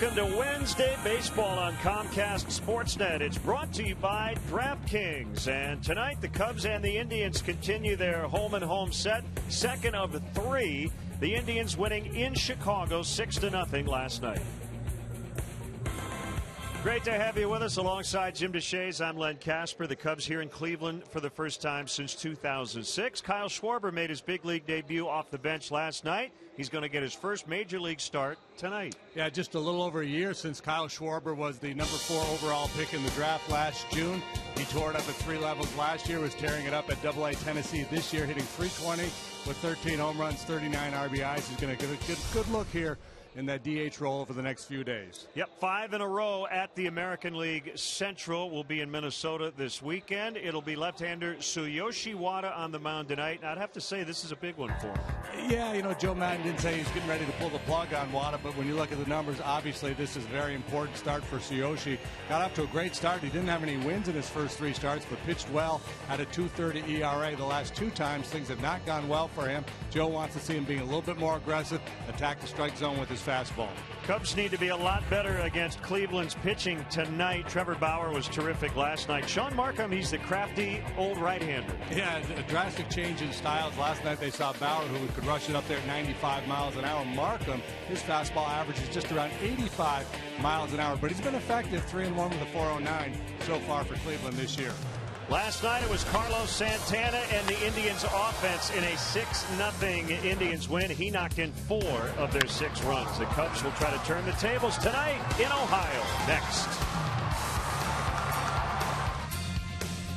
Welcome to Wednesday Baseball on Comcast Sportsnet. It's brought to you by DraftKings. And tonight, the Cubs and the Indians continue their home-and-home set. Second of three. The Indians winning in Chicago 6-0 last night. Great to have you with us alongside Jim DeShays. I'm Len Casper. The Cubs here in Cleveland for the first time since 2006. Kyle Schwarber made his big league debut off the bench last night. He's going to get his first major league start tonight. Yeah, just a little over a year since Kyle Schwarber was the number 4 overall pick in the draft last June. He tore it up at 3 levels last year, was tearing it up at AA Tennessee this year, hitting .320 with 13 home runs, 39 RBIs. He's going to get a good look here in that DH role over the next few days. Yep, 5 in a row at the American League Central. Will be in Minnesota this weekend. It'll be left-hander Tsuyoshi Wada on the mound tonight. Now, I'd have to say this is a big one for him. Yeah, you know, Joe Madden didn't say he's getting ready to pull the plug on Wada, but when you look at the numbers, obviously this is a very important start for Tsuyoshi. Got off to a great start. He didn't have any wins in his first 3 starts, but pitched well, had a .230 ERA. The last 2 times, things have not gone well for him. Joe wants to see him being a little bit more aggressive, attack the strike zone with his fastball. Cubs need to be a lot better against Cleveland's pitching tonight. Trevor Bauer was terrific last night. Sean Markham, he's the crafty old right-hander. Yeah, a drastic change in styles. Last night they saw Bauer, who could rush it up there at 95 miles an hour. Markham, his fastball average is just around 85 miles an hour, but he's been effective, 3-1 with a 409 so far for Cleveland this year. Last night it was Carlos Santana and the Indians offense in a 6-0 Indians win. He knocked in 4 of their 6 runs. The Cubs will try to turn the tables tonight in Ohio. Next.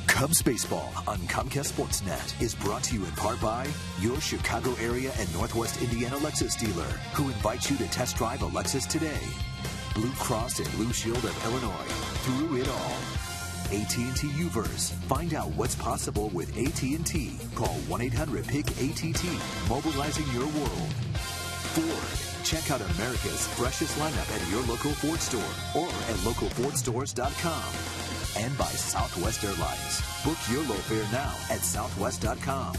Cubs baseball on Comcast Sportsnet is brought to you in part by your Chicago area and Northwest Indiana Lexus dealer, who invites you to test drive a Lexus today. Blue Cross and Blue Shield of Illinois. Through it all. AT&T Uverse. Find out what's possible with AT&T. Call 1-800-PIC-ATT. Mobilizing your world. Ford. Check out America's freshest lineup at your local Ford store or at localfordstores.com. And by Southwest Airlines. Book your low fare now at southwest.com.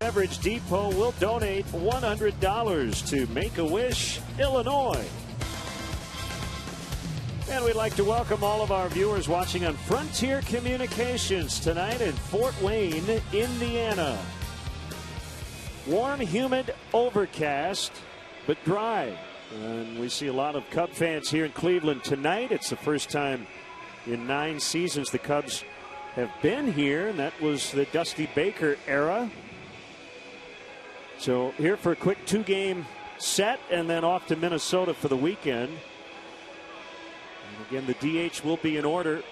Beverage Depot will donate $100 to Make-A-Wish, Illinois. And we'd like to welcome all of our viewers watching on Frontier Communications tonight in Fort Wayne, Indiana. Warm, humid, overcast, but dry. And we see a lot of Cub fans here in Cleveland tonight. It's the first time in 9 seasons the Cubs have been here, and that was the Dusty Baker era. So here for a quick 2-game set, and then off to Minnesota for the weekend. And again, the DH will be in order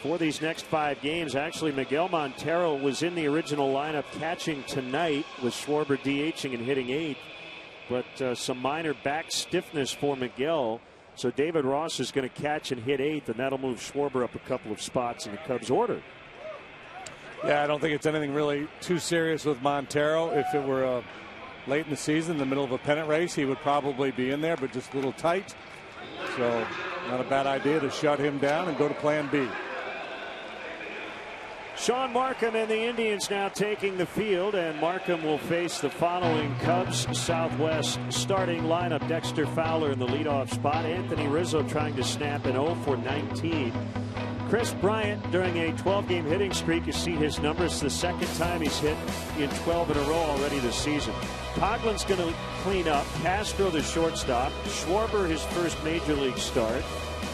for these next 5 games. Actually, Miguel Montero was in the original lineup catching tonight with Schwarber DHing and hitting 8th. But some minor back stiffness for Miguel. So David Ross is going to catch and hit 8th, and that'll move Schwarber up a couple of spots in the Cubs order. Yeah, I don't think it's anything really too serious with Montero. If it were late in the season, in the middle of a pennant race, he would probably be in there, but just a little tight. So not a bad idea to shut him down and go to plan B. Sean Markham and the Indians now taking the field, and Markham will face the following Cubs Southwest starting lineup. Dexter Fowler in the leadoff spot. Anthony Rizzo trying to snap an 0 for 19. Chris Bryant, during a 12-game hitting streak, you see his numbers. The second time he's hit in 12 in a row already this season. Coghlan's going to clean up. Castro the shortstop. Schwarber his first major league start.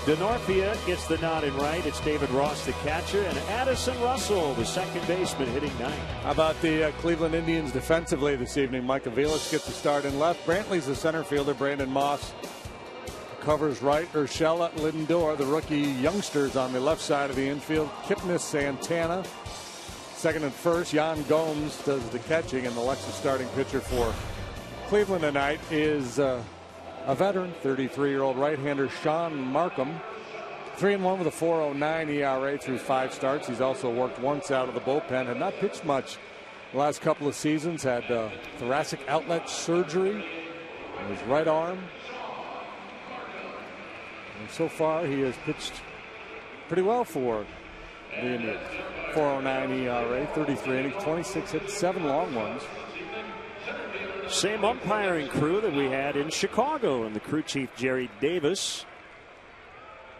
Denorfia gets the nod in right. It's David Ross, the catcher, and Addison Russell, the second baseman, hitting 9. How about the Cleveland Indians defensively this evening? Mike Aviles gets the start in left. Brantley's the center fielder. Brandon Moss covers right. Urshela, Lindor, the rookie youngsters on the left side of the infield. Kipnis, Santana, second and first. Yan Gomes does the catching, and the Lexus starting pitcher for Cleveland tonight is a veteran, 33-year-old right-hander Sean Markham. 3-1 with a 4.09 ERA through 5 starts. He's also worked once out of the bullpen. Had not pitched much the last couple of seasons. Had thoracic outlet surgery on his right arm. And so far, he has pitched pretty well for the Indians. 4.09 ERA, 33 innings, 26 hits, 7 long ones. Same umpiring crew that we had in Chicago, and the crew chief Jerry Davis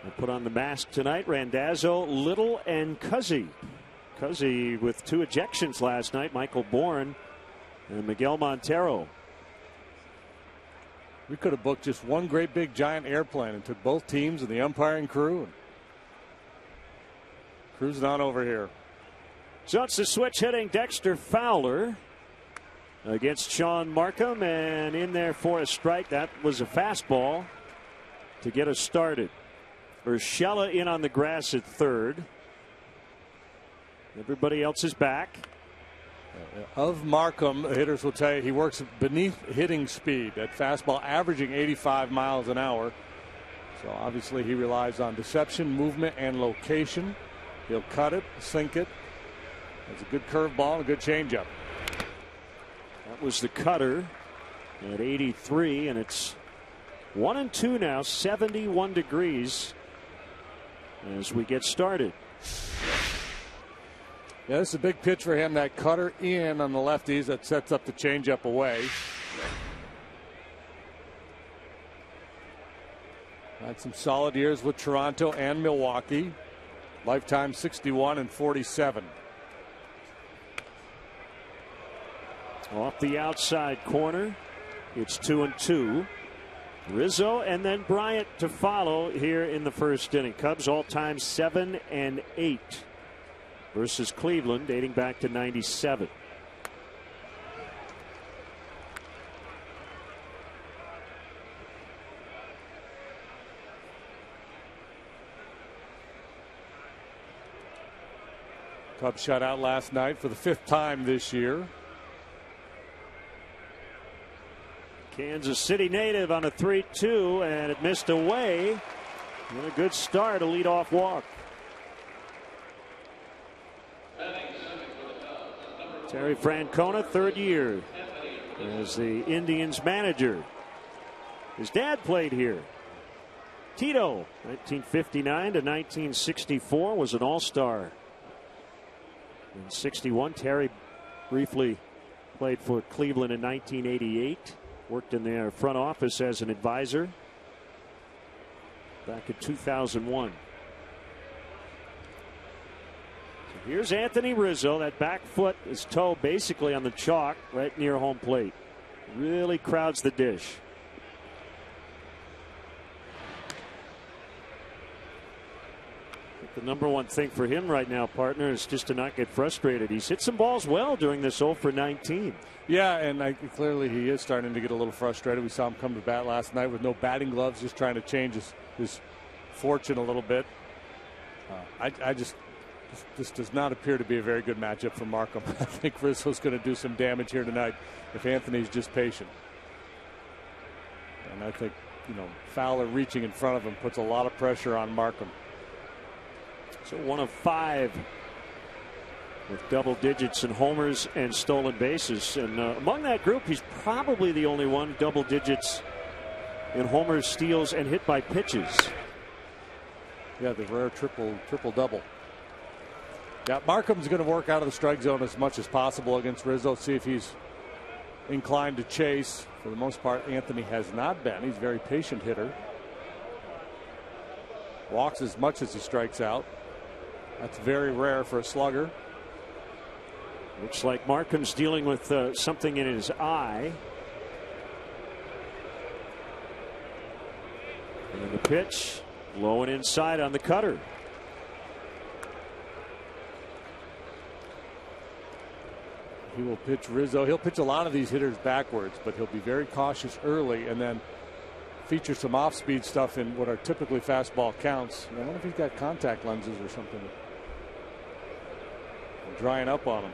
will put on the mask tonight. Randazzo, Little, and Cuzzy. Cuzzy with 2 ejections last night. Michael Bourne and Miguel Montero. We could have booked just one great big giant airplane and took both teams and the umpiring crew and cruising on over here. So it's the switch hitting Dexter Fowler against Sean Markham, and in there for a strike. That was a fastball to get us started. Urshela in on the grass at third. Everybody else is back. Of Markham, hitters will tell you he works beneath hitting speed. That fastball averaging 85 miles an hour. So obviously he relies on deception, movement, and location. He'll cut it, sink it. That's a good curveball and a good changeup. That was the cutter at 83, and it's 1-2 now, 71 degrees as we get started. Yeah, this is a big pitch for him. That cutter in on the lefties that sets up the changeup away. Had some solid years with Toronto and Milwaukee. Lifetime 61 and 47. Off the outside corner, it's 2-2. Rizzo and then Bryant to follow here in the first inning. Cubs all-time 7-8 versus Cleveland, dating back to '97. Cubs shut out last night for the 5th time this year. Kansas City native on a 3-2, and it missed away. And a good start, a leadoff walk. Terry Francona, 3rd year as the Indians manager. His dad played here. Tito, 1959 to 1964, was an all-star. In '61, Terry briefly Played for Cleveland in 1988. Worked in their front office as an advisor back in 2001. So here's Anthony Rizzo. That back foot, his toe basically on the chalk right near home plate. Really crowds the dish. The number one thing for him right now, partner, is just to not get frustrated. He's hit some balls well during this 0 for 19. Yeah, and clearly he is starting to get a little frustrated. We saw him come to bat last night with no batting gloves, just trying to change his fortune a little bit. This does not appear to be a very good matchup for Markham. I think Rizzo's going to do some damage here tonight if Anthony's just patient. And I think, Fowler reaching in front of him puts a lot of pressure on Markham. So 1 of 5 with double digits in homers and stolen bases. And among that group, he's probably the only one double digits in homers, steals, and hit by pitches. Yeah, the rare triple double. Yeah, Markham's going to work out of the strike zone as much as possible against Rizzo. See if he's inclined to chase. For the most part, Anthony has not been. He's a very patient hitter. Walks as much as he strikes out. That's very rare for a slugger. Looks like Markham's dealing with something in his eye. And the pitch, low and inside on the cutter. He will pitch Rizzo. He'll pitch a lot of these hitters backwards, but he'll be very cautious early and then feature some off-speed stuff in what are typically fastball counts. I wonder if he's got contact lenses or something. Drying up on him.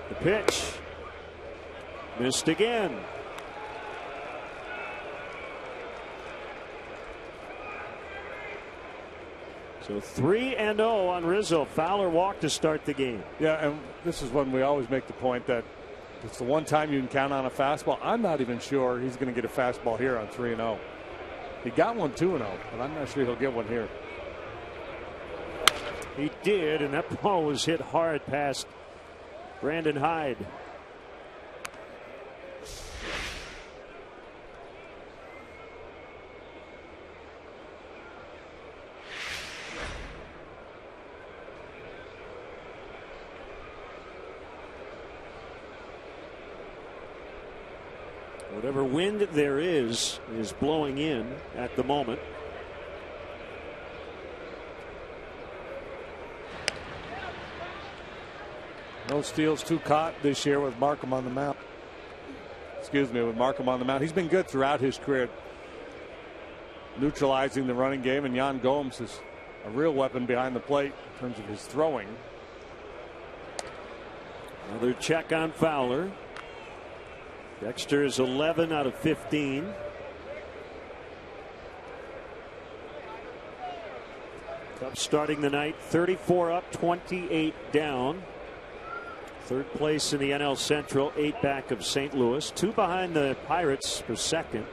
The pitch missed again. So 3-0 on Rizzo. Fowler walked to start the game. Yeah, and this is when we always make the point that it's the one time you can count on a fastball. I'm not even sure he's going to get a fastball here on 3-0. He got one 2-0, but I'm not sure he'll get one here. He did, and that ball was hit hard past Brandon Hyde. Whatever wind there is blowing in at the moment. No steals, 2 caught this year with Markham on the mound. With Markham on the mound. He's been good throughout his career, neutralizing the running game, and Yan Gomes is a real weapon behind the plate in terms of his throwing. Another check on Fowler. Dexter is 11 out of 15. Cubs starting the night 34 up, 28 down. Third place in the NL Central, 8 back of St. Louis, 2 behind the Pirates for second.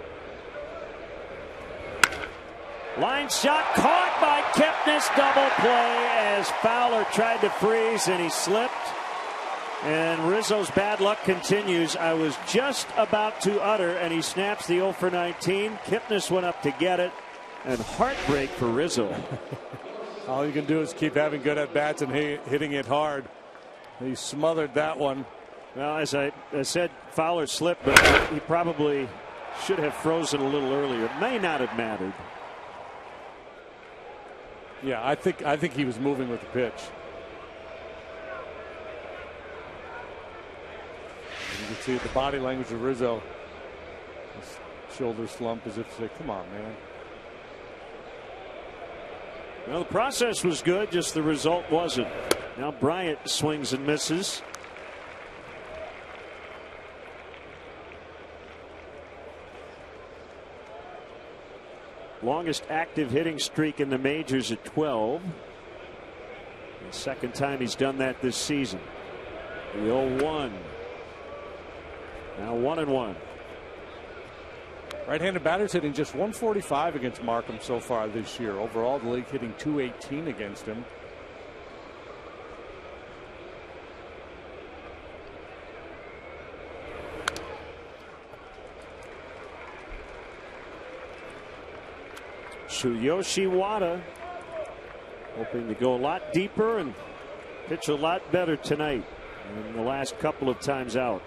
Line shot caught by Kipnis, double play as Fowler tried to freeze and he slipped. And Rizzo's bad luck continues. I was just about to utter, and he snaps the 0 for 19. Kipnis went up to get it, and heartbreak for Rizzo. All you can do is keep having good at-bats and hitting it hard. He smothered that one. Well, as I said, Fowler slipped, but he probably should have frozen a little earlier. It may not have mattered. Yeah, I think he was moving with the pitch. You can see the body language of Rizzo. His shoulder slump as if to say, come on, man. Well, the process was good, just the result wasn't. Now Bryant swings and misses. Longest active hitting streak in the majors at 12. The second time he's done that this season. The 0-1. Now 1-1. Right-handed batters hitting just 145 against Markham so far this year. Overall, the league hitting 218 against him. Tsuyoshi Wada hoping to go a lot deeper and pitch a lot better tonight than the last couple of times out.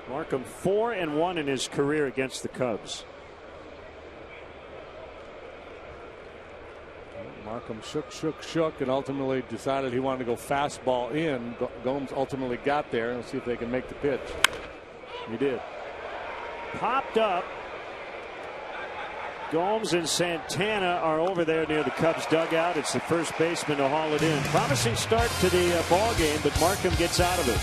Markham 4-1 in his career against the Cubs. Markham shook, and ultimately decided he wanted to go fastball in. Gomes ultimately got there. Let's see if they can make the pitch. He did. Popped up. Gomes and Santana are over there near the Cubs dugout. It's the first baseman to haul it in. Promising start to the ball game, but Markham gets out of it.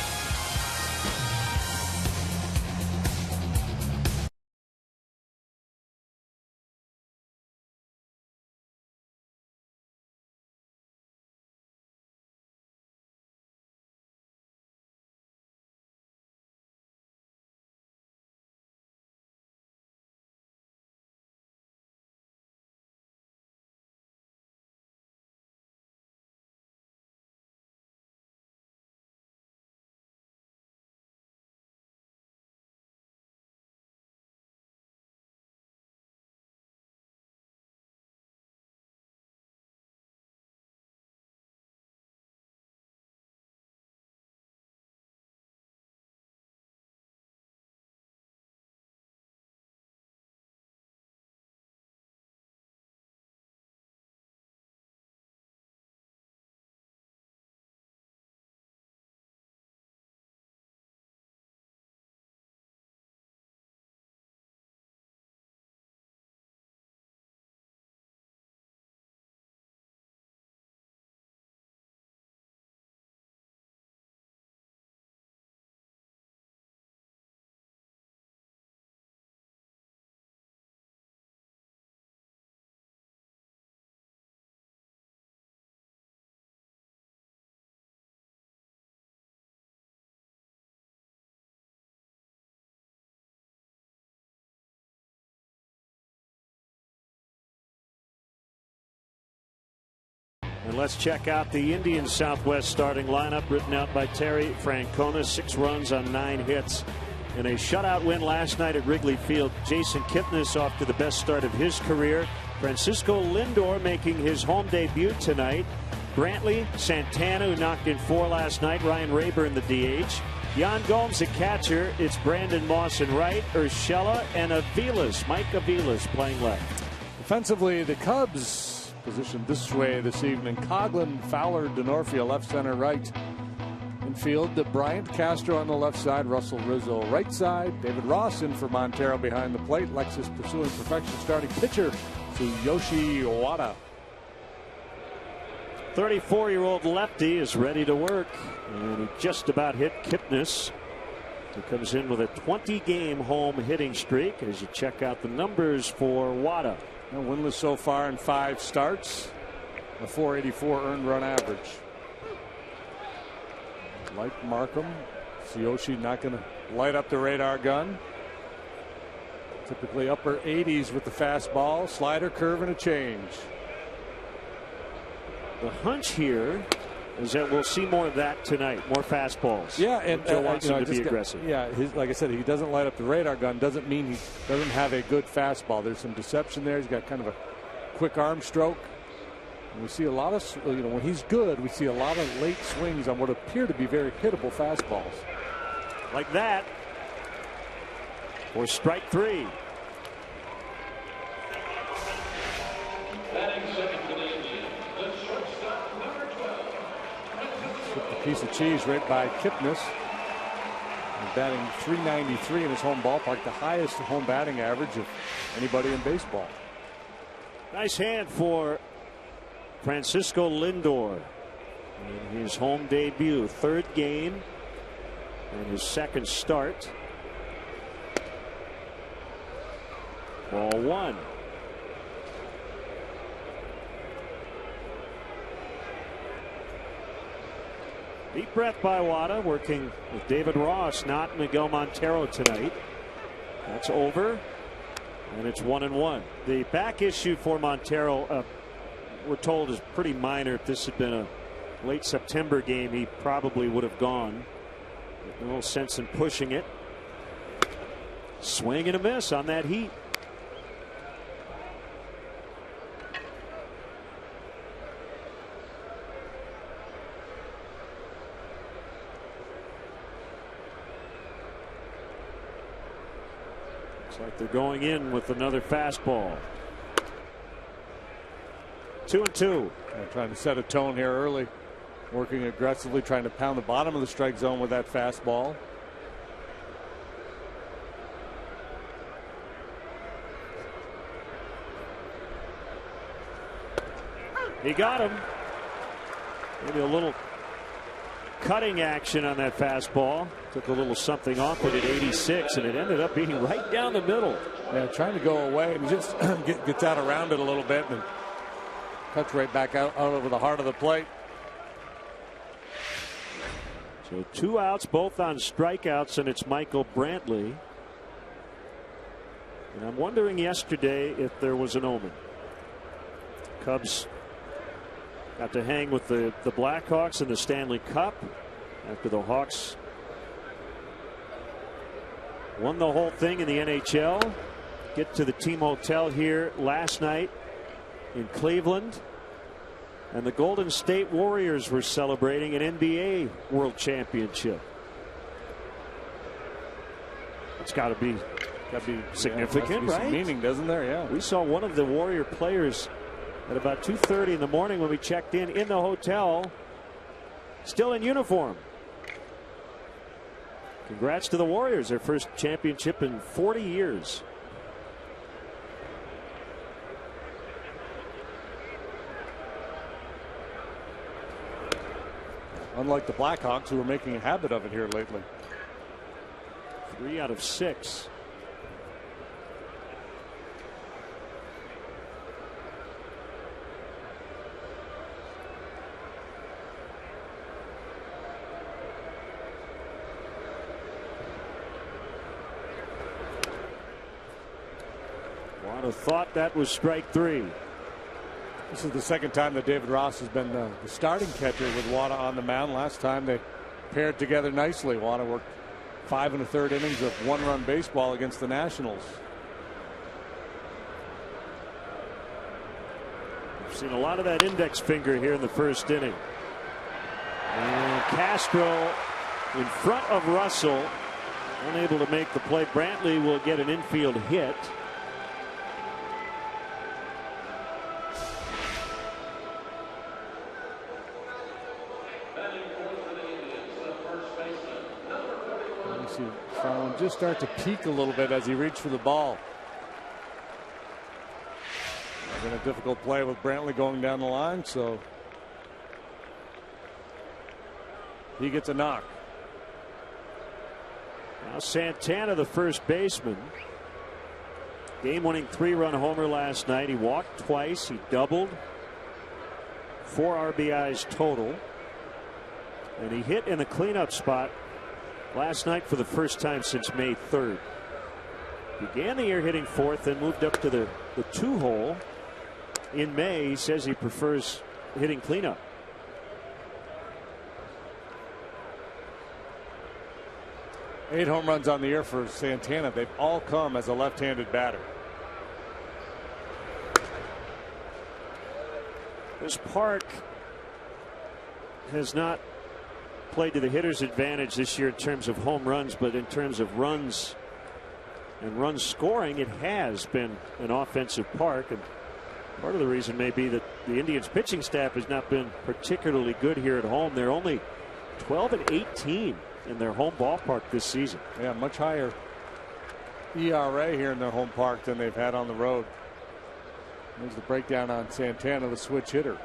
And let's check out the Indians Southwest starting lineup written out by Terry Francona. 6 runs on 9 hits in a shutout win last night at Wrigley Field. Jason Kipnis off to the best start of his career. Francisco Lindor making his home debut tonight. Brantley, Santana, who knocked in 4 last night. Ryan Rayburn, the DH. Yan Gomes, the catcher. It's Brandon Moss in right. Urshela and Aviles. Mike Aviles playing left. Offensively, the Cubs positioned this way this evening. Coughlin, Fowler, Denorfia, left, center, right. Infield, Bryant, Castro on the left side. Russell Rizzo right side. David Ross in for Montero behind the plate. Lexus pursuing perfection. Starting pitcher, Tsuyoshi Wada. 34-year-old lefty is ready to work, and he just about hit Kipnis, who comes in with a 20-game home hitting streak. As you check out the numbers for Wada. Now winless so far in 5 starts. A .484 earned run average. Like Markham, Tsuyoshi not going to light up the radar gun. Typically upper 80s with the fastball, slider, curve, and a change. The hunch here is that we'll see more of that tonight, more fastballs. Yeah, and Joe wants him to be aggressive. Like I said, he doesn't light up the radar gun. Doesn't mean he doesn't have a good fastball. There's some deception there. He's got kind of a quick arm stroke. And we see a lot of, when he's good, we see a lot of late swings on what appear to be very hittable fastballs. Like that. For strike 3. A piece of cheese right by Kipnis. He's batting .393 in his home ballpark, the highest home batting average of anybody in baseball. Nice hand for Francisco Lindor in his home debut. 3rd game and his 2nd start. Ball 1. Deep breath by Wada, working with David Ross, not Miguel Montero tonight. That's over, and it's 1-1. The back issue for Montero, we're told, is pretty minor. If this had been a late September game, he probably would have gone. No sense in pushing it. Swing and a miss on that heat. Looks like they're going in with another fastball. 2-2. Trying to set a tone here early. Working aggressively, trying to pound the bottom of the strike zone with that fastball. He got him. Maybe a little cutting action on that fastball. Took a little something off it at 86, and it ended up being right down the middle. Yeah, trying to go away, and just gets out around it a little bit and cuts right back out over the heart of the plate. So 2 outs, both on strikeouts, and it's Michael Brantley. And I'm wondering yesterday if there was an omen. Cubs got to hang with the Blackhawks in the Stanley Cup after the Hawks won the whole thing in the NHL. Get to the team hotel here last night in Cleveland, and the Golden State Warriors were celebrating an NBA World Championship. It's got to be significant, right? Some meaning, doesn't there? Yeah. We saw one of the Warrior players at about 2:30 in the morning when we checked in the hotel, still in uniform. Congrats to the Warriors, their first championship in 40 years. Unlike the Blackhawks, who are making a habit of it here lately. 3 out of 6. Wada thought that was strike 3. This is the second time that David Ross has been the starting catcher with Wada on the mound. Last time they paired together nicely. Wada worked 5 1/3 innings of 1-run baseball against the Nationals. We've seen a lot of that index finger here in the first inning. And Castro in front of Russell, unable to make the play. Brantley will get an infield hit. Just start to peak a little bit as he reached for the ball. Been a difficult play with Brantley going down the line, so he gets a knock. Now Santana, the first baseman, game-winning 3-run homer last night. He walked twice, he doubled, 4 RBIs total, and he hit in the cleanup spot last night for the first time since May 3rd. Began the year hitting 4th and moved up to the 2-hole in May. He says he prefers hitting cleanup. Eight home runs on the year for Santana. They've all come as a left-handed batter. This park has not played to the hitter's advantage this year in terms of home runs, but in terms of runs and run scoring, it has been an offensive park. And part of the reason may be that the Indians pitching staff has not been particularly good here at home. They're only 12-18 in their home ballpark this season. Yeah, much higher ERA here in their home park than they've had on the road. There's the breakdown on Santana, the switch hitter.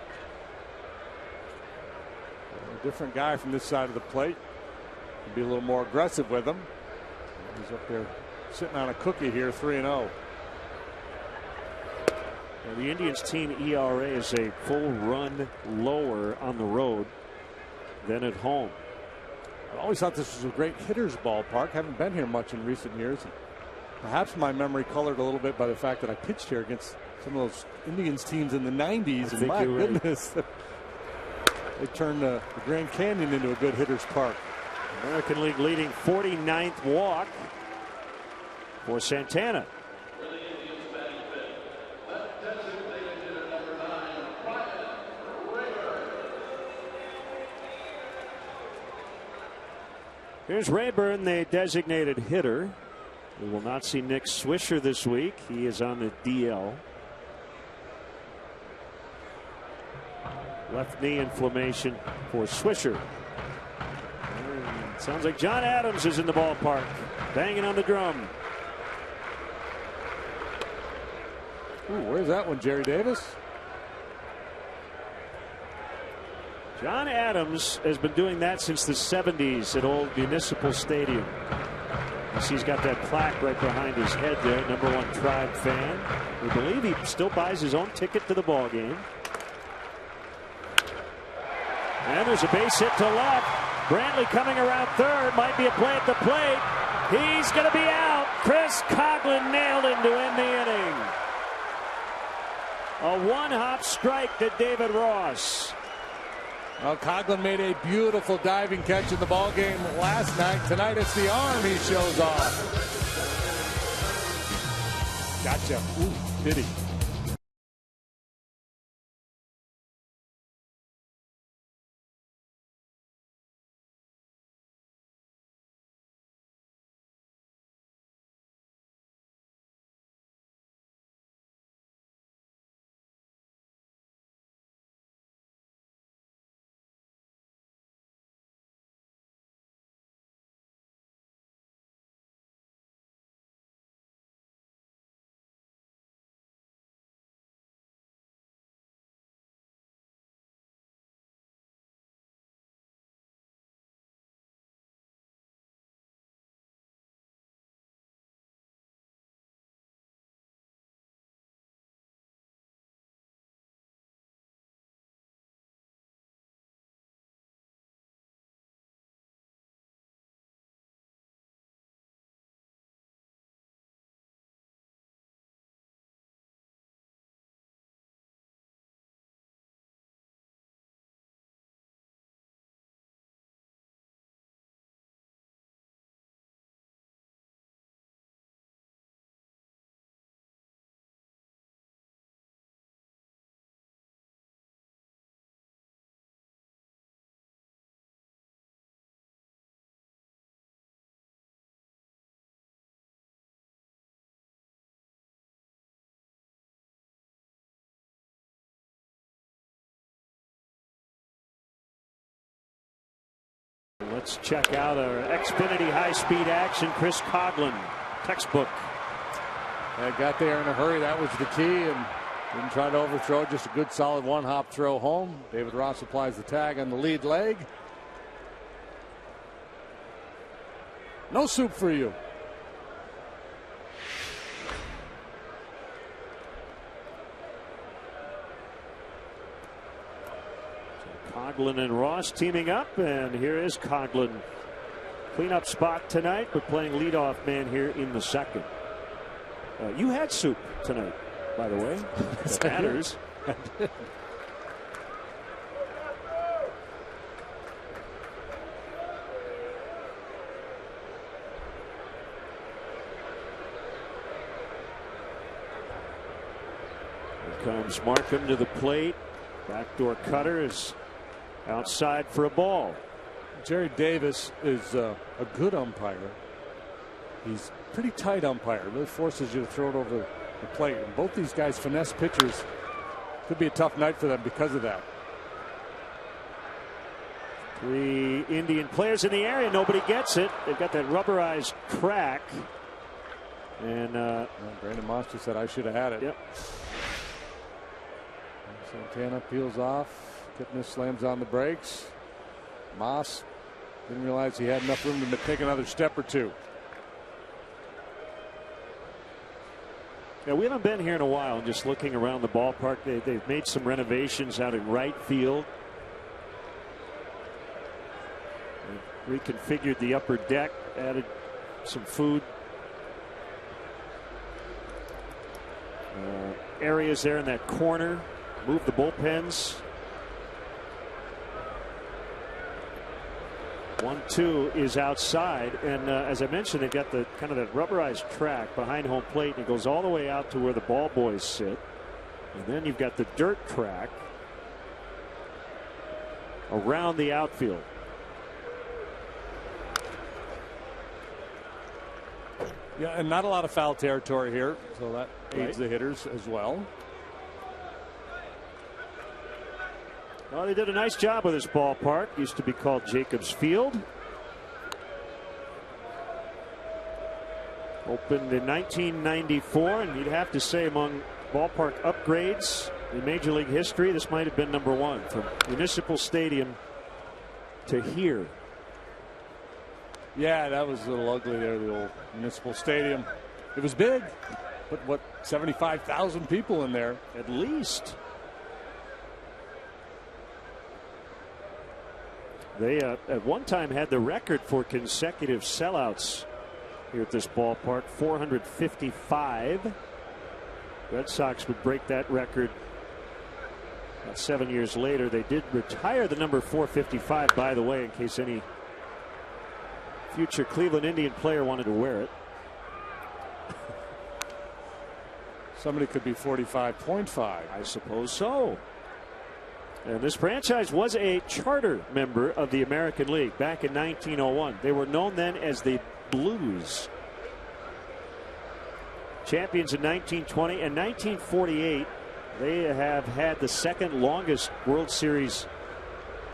A different guy from this side of the plate. Be a little more aggressive with him. He's up there sitting on a cookie here, 3-0. The Indians team ERA is a full run lower on the road than at home. I always thought this was a great hitter's ballpark. Haven't been here much in recent years. Perhaps my memory colored a little bit by the fact that I pitched here against some of those Indians teams in the 90s. And my goodness, they turned the Grand Canyon into a good hitter's park. American League leading 49th walk for Santana. Here's Rayburn, the designated hitter. We will not see Nick Swisher this week. He is on the DL. Left knee inflammation for Swisher. Sounds like John Adams is in the ballpark, banging on the drum. Ooh, where's that one, Jerry Davis? John Adams has been doing that since the 70s at Old Municipal Stadium. He's got that plaque right behind his head there, #1 Tribe fan. We believe he still buys his own ticket to the ball game. And there's a base hit to left. Brantley coming around third. Might be a play at the plate. He's going to be out. Chris Coghlan nailed him to end the inning. A one-hop strike to David Ross. Well, Coghlan made a beautiful diving catch in the ball game last night. Tonight it's the arm he shows off. Gotcha. Ooh, did he? Let's check out our Xfinity high-speed action. Chris Coghlan, textbook. Got there in a hurry. That was the key, and didn't try to overthrow. Just a good, solid one-hop throw home. David Ross applies the tag on the lead leg. No soup for you. Coghlan and Ross teaming up, and here is Coghlan. Cleanup spot tonight, but playing leadoff man here in the second. You had soup tonight, by the way. That matters. Here comes Markham to the plate. Backdoor cutter is outside for a ball. Jerry Davis is a good umpire. He's a pretty tight umpire. Really forces you to throw it over the plate. And both these guys finesse pitchers. Could be a tough night for them because of that. 3 Indian players in the area. Nobody gets it. They've got that rubberized crack. And Brandon Monster said I should have had it. Yep. Santana peels off. Kipnis slams on the brakes. Moss didn't realize he had enough room to take another step or two. Yeah, we haven't been here in a while. Just looking around the ballpark, they've made some renovations out in right field. reconfigured the upper deck, added some food areas there in that corner, moved the bullpens. 1-2 is outside, and as I mentioned, they've got the kind of that rubberized track behind home plate, and it goes all the way out to where the ball boys sit. And then you've got the dirt track around the outfield. Yeah, and not a lot of foul territory here, so that aids the hitters as well. Well, they did a nice job with this ballpark. Used to be called Jacobs Field. Opened in 1994, and you'd have to say among ballpark upgrades in Major League history, this might have been #1 from Municipal Stadium to here. Yeah, that was a little ugly there, the old Municipal Stadium. It was big, but what, 75,000 people in there at least. They at one time had the record for consecutive sellouts here at this ballpark, 455. Red Sox would break that record about 7 years later. They did retire the number 455, by the way, in case any future Cleveland Indian player wanted to wear it. Somebody could be 45.5. I suppose so. And this franchise was a charter member of the American League back in 1901. They were known then as the Blues. Champions in 1920 and 1948. They have had the second longest World Series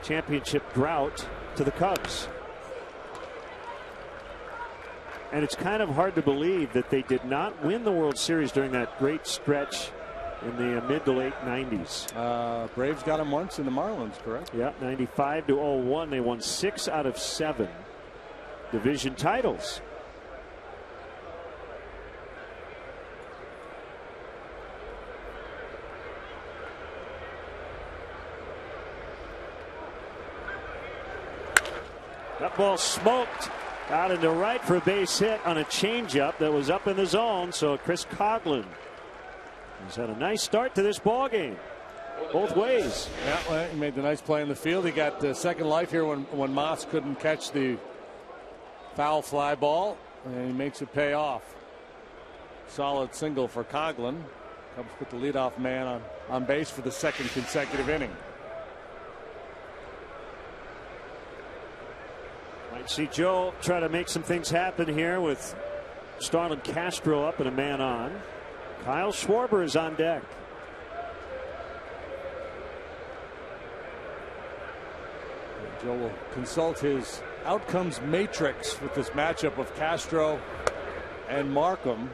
championship drought to the Cubs. And it's kind of hard to believe that they did not win the World Series during that great stretch in the mid to late 90s. Braves got them once in the Marlins, correct? Yeah, 95 to 01. They won 6 out of 7 division titles. That ball smoked out into right for a base hit on a changeup that was up in the zone. So Chris Coghlan has had a nice start to this ball game, both ways. Yeah, well, he made the nice play in the field. He got second life here when Moss couldn't catch the foul fly ball, and he makes it pay off. Solid single for Coghlan. Cubs put the leadoff man on base for the second consecutive inning. Might see Joe try to make some things happen here with Starlin Castro up and a man on. Kyle Schwarber is on deck. Joe will consult his outcomes matrix with this matchup of Castro and Markham.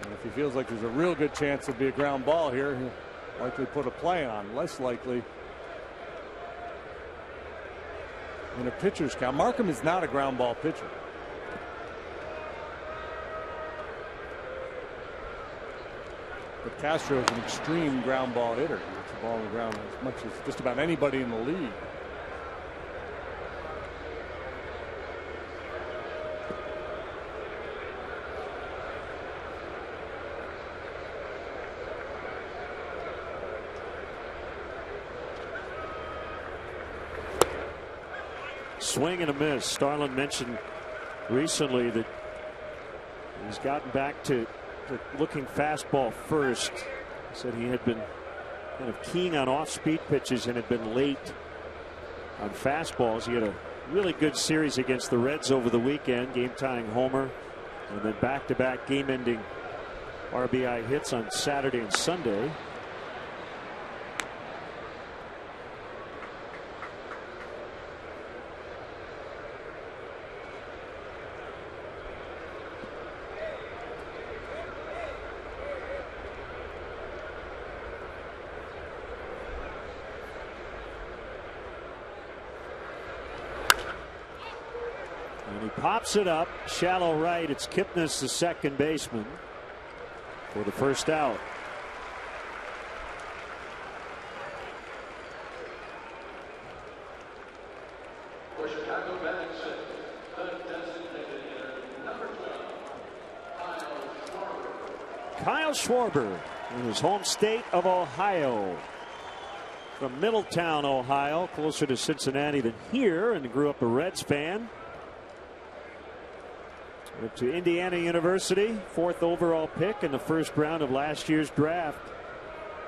And if he feels like there's a real good chance there'll be a ground ball here, he'll likely put a play on. Less likely in a pitcher's count. Markham is not a ground ball pitcher. But Castro is an extreme ground ball hitter. He gets the ball on the ground as much as just about anybody in the league. Swing and a miss. Starlin mentioned recently that he's gotten back to looking fastball first. He said he had been kind of keen on off-speed pitches and had been late on fastballs. He had a really good series against the Reds over the weekend, game-tying homer, and then back-to-back game-ending RBI hits on Saturday and Sunday. Pops it up, shallow right. It's Kipnis, the second baseman, for the first out. Kyle Schwarber in his home state of Ohio. From Middletown, Ohio, closer to Cincinnati than here, and grew up a Reds fan. Went to Indiana University, 4th overall pick in the first round of last year's draft.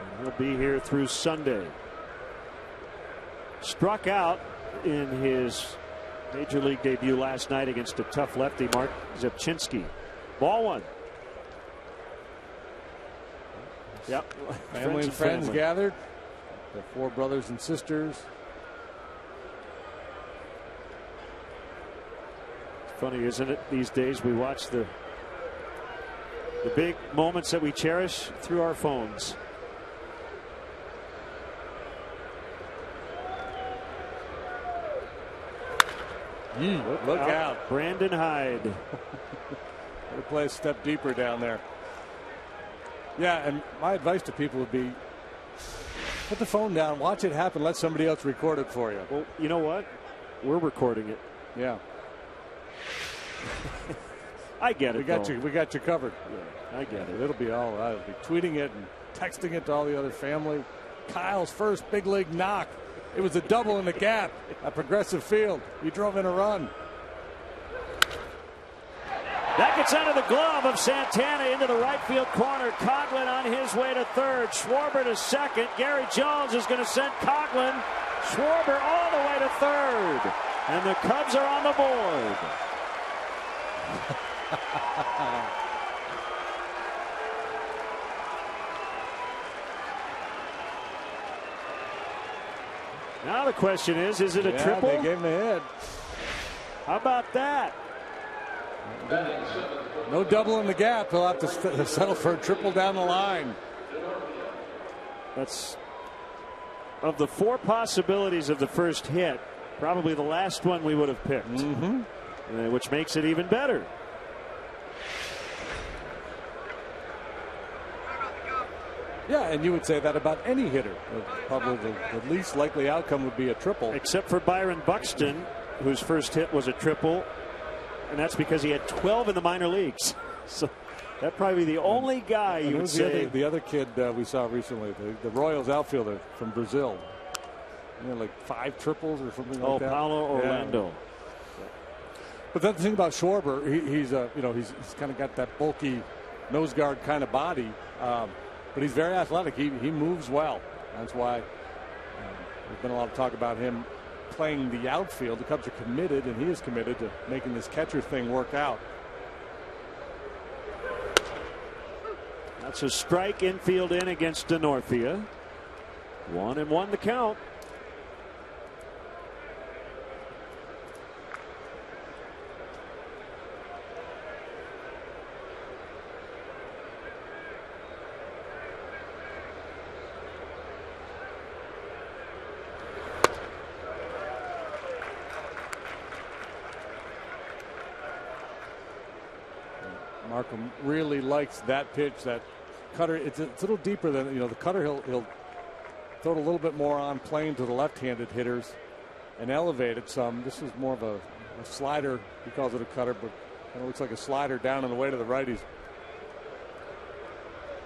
And he'll be here through Sunday. Struck out in his major league debut last night against a tough lefty, Mark Zepchinski. Ball 1. Yep. Family and friends gathered. The 4 brothers and sisters. It's funny, isn't it? These days we watch the big moments that we cherish through our phones. Look out. Brandon Hyde. Gotta play a step deeper down there. Yeah, and my advice to people would be, put the phone down, watch it happen, let somebody else record it for you. Well, you know what? We're recording it. Yeah. I get it. We got you covered. Yeah, I get it. It'll be all right. I'll be tweeting it and texting it to all the other family. Kyle's first big league knock. It was a double in the gap at Progressive Field. He drove in a run. That gets under the glove of Santana into the right field corner. Coghlan on his way to third. Schwarber to second. Gary Jones is going to send Coghlan. Schwarber all the way to third. And the Cubs are on the board. Now the question is it a triple? They gave him a hit. How about that? No double in the gap. He'll have to settle for a triple down the line. That's, of the 4 possibilities of the first hit, probably the last one we would have picked, which makes it even better. Yeah, and you would say that about any hitter. Probably the least likely outcome would be a triple. Except for Byron Buxton, whose first hit was a triple, and that's because he had 12 in the minor leagues. So that'd probably be the only guy you would say. The other kid we saw recently, the Royals outfielder from Brazil. Like 5 triples or something like that. Paulo Orlando. Yeah. But the thing about Schwarber, he's kind of got that bulky nose guard kind of body. But he's very athletic. He moves well. That's why there's been a lot of talk about him playing the outfield. The Cubs are committed, and he is committed to making this catcher thing work out. That's a strike, infield in against Denorfia. 1-1 the count. Markham really likes that pitch, that cutter. It's a little deeper than, the cutter. He'll throw it a little bit more on plane to the left-handed hitters and elevate it some. This is more of a slider. He calls it a cutter, but it looks like a slider down on the way to the righties.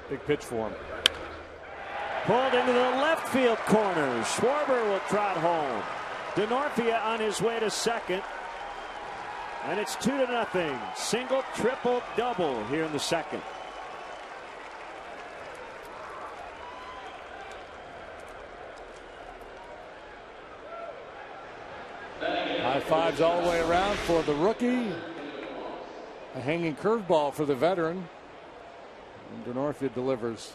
Big pitch for him. Pulled into the left field corner. Schwarber will trot home. Denorfia on his way to second. And it's 2-0. Single, triple, double here in the second. High fives all the way around for the rookie. A hanging curveball for the veteran. And Denorfia delivers.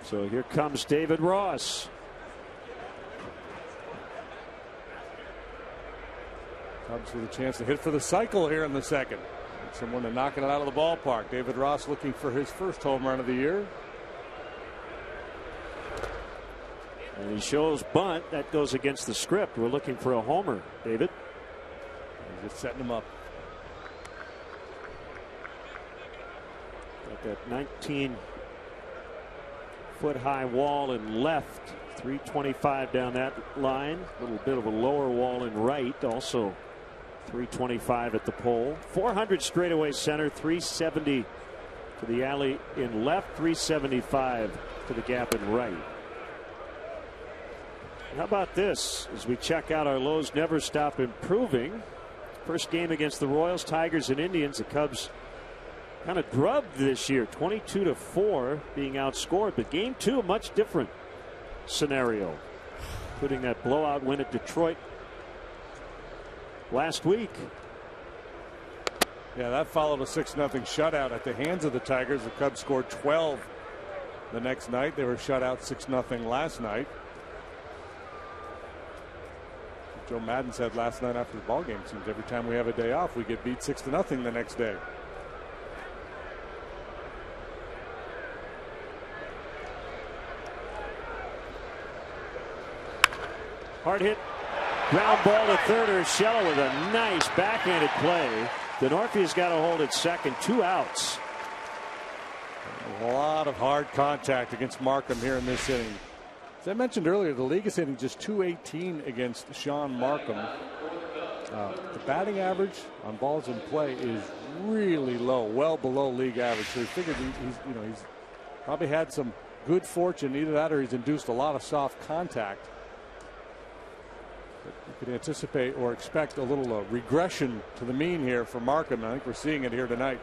So here comes David Ross. Cubs with a chance to hit for the cycle here in the second. Someone to knocking it out of the ballpark. David Ross looking for his first home run of the year. And he shows bunt. That goes against the script. We're looking for a homer, David. He's just setting him up. Got that foot-high wall in left. 325 down that line. A little bit of a lower wall in right. Also 325 at the pole. 400 straightaway center. 370 to the alley in left. 375 to the gap in right. How about this as we check out our lows never stop improving. First game against the Royals, Tigers, and Indians. The Cubs kind of drubbed this year, 22-4 being outscored. But game two, a much different scenario, including that blowout win at Detroit last week. Yeah, that followed a 6-0 shutout at the hands of the Tigers. The Cubs scored 12 the next night. They were shut out 6-0 last night. Joe Madden said last night after the ball game, seems every time we have a day off we get beat 6-0 the next day. Hard hit ground ball to third. Urshela with a nice backhanded play. Denorfia's got to hold at second. 2 outs. A lot of hard contact against Markham here in this inning. As I mentioned earlier, the league is hitting just .218 against Sean Markham. The batting average on balls in play is really low, well below league average. So he figured he's probably had some good fortune. Either that or he's induced a lot of soft contact. But you could anticipate or expect a little regression to the mean here for Markham. I think we're seeing it here tonight.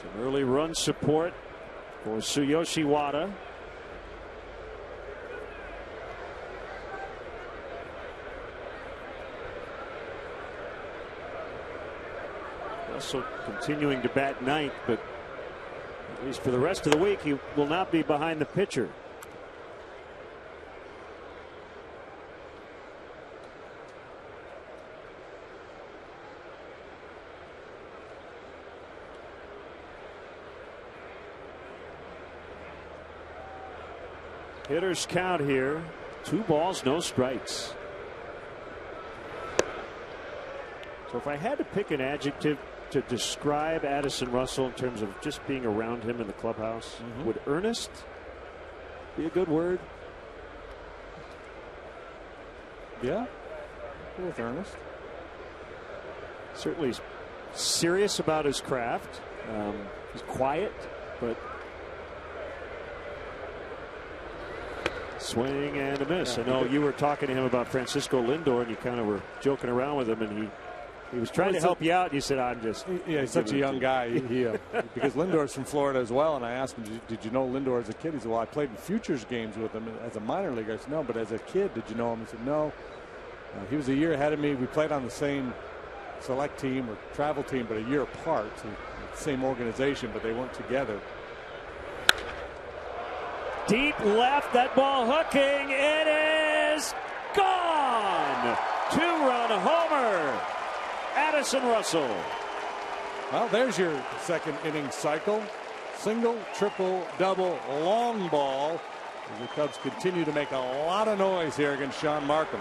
Some early run support for Tsuyoshi Wada. Also continuing to bat ninth, but at least for the rest of the week he will not be behind the pitcher. Hitters count here. 2 balls, no strikes. So if I had to pick an adjective to describe Addison Russell in terms of just being around him in the clubhouse, would earnest be a good word? Yeah, with earnest. Certainly he's serious about his craft. He's quiet, but swing and a miss. I know you were talking to him about Francisco Lindor, and you kind of were joking around with him, and he was trying to help you out. And you said, "I'm just." Yeah, he's such a young guy. Because Lindor's from Florida as well, and I asked him, "Did you know Lindor as a kid?" He said, "Well, I played in futures games with him as a minor leaguer." I said, "No, but as a kid, did you know him?" He said, "No." He was a year ahead of me. We played on the same select team or travel team, but a year apart. So same organization, but they weren't together. Deep left, that ball hooking. It is gone. 2-run homer. Addison Russell. Well, there's your second inning cycle. Single, triple, double, long ball. As the Cubs continue to make a lot of noise here against Sean Markham.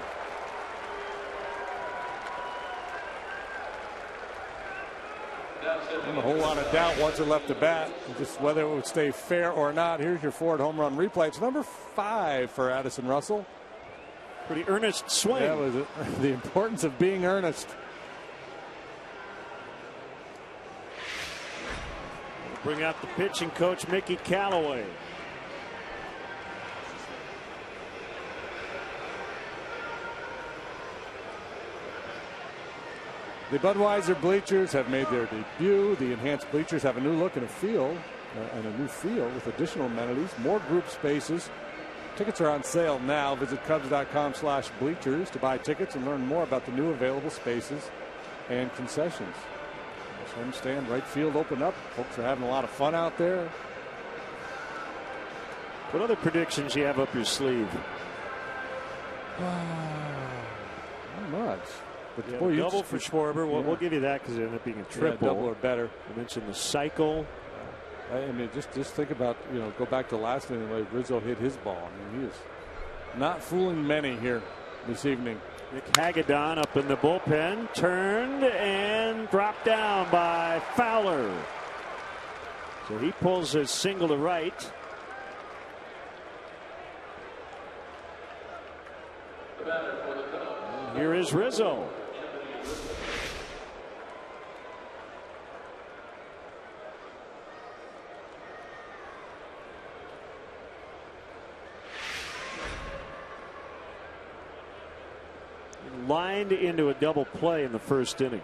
And a whole lot of doubt once it left the bat, just whether it would stay fair or not. Here's your Ford home run replay. It's number 5 for Addison Russell. Pretty earnest swing. That was the importance of being earnest. Bring out the pitching coach, Mickey Callaway. The Budweiser bleachers have made their debut. The enhanced bleachers have a new look and a feel, with additional amenities, more group spaces. Tickets are on sale now. Visit Cubs.com/bleachers to buy tickets and learn more about the new available spaces and concessions. Homestand, right field open up. Folks are having a lot of fun out there. What other predictions you have up your sleeve? Not much. But Yeah, boy, double for Schwarber. We'll give you that because it ended up being a triple. Yeah, double or better. I mentioned the cycle. I mean, just think about, go back to last inning the way Rizzo hit his ball. I mean, he is not fooling many here this evening. Nick Hagedorn up in the bullpen, turned and dropped down by Fowler. So he pulls his single to right. And here is Rizzo. Lined into a double play in the first inning.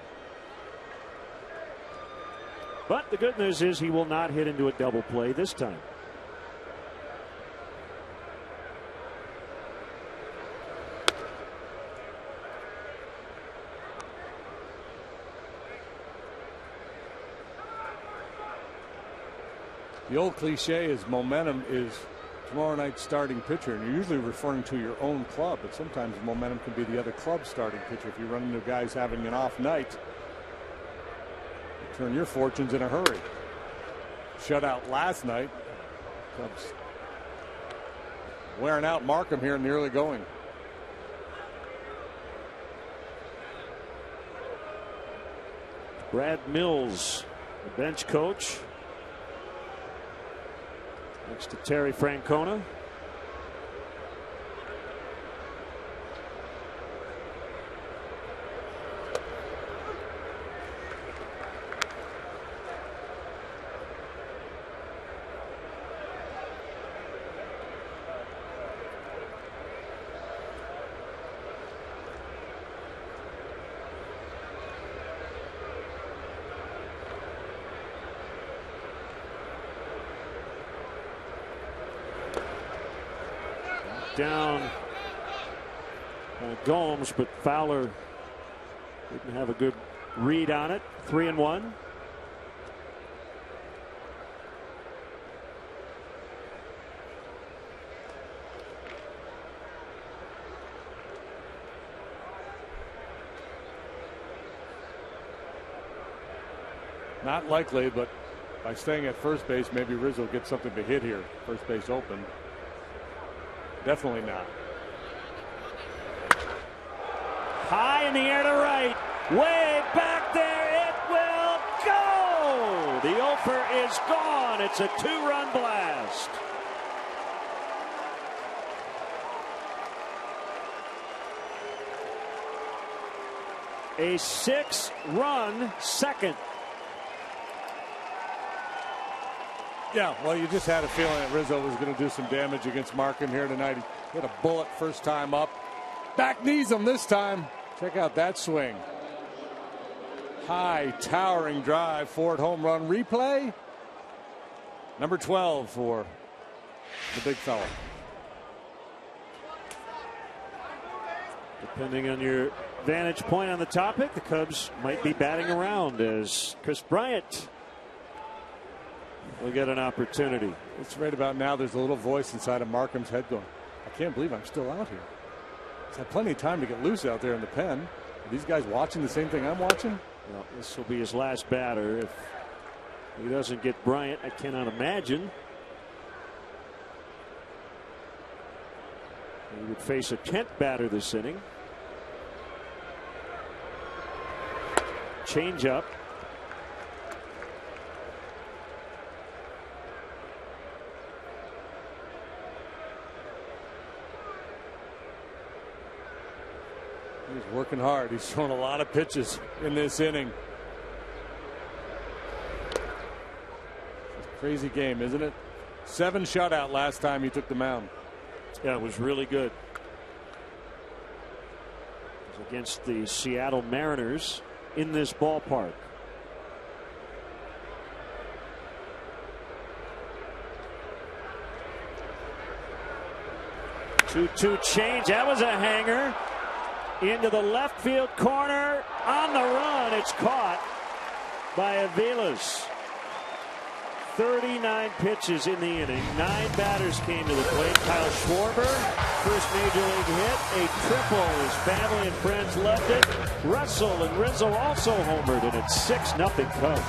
But the good news is he will not hit into a double play this time. The old cliche is momentum is tomorrow night's starting pitcher, and you're usually referring to your own club, but sometimes momentum can be the other club's starting pitcher. If you run into guys having an off night, you turn your fortunes in a hurry. Shutout last night. Cubs wearing out Markham here in the early going. Brad Mills, the bench coach, next to Terry Francona. Down Gomes, but Fowler didn't have a good read on it. 3-1. Not likely, but by staying at first base, maybe Rizzo gets something to hit here. First base open. Definitely not. High in the air to right. Way back there. It will go. The offer is gone. It's a 2-run blast. A 6-run second. Yeah, well, you just had a feeling that Rizzo was going to do some damage against Markham here tonight. He hit a bullet first time up. Back knees him this time. Check out that swing. High, towering drive, Ford home run replay. Number 12 for the big fella. Depending on your vantage point on the topic, the Cubs might be batting around as Chris Bryant will get an opportunity. It's right about now. There's a little voice inside of Markham's head going, I can't believe I'm still out here. He's had plenty of time to get loose out there in the pen. Are these guys watching the same thing I'm watching? Well, this will be his last batter. If he doesn't get Bryant, I cannot imagine he would face a 10th batter this inning. Change up. He's working hard. He's thrown a lot of pitches in this inning. It's a crazy game, isn't it? 7 shutout last time he took the mound. Yeah, it was really good. It was against the Seattle Mariners in this ballpark. Two change. That was a hanger. Into the left field corner. On the run. It's caught by Aviles. 39 pitches in the inning. 9 batters came to the plate. Kyle Schwarber, first major league hit, a triple. His family and friends loved it. Russell and Rizzo also homered, and it's 6-0 Cubs.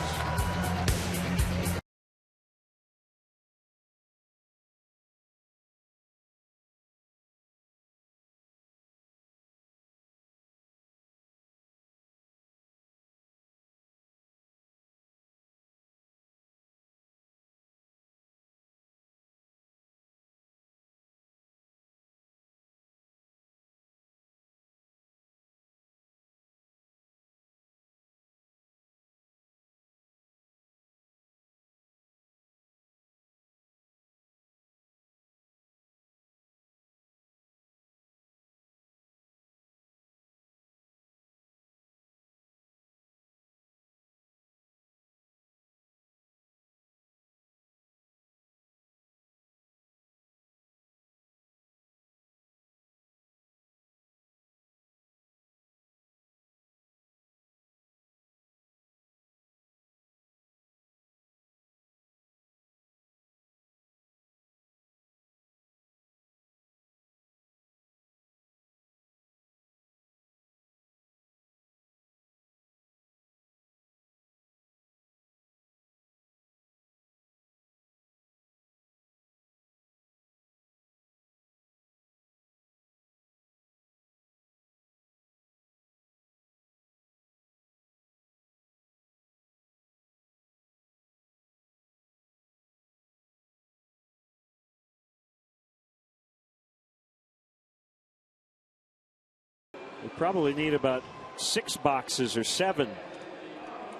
We probably need about 6 boxes or 7,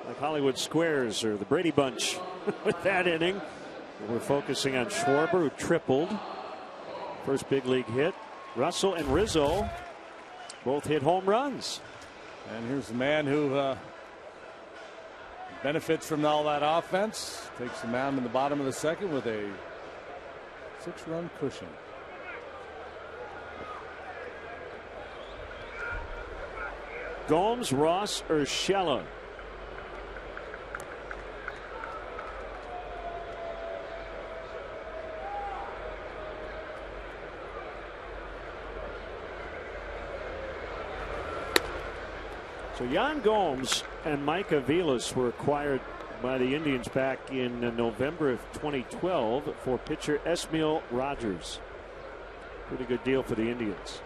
like Hollywood Squares or the Brady Bunch with that inning. We're focusing on Schwarber, who tripled. First big league hit. Russell and Rizzo both hit home runs. And here's the man who benefits from all that offense. Takes the mound in the bottom of the second with a 6-run cushion. Gomes, Ross, Urshela. So Yan Gomes and Mike Aviles were acquired by the Indians back in November of 2012 for pitcher Esmil Rogers. Pretty good deal for the Indians.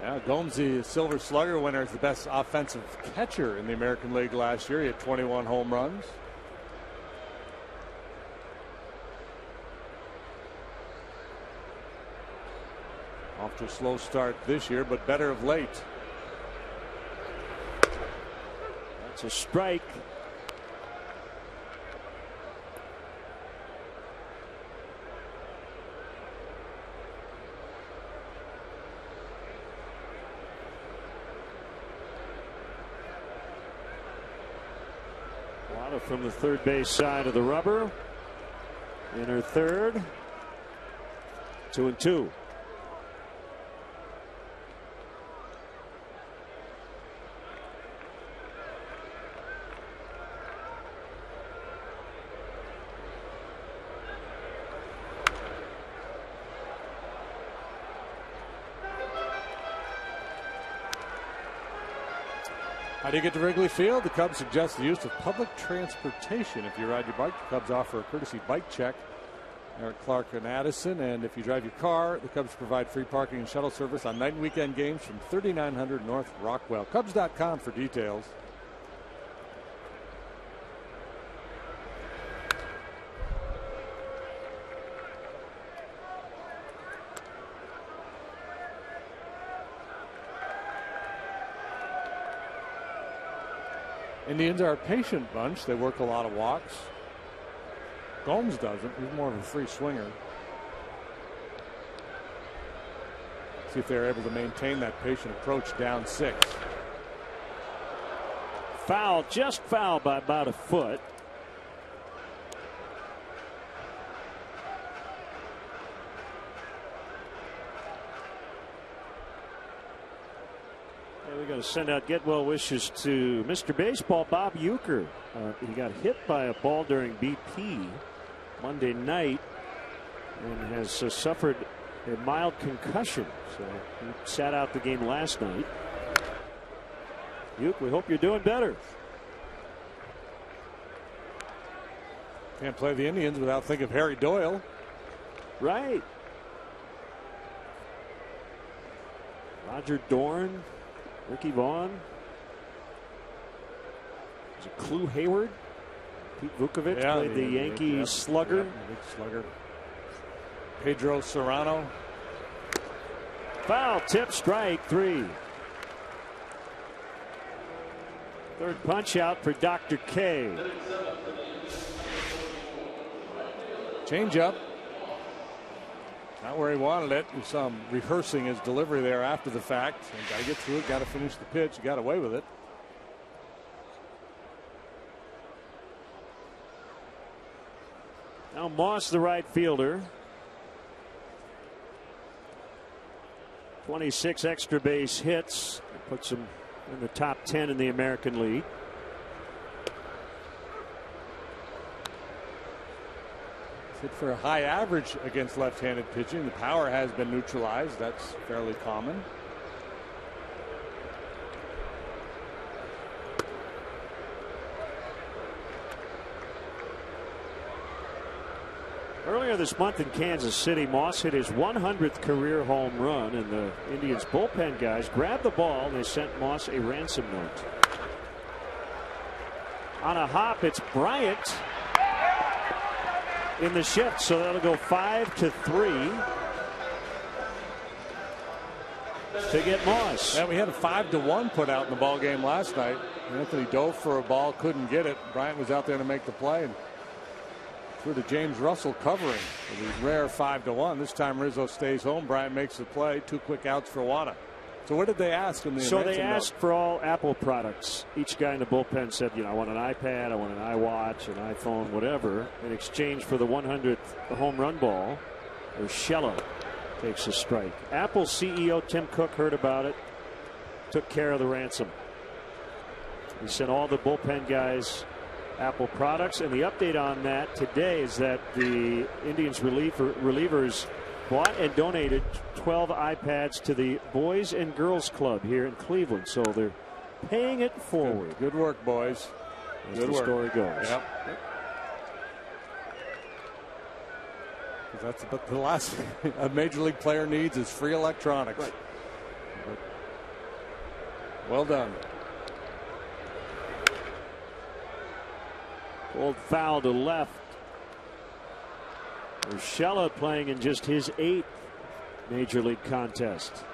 Yeah, Gomes, the Silver Slugger winner, is the best offensive catcher in the American League last year. He had 21 home runs. Off to a slow start this year, but better of late. That's a strike. From the third base side of the rubber. Inner third. 2-2. How do you get to Wrigley Field? The Cubs suggest the use of public transportation. If you ride your bike, the Cubs offer a courtesy bike check. Eric Clark and Addison. And if you drive your car, the Cubs provide free parking and shuttle service on night and weekend games from 3900 North Rockwell. Cubs.com for details. Indians are a patient bunch. They work a lot of walks. Gomes doesn't. He's more of a free swinger. See if they're able to maintain that patient approach down 6. Foul, just foul by about a foot. We're going to send out get well wishes to Mr. Baseball, Bob Uecker. He got hit by a ball during BP Monday night and has suffered a mild concussion. So he sat out the game last night. Uecker, we hope you're doing better. Can't play the Indians without thinking of Harry Doyle. Right. Roger Dorn, Ricky Vaughn. Is it Clu Hayward? Pete Vukovich played the Yankees slugger. Big slugger. Pedro Serrano. Foul tip, strike 3. Third punch out for Dr. K. Change up. Not where he wanted it. We saw him rehearsing his delivery there after the fact. Got to get through it. Got to finish the pitch. Got away with it. Now Moss, the right fielder. 26 extra base hits. Puts him in the top 10 in the American League. Hit for a high average against left-handed pitching. The power has been neutralized. That's fairly common. Earlier this month in Kansas City, Moss hit his 100th career home run, and the Indians bullpen guys grabbed the ball and they sent Moss a ransom note. On a hop, it's Bryant in the shift, so that'll go 5-3 to get Moss. Yeah, we had a 5-1 put out in the ball game last night. Anthony dove for a ball, couldn't get it. Bryant was out there to make the play and threw to James Russell covering for the rare 5-1. This time Rizzo stays home. Bryant makes the play. 2 quick outs for Wada. So what did they ask in the So they asked for all Apple products. Each guy in the bullpen said, I want an iPad, I want an iWatch, an iPhone, whatever, in exchange for the 100th home run ball. Urshela takes a strike. Apple CEO Tim Cook heard about it, took care of the ransom. He sent all the bullpen guys Apple products, and the update on that today is that the Indians relievers bought and donated 12 iPads to the Boys and Girls Club here in Cleveland, so they're paying it forward. Good work, boys. As the story goes. Yep. That's about the last a major league player needs is free electronics. Right. Well done. Old foul to left. Urshela playing in just his 8th major league contest.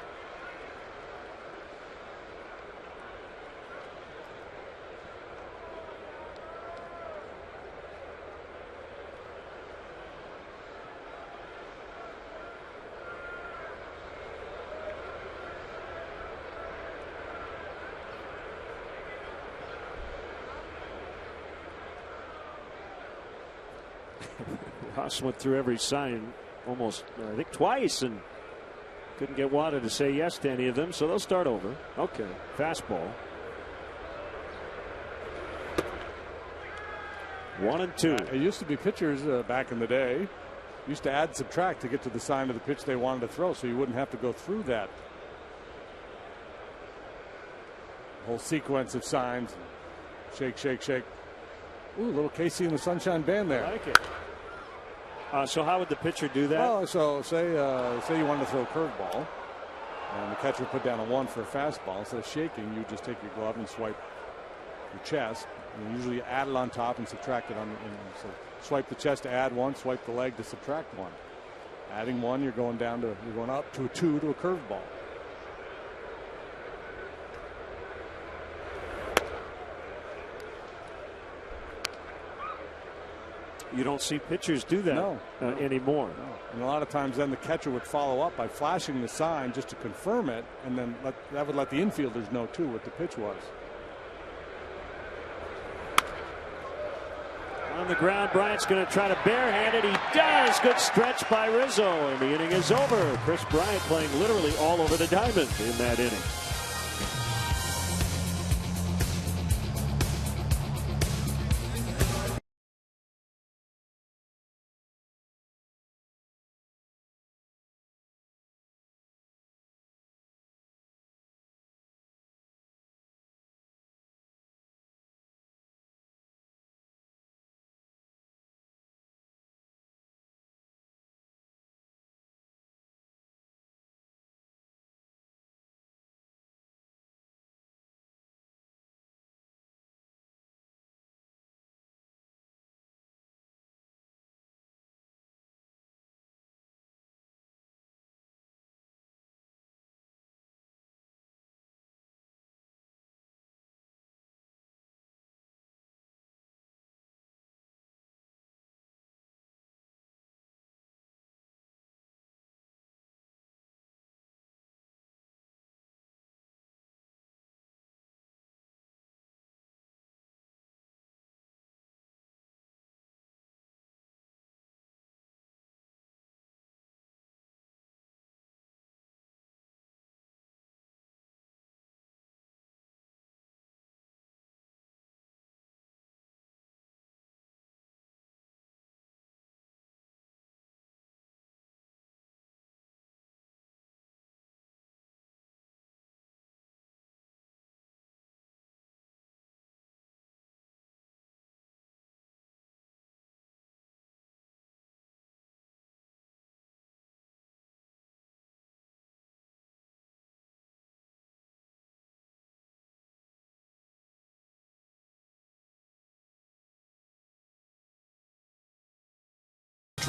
Ross went through every sign almost, I think, twice, and couldn't get Wada to say yes to any of them, so they'll start over. Okay, fastball. 1-2. It used to be pitchers back in the day used to add subtract to get to the sign of the pitch they wanted to throw, so you wouldn't have to go through that whole sequence of signs. Shake, shake, shake. Ooh, little Casey and the Sunshine Band there. I like it. So how would the pitcher do that? Well, so say you wanted to throw a curveball, and the catcher put down a 1 for a fastball. Instead of shaking, you just take your glove and swipe your chest. And usually you add it on top and subtract it on. So swipe the chest to add 1, swipe the leg to subtract 1. Adding 1, you're going up to a 2 to a curveball. You don't see pitchers do that anymore. No. And a lot of times then the catcher would follow up by flashing the sign just to confirm it, and then that would let the infielders know too what the pitch was. On the ground, Bryant's going to try to barehand it. He does. Good stretch by Rizzo, and the inning is over. Chris Bryant playing literally all over the diamond in that inning.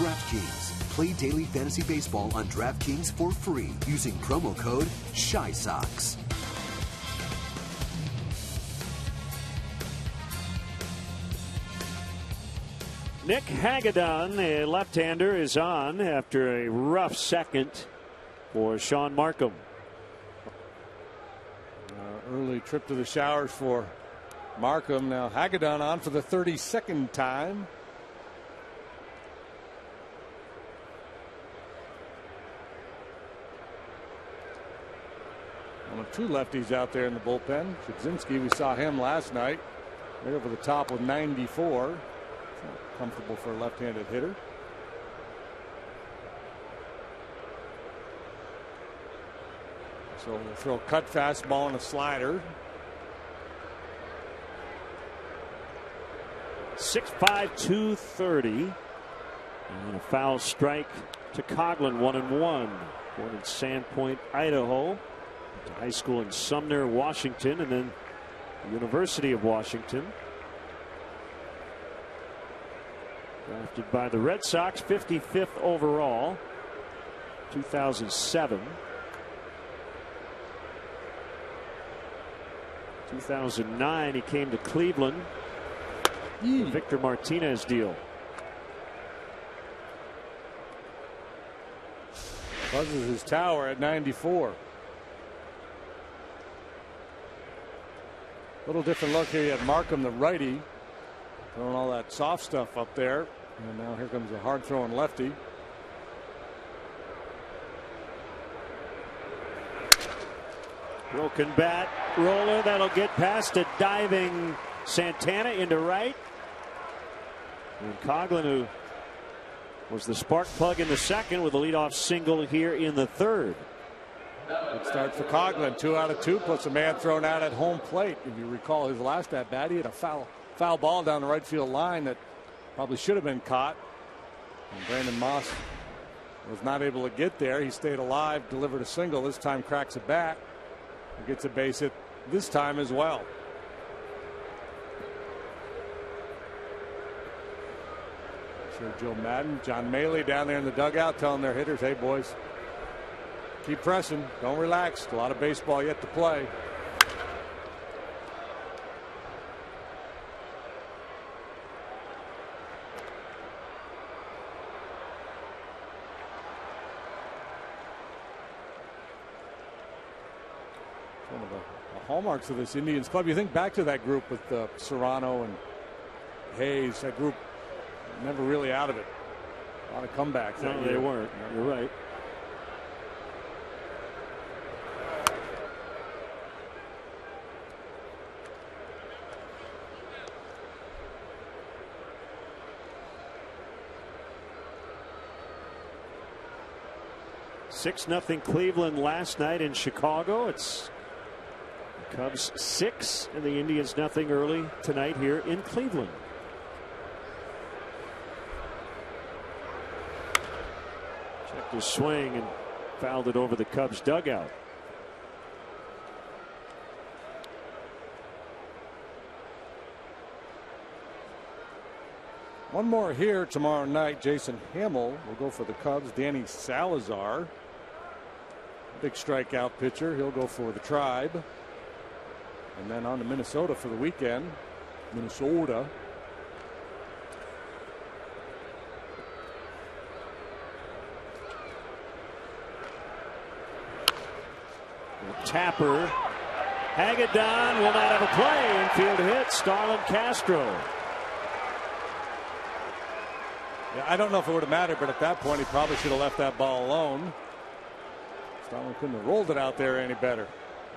DraftKings. Play daily fantasy baseball on DraftKings for free using promo code ShySox. Nick Hagedorn, a left-hander, is on after a rough second for Sean Markham. Early trip to the showers for Markham. Now Hagedorn on for the 32nd time. One of two lefties out there in the bullpen. Szydzinski, we saw him last night. Right over the top with 94. It's not comfortable for a left-handed hitter. So we'll throw a cut fastball and a slider. 6'5", 230. And a foul strike to Coghlan, 1-1. Born in Sandpoint, Idaho. Went to high school in Sumner, Washington, and then the University of Washington. Drafted by the Red Sox, 55th overall, 2007. 2009, he came to Cleveland. The Victor Martinez deal. Buzzes his tower at 94. Little different look here. You had Markham, the righty, throwing all that soft stuff up there. And now here comes a hard throwing lefty. Broken bat roller that'll get past a diving Santana into right. And Coghlan, who was the spark plug in the second, with a leadoff single here in the third. Good start for Coghlan. 2 out of 2 plus a man thrown out at home plate. If you recall his last at bat, he had a foul ball down the right field line that probably should have been caught. And Brandon Moss was not able to get there. He stayed alive, delivered a single. This time cracks a bat. He gets a base hit this time as well. Sure, Joe Madden, John Maley down there in the dugout telling their hitters, hey boys, keep pressing, don't relax. A lot of baseball yet to play. One of the hallmarks of this Indians club. You think back to that group with Serrano and Hayes, that group never really out of it. A lot of comebacks. No, they weren't. You're right. (6-0) Cleveland last night in Chicago. It's the Cubs 6 and the Indians nothing early tonight here in Cleveland. Checked his swing and fouled it over the Cubs dugout. One more here tomorrow night. Jason Hamill will go for the Cubs. Danny Salazar, big strikeout pitcher, he'll go for the Tribe. And then on to Minnesota for the weekend. Minnesota. Tapper. Hagedorn will not have a play. Infield hit. Starlin Castro. Yeah, I don't know if it would have mattered, but at that point he probably should have left that ball alone. Starlin couldn't have rolled it out there any better.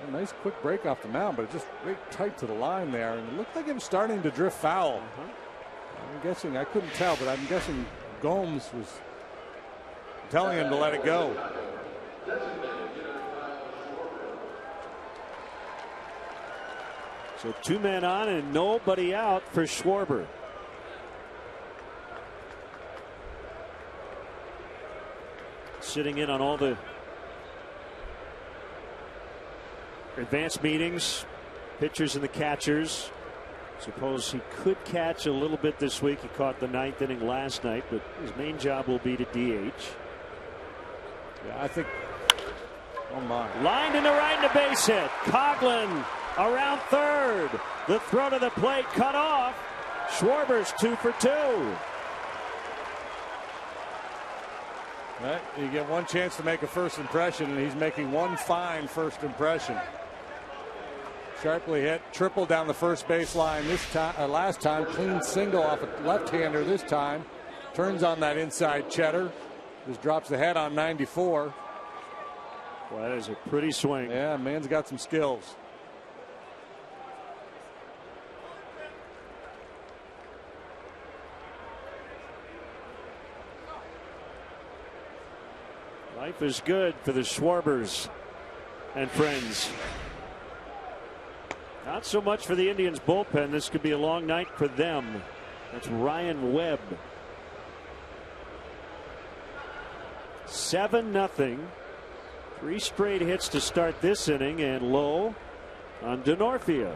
A nice quick break off the mound, but just right tight to the line there, and it looked like it was starting to drift foul. I'm guessing, I couldn't tell, but I'm guessing Gomes was telling him to let it go. So 2 men on and nobody out for Schwarber. Sitting in on all the advanced meetings, pitchers and the catchers. Suppose he could catch a little bit this week. He caught the 9th inning last night, but his main job will be to DH. Yeah, I think. Oh my! Lined into right and a base hit. Coughlin around third. The throw to the plate cut off. Schwarber's 2 for 2. Right, you get one chance to make a first impression, and he's making one fine first impression. Sharply hit, triple down the first baseline this time. Last time, clean single off a left-hander. This time, turns on that inside cheddar. Just drops the head on 94. Well, that is a pretty swing. Yeah, man's got some skills. Life is good for the Schwarbers and friends. Not so much for the Indians bullpen. This could be a long night for them. That's Ryan Webb. 7-0. 3 straight hits to start this inning, and low on Denorfia.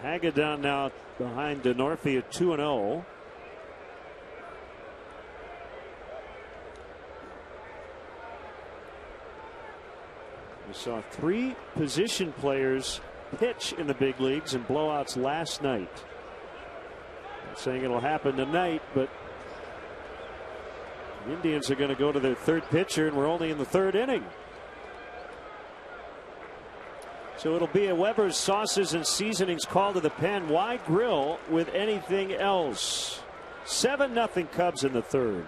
Hagedorn now behind Denorfia 2-0. We saw 3 position players pitch in the big leagues in blowouts last night. I'm saying it'll happen tonight, but the Indians are going to go to their 3rd pitcher, and we're only in the 3rd inning. So it'll be a Weber's sauces and seasonings call to the pen. Why grill with anything else? 7-0 Cubs in the 3rd.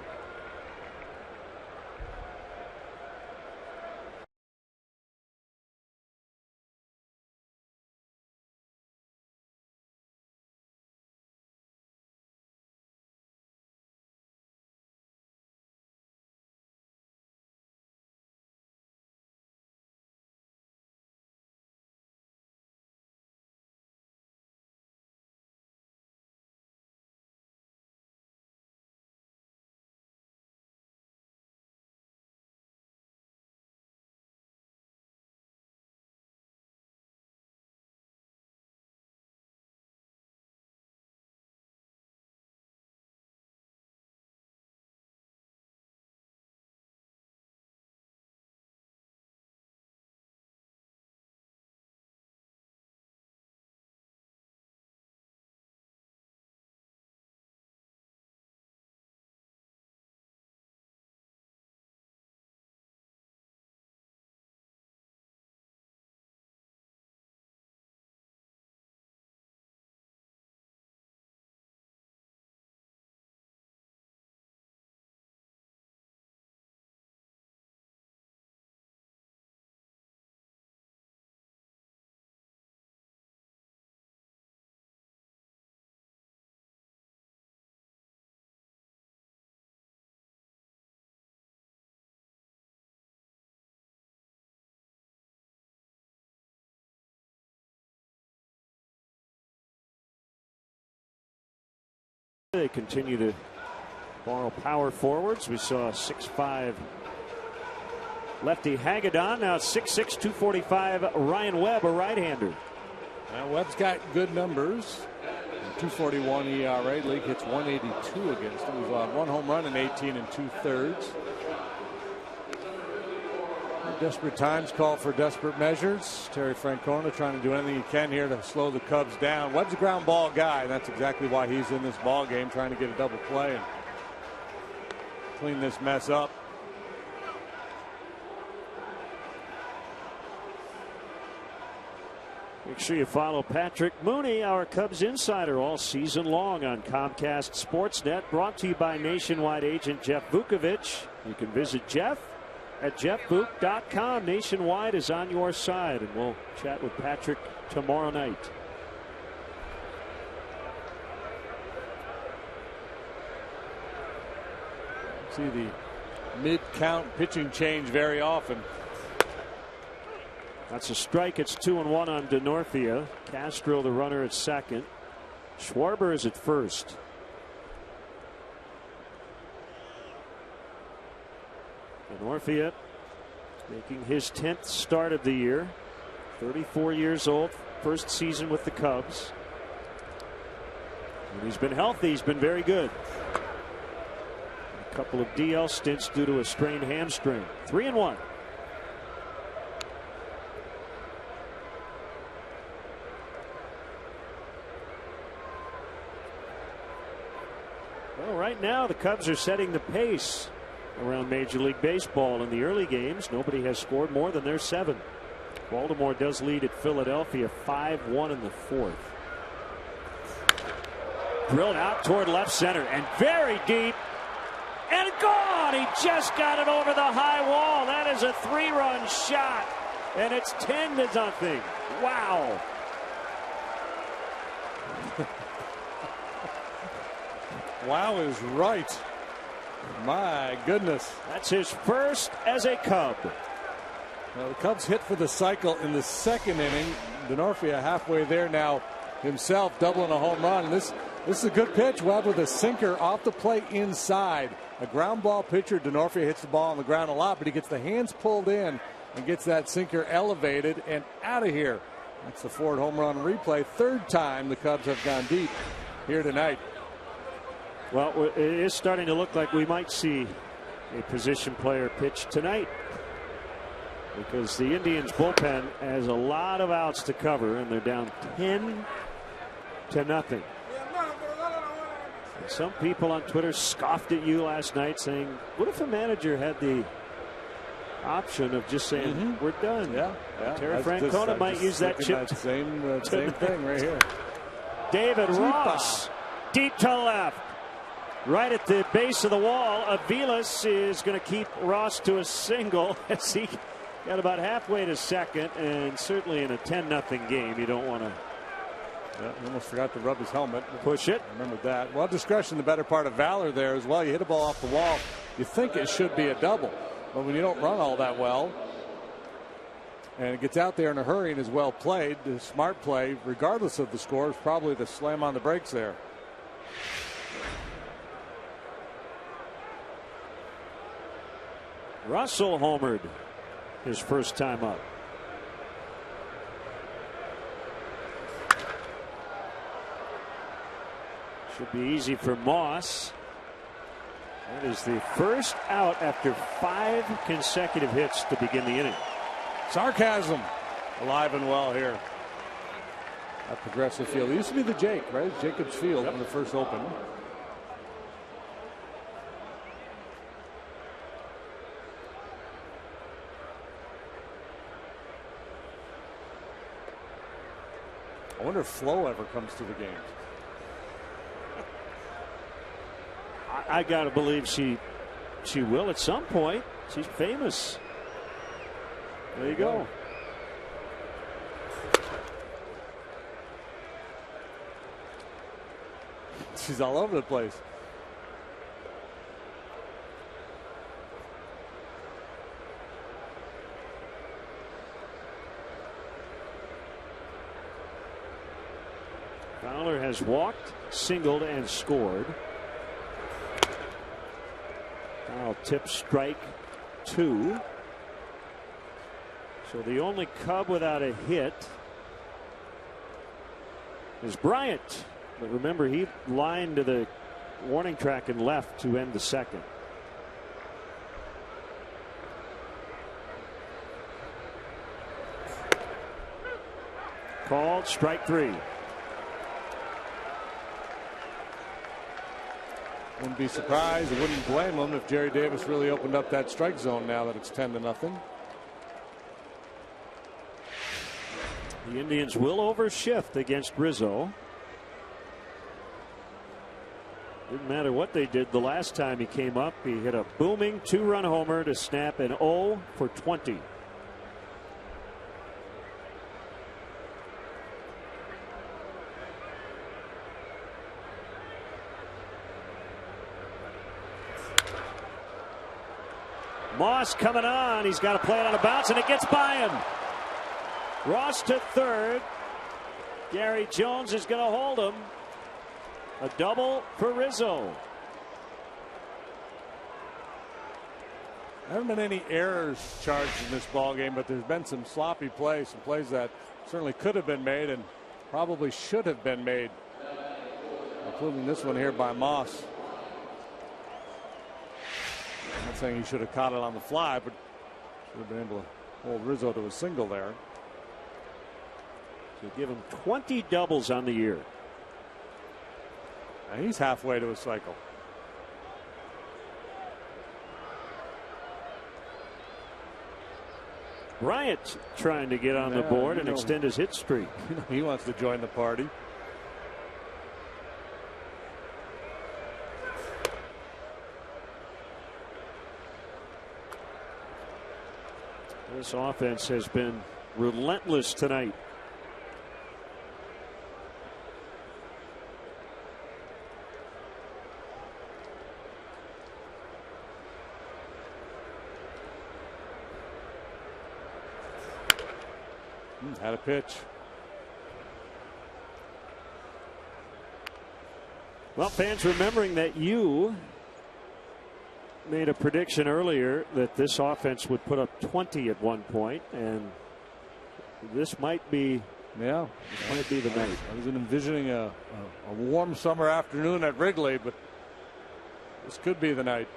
They continue to borrow power forwards. We saw 6'5" lefty Hagedorn. Now 6'6", 245 Ryan Webb, a right-hander. Webb's got good numbers. 2.41 ERA. League hits 182 against him. He's on 1 home run in 18 2/3. Desperate times call for desperate measures. Terry Francona trying to do anything he can here to slow the Cubs down. Webb's a ground ball guy, and that's exactly why he's in this ball game, trying to get a double play and clean this mess up. Make sure you follow Patrick Mooney, our Cubs insider, all season long on Comcast Sportsnet. Brought to you by Nationwide agent Jeff Vukovich. You can visit Jeff at jeffbook.com. Nationwide is on your side, and we'll chat with Patrick tomorrow night. See the mid-count pitching change very often. That's a strike. It's 2-1 on Denorfia. Castro, the runner, at second. Schwarber is at first. Denorfia making his 10th start of the year. 34 years old. First season with the Cubs. And he's been healthy. He's been very good. A couple of DL stints due to a strained hamstring. 3-1. Well, right now the Cubs are setting the pace around Major League Baseball. In the early games, nobody has scored more than their 7. Baltimore does lead at Philadelphia 5-1 in the 4th. Drilled out toward left center and very deep and gone. He just got it over the high wall. That is a 3-run shot, and it's 10-0. Wow. Wow is right. My goodness. That's his first as a Cub. Well, the Cubs hit for the cycle in the 2nd inning. Denorfia halfway there now himself, doubling a home run. This is a good pitch. Webb with a sinker off the plate inside. A ground ball pitcher. Denorfia hits the ball on the ground a lot, but he gets the hands pulled in and gets that sinker elevated and out of here. That's the Ford home run replay. 3rd time the Cubs have gone deep here tonight. Well, it is starting to look like we might see a position player pitch tonight, because the Indians bullpen has a lot of outs to cover, and they're down 10-0. And some people on Twitter scoffed at you last night, saying, what if a manager had the option of just saying, we're done? Yeah. Terry Francona might use that chip. That same thing right here. David Ross, deep to left. Right at the base of the wall. Aviles is going to keep Ross to a single as he got about halfway to second, and certainly in a 10-0 game you don't want to. Yeah, he almost forgot to rub his helmet. Push it. Remember that. Well, discretion, the better part of valor there as well. You hit a ball off the wall, you think it should be a double, but when you don't run all that well and it gets out there in a hurry and is well played, the smart play regardless of the score is probably the slam on the brakes there. Russell homered his first time up. Should be easy for Moss. That is the first out after 5 consecutive hits to begin the inning. Sarcasm alive and well here at Progressive Field. It used to be the Jake, right? Jacobs Field when it first opened. I wonder if Flo ever comes to the games. I gotta believe she will at some point. She's famous. There you go. She's all over the place. Fowler has walked, singled, and scored. Foul tip, strike 2. So the only Cub without a hit is Bryant. But remember, he lined to the warning track and left to end the 2nd. Called, strike 3. Wouldn't be surprised. I wouldn't blame him if Jerry Davis really opened up that strike zone now that it's 10-0. The Indians will overshift against Rizzo. Didn't matter what they did the last time he came up. He hit a booming 2-run homer to snap an 0 for 20. Moss coming on. He's got to play it on a bounce, and it gets by him. Ross to third. Gary Jones is going to hold him. A double for Rizzo. There haven't been any errors charged in this ball game, but there's been some sloppy plays, some plays that certainly could have been made and probably should have been made, including this one here by Moss. I'm not saying he should have caught it on the fly, but should have been able to hold Rizzo to a single there. So give him 20 doubles on the year. And he's halfway to a cycle. Bryant trying to get on the board and extend his hit streak. He wants to join the party. This offense has been relentless tonight. Had a pitch. Well, fans, remembering that you made a prediction earlier that this offense would put up 20 at one point, and this might be the night. I was envisioning a warm summer afternoon at Wrigley, but this could be the night.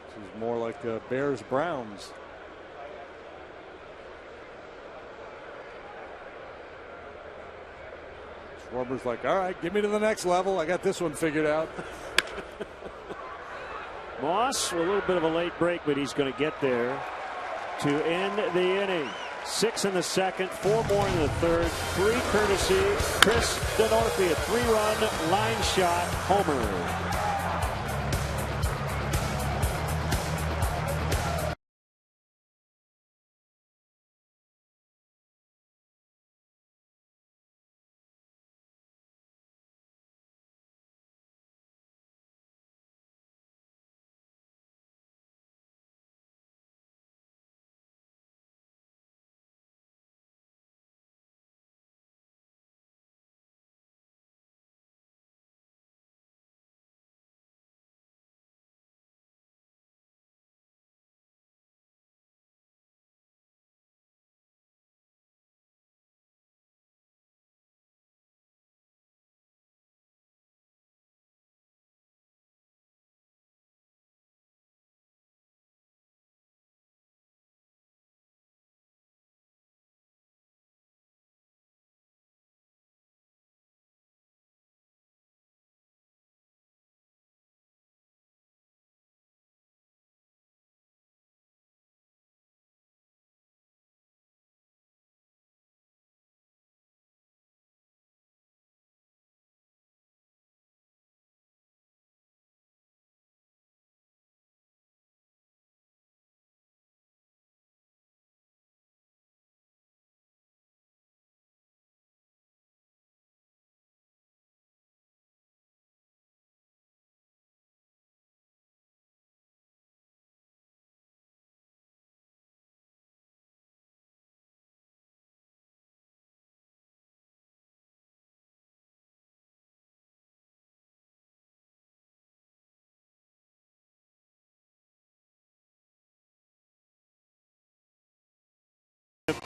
This is more like Bears Browns. Schwarber's like, all right, get me to the next level. I got this one figured out. Moss, a little bit of a late break, but he's going to get there to end the inning. 6 in the second, 4 more in the third, 3 courtesy Chris DeNorfie, a 3-run line shot homer.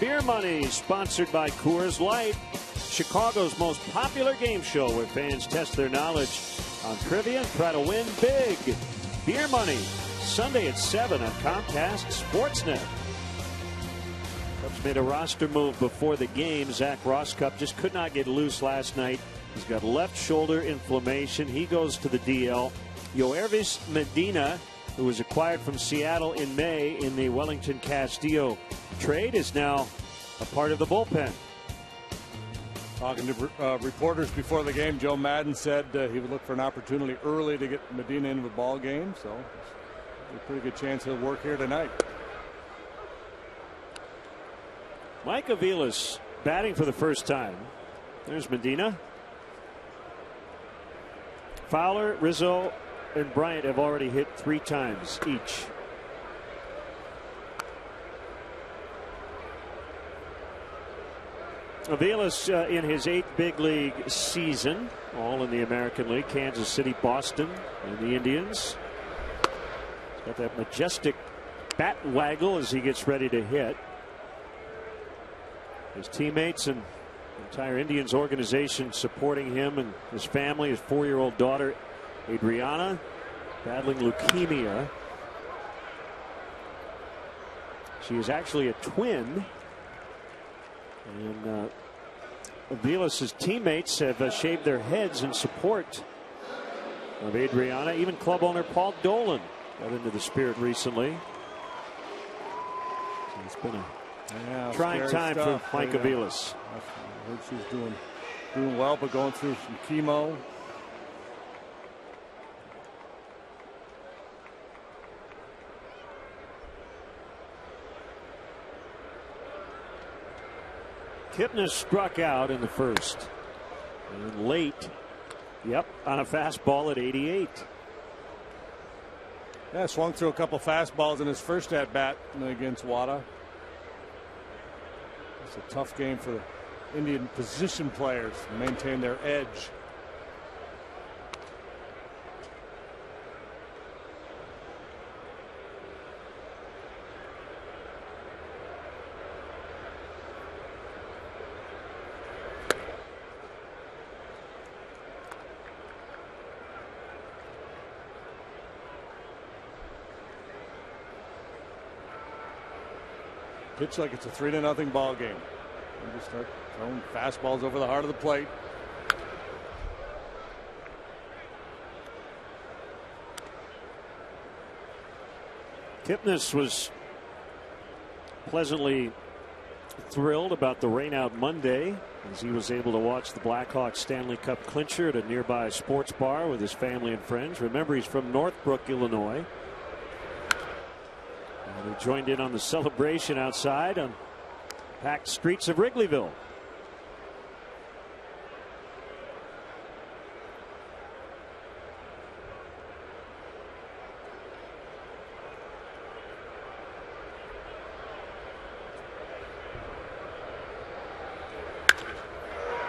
Beer Money, sponsored by Coors Light, Chicago's most popular game show where fans test their knowledge on trivia and try to win big. Beer Money, Sunday at 7 on Comcast Sportsnet. Cubs made a roster move before the game. Zach Rosscup just could not get loose last night. He's got left shoulder inflammation. He goes to the DL. Yoervis Medina who was acquired from Seattle in May in the Wellington Castillo trade, is now a part of the bullpen. Talking to reporters before the game, Joe Madden said he would look for an opportunity early to get Medina into the ball game, so a pretty good chance he'll work here tonight. Mike Aviles batting for the first time. There's Medina. Fowler, Rizzo, and Bryant have already hit 3 times each. Aviles in his 8th big league season, all in the American League. Kansas City, Boston, and the Indians. He's got that majestic bat waggle as he gets ready to hit. His teammates and entire Indians organization supporting him and his family. His 4-year-old daughter, Adriana, battling leukemia. She is actually a twin. And Aviles' teammates have shaved their heads in support of Adriana. Even club owner Paul Dolan got into the spirit recently. So it's been a trying time for Mike Aviles. I heard she's doing well, but going through some chemo. Kipnis struck out in the first. And late, on a fastball at 88. Yeah, swung through a couple fastballs in his first at bat against Wada. It's a tough game for the Indian position players to maintain their edge. Pitch like it's a 3-0 ball game. And just start throwing fastballs over the heart of the plate. Kipnis was pleasantly thrilled about the rainout Monday as he was able to watch the Blackhawks Stanley Cup clincher at a nearby sports bar with his family and friends. Remember, he's from Northbrook, Illinois. And he joined in on the celebration outside on packed streets of Wrigleyville.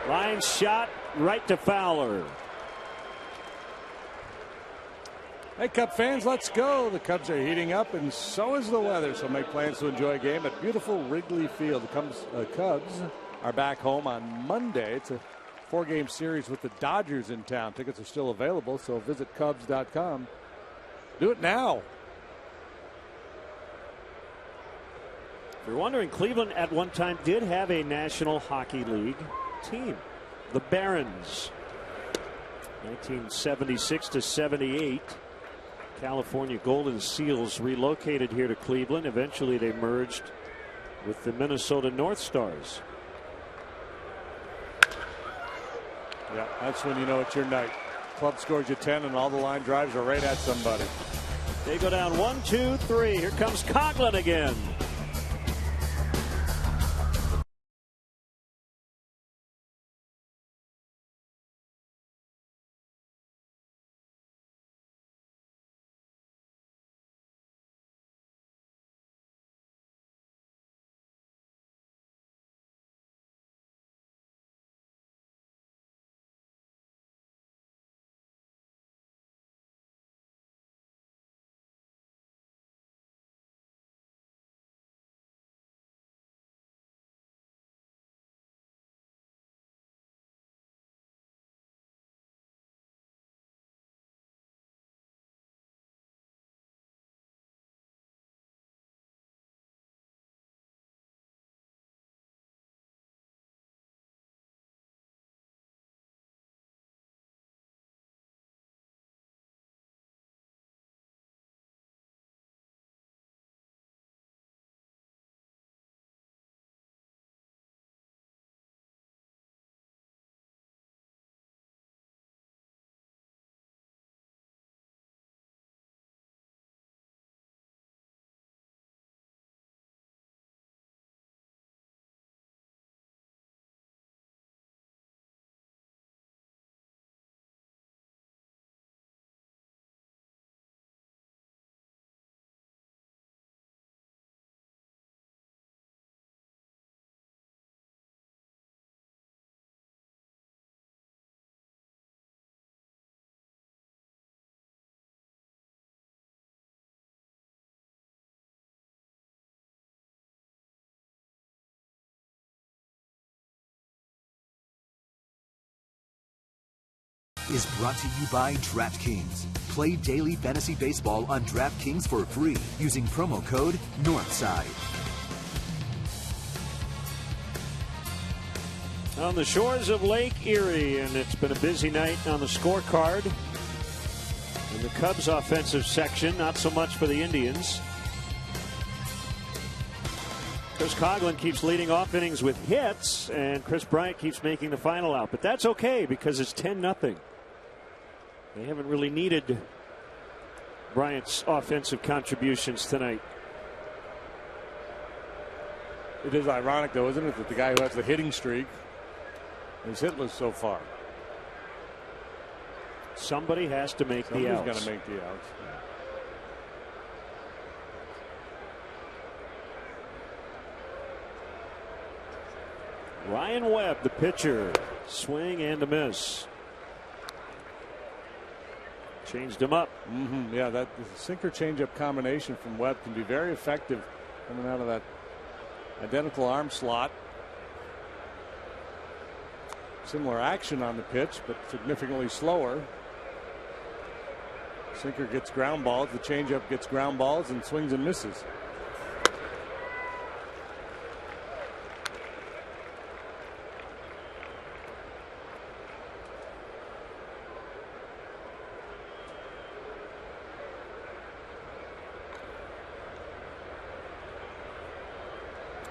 Line shot right to Fowler. Hey, Cub fans, let's go. The Cubs are heating up, and so is the weather. So make plans to enjoy a game at beautiful Wrigley Field. The Cubs are back home on Monday. It's a 4-game series with the Dodgers in town. Tickets are still available, so visit Cubs.com. Do it now. If you're wondering, Cleveland at one time did have a National Hockey League team, the Barons. 1976 to 78. California Golden Seals relocated here to Cleveland. Eventually they merged with the Minnesota North Stars. Yeah, that's when you know it's your night. Club scores you 10 and all the line drives are right at somebody. They go down 1-2-3. Here comes Coughlin again. is brought to you by DraftKings. Play daily fantasy baseball on DraftKings for free using promo code Northside. On the shores of Lake Erie, and it's been a busy night on the scorecard. In the Cubs offensive section, not so much for the Indians. Chris Coughlin keeps leading off innings with hits, and Chris Bryant keeps making the final out. But that's okay because it's 10-0. They haven't really needed Bryant's offensive contributions tonight. It is ironic, though, isn't it, that the guy who has the hitting streak is hitless so far. Somebody has to make the outs. Somebody's got to make the outs. Ryan Webb, the pitcher, swing and a miss. Changed him up. Yeah, that sinker changeup combination from Webb can be very effective coming out of that identical arm slot. Similar action on the pitch, but significantly slower. Sinker gets ground balls, the changeup gets ground balls, and swings and misses.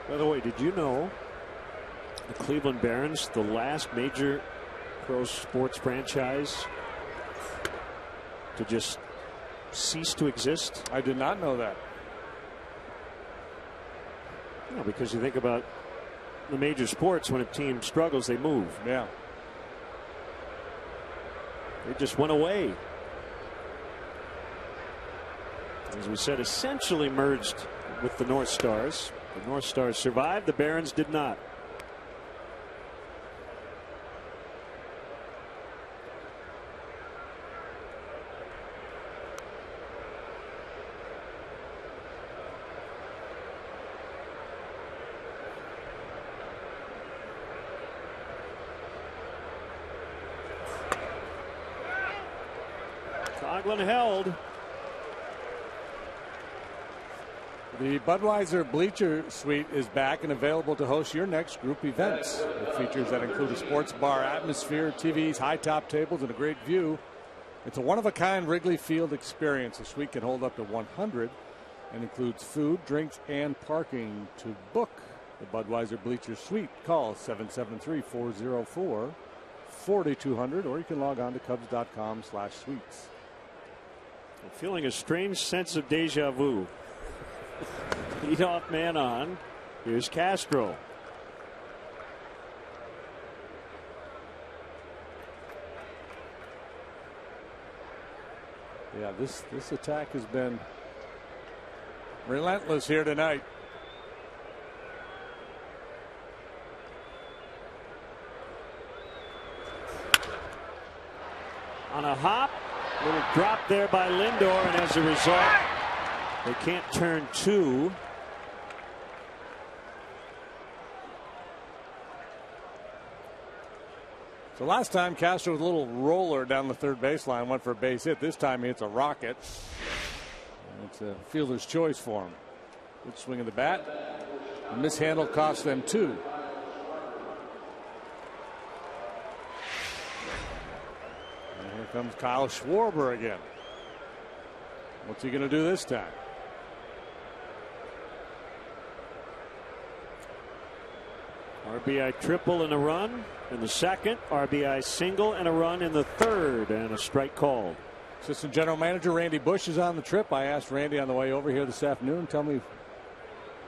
By the way, did you know the Cleveland Barons, the last major pro sports franchise to just cease to exist? I did not know that. No, because you think about the major sports, when a team struggles, they move. Yeah. They just went away. As we said, essentially merged with the North Stars. The North Stars survived, the Barons did not. Coughlin held. The Budweiser Bleacher Suite is back and available to host your next group events. With features that include a sports bar atmosphere, TVs, high top tables, and a great view. It's a one-of-a-kind Wrigley Field experience. The suite can hold up to 100 and includes food, drinks, and parking. To book the Budweiser Bleacher Suite, call 773-404-4200, or you can log on to Cubs.com/suites. I'm feeling a strange sense of deja vu. Leadoff man on. Here's Castro. Yeah, this attack has been relentless here tonight. On a hop, little drop there by Lindor, and as a result, they can't turn two. So last time Castro was a little roller down the third baseline, went for a base hit. This time he hits a rocket. And it's a fielder's choice for him. Good swing of the bat. A mishandle cost them two. And here comes Kyle Schwarber again. What's he going to do this time? RBI triple and a run in the second. RBI single and a run in the third. And a strike called. Assistant General Manager Randy Bush is on the trip. I asked Randy on the way over here this afternoon, tell me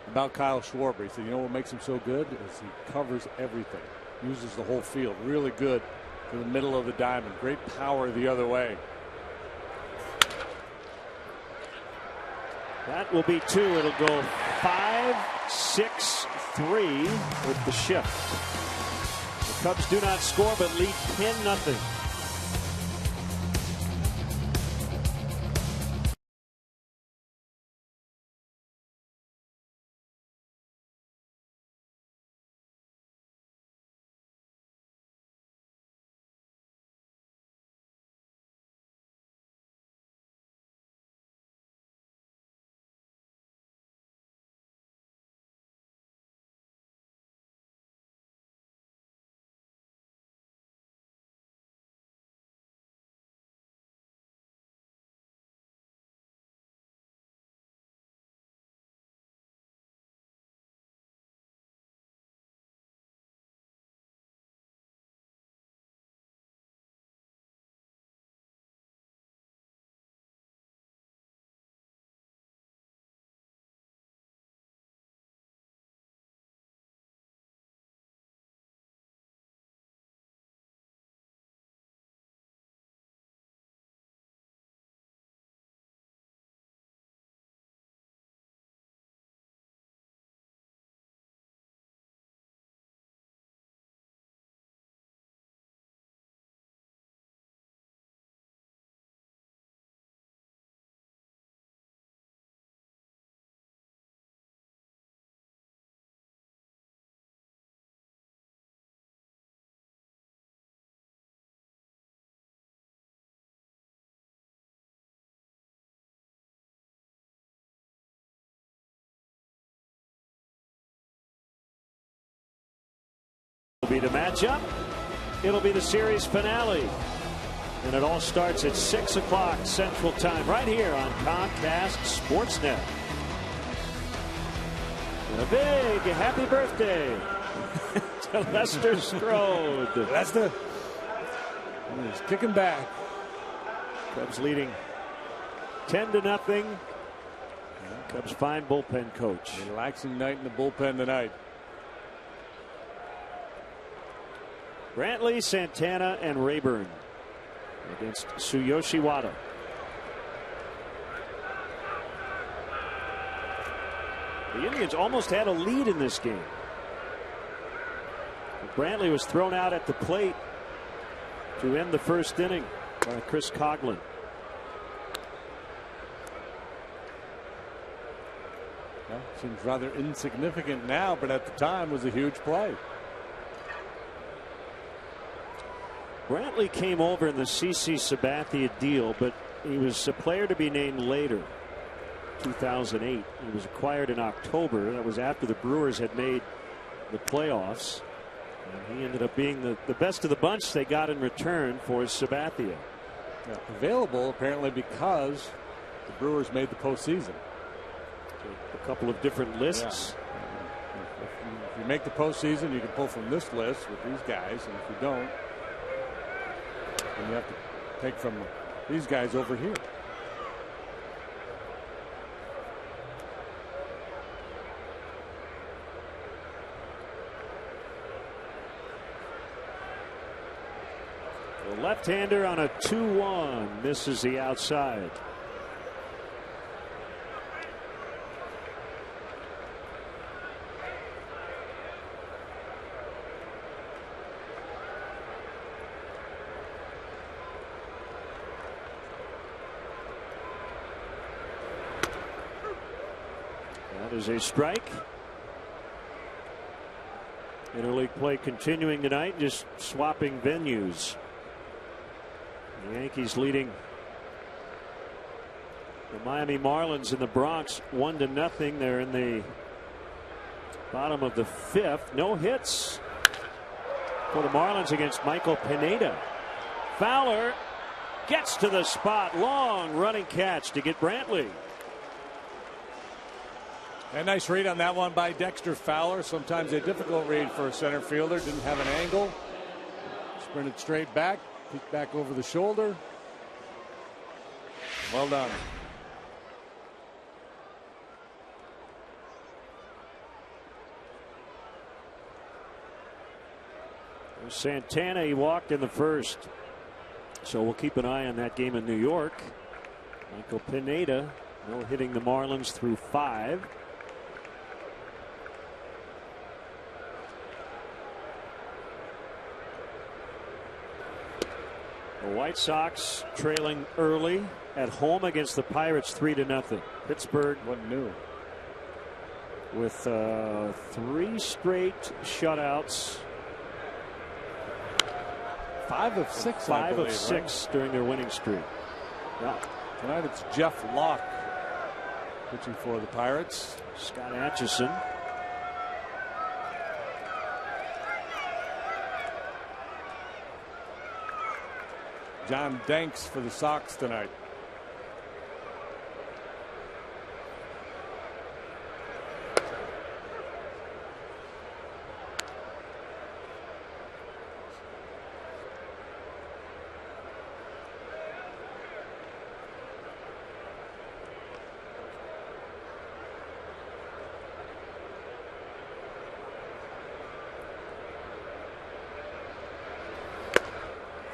about Kyle Schwarber. He said, you know what makes him so good is he covers everything. Uses the whole field. Really good to the middle of the diamond. Great power the other way. That will be two. It'll go 5-6-3 with the shift. The Cubs do not score but lead 10-0. be the matchup. It'll be the series finale. And it all starts at 6 o'clock Central Time right here on Comcast Sportsnet. And a big happy birthday to Lester Strode. Lester is kicking back. Cubs leading 10-0. Cubs fine bullpen coach. Relaxing night in the bullpen tonight. Brantley, Santana, and Rayburn against Tsuyoshi Wada. The Indians almost had a lead in this game. Brantley was thrown out at the plate to end the first inning by Chris Coughlin. Well, seems rather insignificant now, but at the time was a huge play. Brantley came over in the CC Sabathia deal, but he was a player to be named later. 2008. He was acquired in October. That was after the Brewers had made the playoffs. And he ended up being the best of the bunch they got in return for Sabathia. Yeah, available apparently because the Brewers made the postseason. A couple of different lists. Yeah. If you make the postseason, you can pull from this list with these guys, and if you don't, then you have to take from these guys over here. The left-hander on a 2-1 misses the outside. That is a strike. Interleague play continuing tonight, just swapping venues. The Yankees leading the Miami Marlins in the Bronx 1-0. They're in the bottom of the fifth. No hits for the Marlins against Michael Pineda. Fowler gets to the spot. Long running catch to get Brantley. A nice read on that one by Dexter Fowler. Sometimes a difficult read for a center fielder. Didn't have an angle. Sprinted straight back. Peek back over the shoulder. Well done. There's Santana. He walked in the first. So we'll keep an eye on that game in New York. Michael Pineda no hitting the Marlins through 5. The White Sox trailing early at home against the Pirates 3-0. Pittsburgh wasn't new with 3 straight shutouts. 5 of 6. 5 of 6 right? During their winning streak. Yeah. Tonight it's Jeff Locke pitching for the Pirates. Scott Atchison. John Danks for the Sox tonight.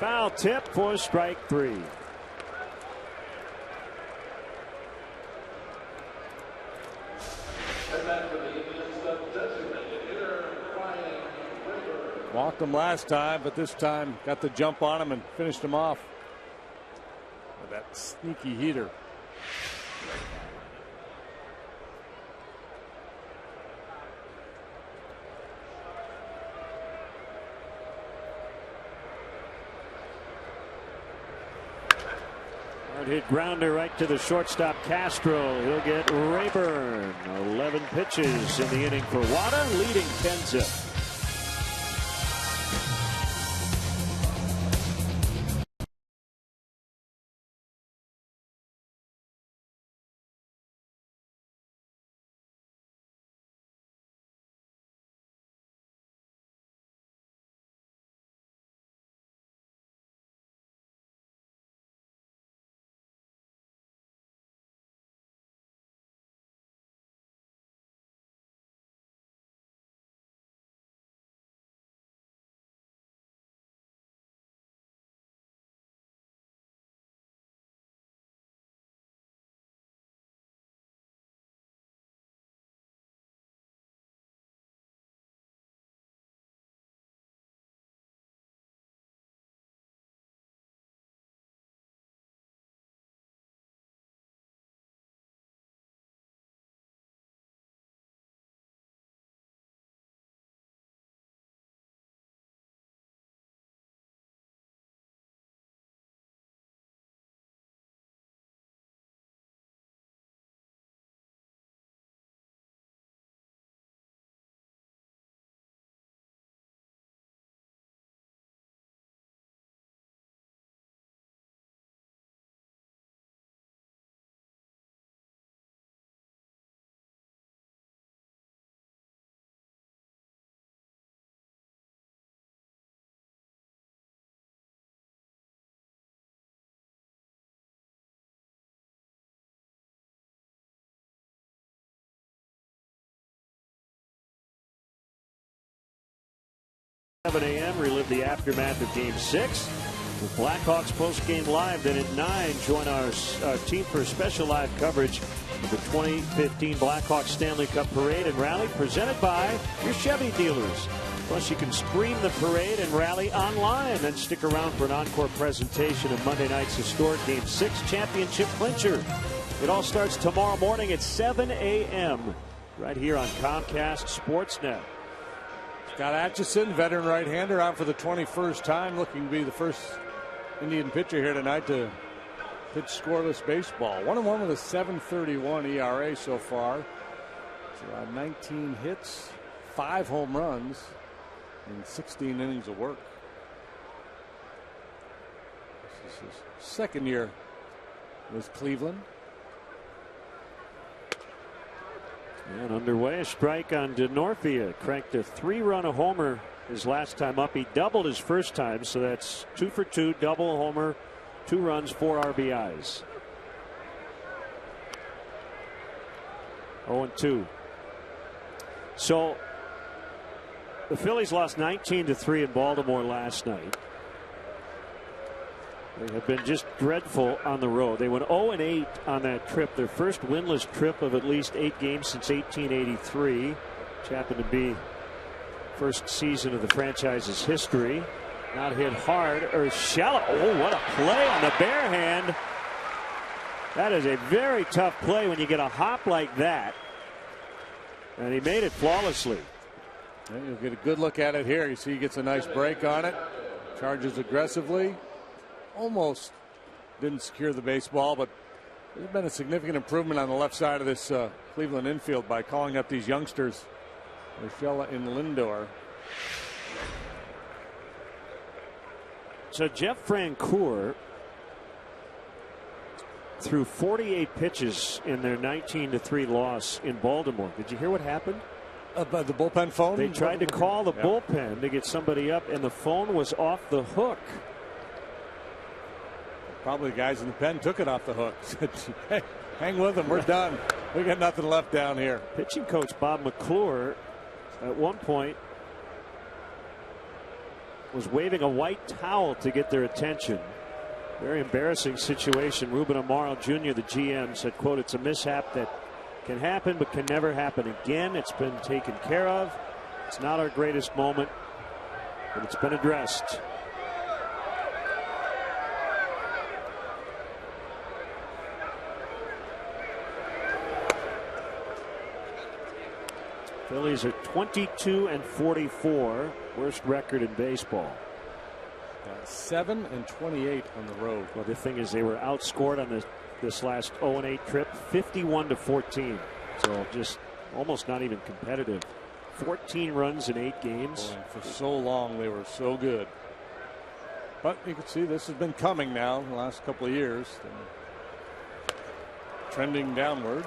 Foul tip for strike 3. Walked him last time, but this time got the jump on him and finished him off with that sneaky heater. Hit grounder right to the shortstop Castro. He'll get Rayburn. 11 pitches in the inning for Wada, leading 10-0. 7 a.m. relive the aftermath of Game 6 with Blackhawks post-game live. Then at 9, join our team for special live coverage of the 2015 Blackhawks Stanley Cup Parade and Rally presented by your Chevy dealers. Plus, you can stream the parade and rally online. Then stick around for an encore presentation of Monday night's historic Game 6 championship clincher. It all starts tomorrow morning at 7 a.m. right here on Comcast Sportsnet. Scott Atchison, veteran right-hander, out for the 21st time, looking to be the first Indian pitcher here tonight to pitch scoreless baseball. 1-1 with a 7.31 ERA so far. It's around 19 hits, 5 home runs, and 16 innings of work. This is his second year with Cleveland. And underway, a strike on DeNorfia. Cranked a 3-run homer his last time up. He doubled his first time, so that's 2 for 2, double homer, 2 runs, 4 RBIs. 0-2. So the Phillies lost 19-3 in Baltimore last night. They have been just dreadful on the road. They went 0-8 on that trip, their first winless trip of at least 8 games since 1883, which happened to be first season of the franchise's history. Not hit hard or shallow. Oh, what a play on the bare hand. That is a very tough play when you get a hop like that. And he made it flawlessly. And you'll get a good look at it here. You see he gets a nice break on it. Charges aggressively. Almost didn't secure the baseball, but there's been a significant improvement on the left side of this Cleveland infield by calling up these youngsters, Urshela and Lindor. So Jeff Francoeur threw 48 pitches in their 19-3 loss in Baltimore. Did you hear what happened? By the bullpen phone? They tried to call the bullpen to get somebody up, and the phone was off the hook. Probably the guys in the pen took it off the hook. Hey, hang with them. We're done. We got nothing left down here. Pitching coach Bob McClure at one point was waving a white towel to get their attention. Very embarrassing situation. Ruben Amaro Jr., the GM, said, quote, "It's a mishap that can happen but can never happen again. It's been taken care of. It's not our greatest moment, but it's been addressed." Phillies are 22-44, worst record in baseball. 7-28 on the road. Well, the thing is, they were outscored on this last 0-8 trip, 51-14. So just almost not even competitive. 14 runs in 8 games. Boy, for so long, they were so good. But you can see this has been coming now the last couple of years. Trending downward.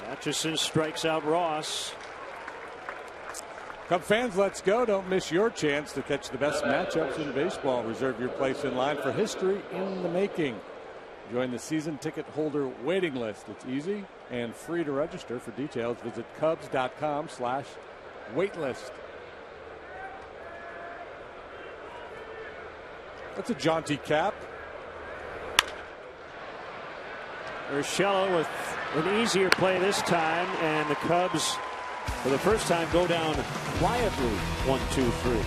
Atchison strikes out Ross. Cub fans, let's go. Don't miss your chance to catch the best matchups in baseball. Reserve your place in line for history in the making. Join the season ticket holder waiting list. It's easy and free to register. For details, visit Cubs.com/waitlist. That's a jaunty cap. Urshela with an easier play this time, and the Cubs, for the first time, go down quietly 1-2-3.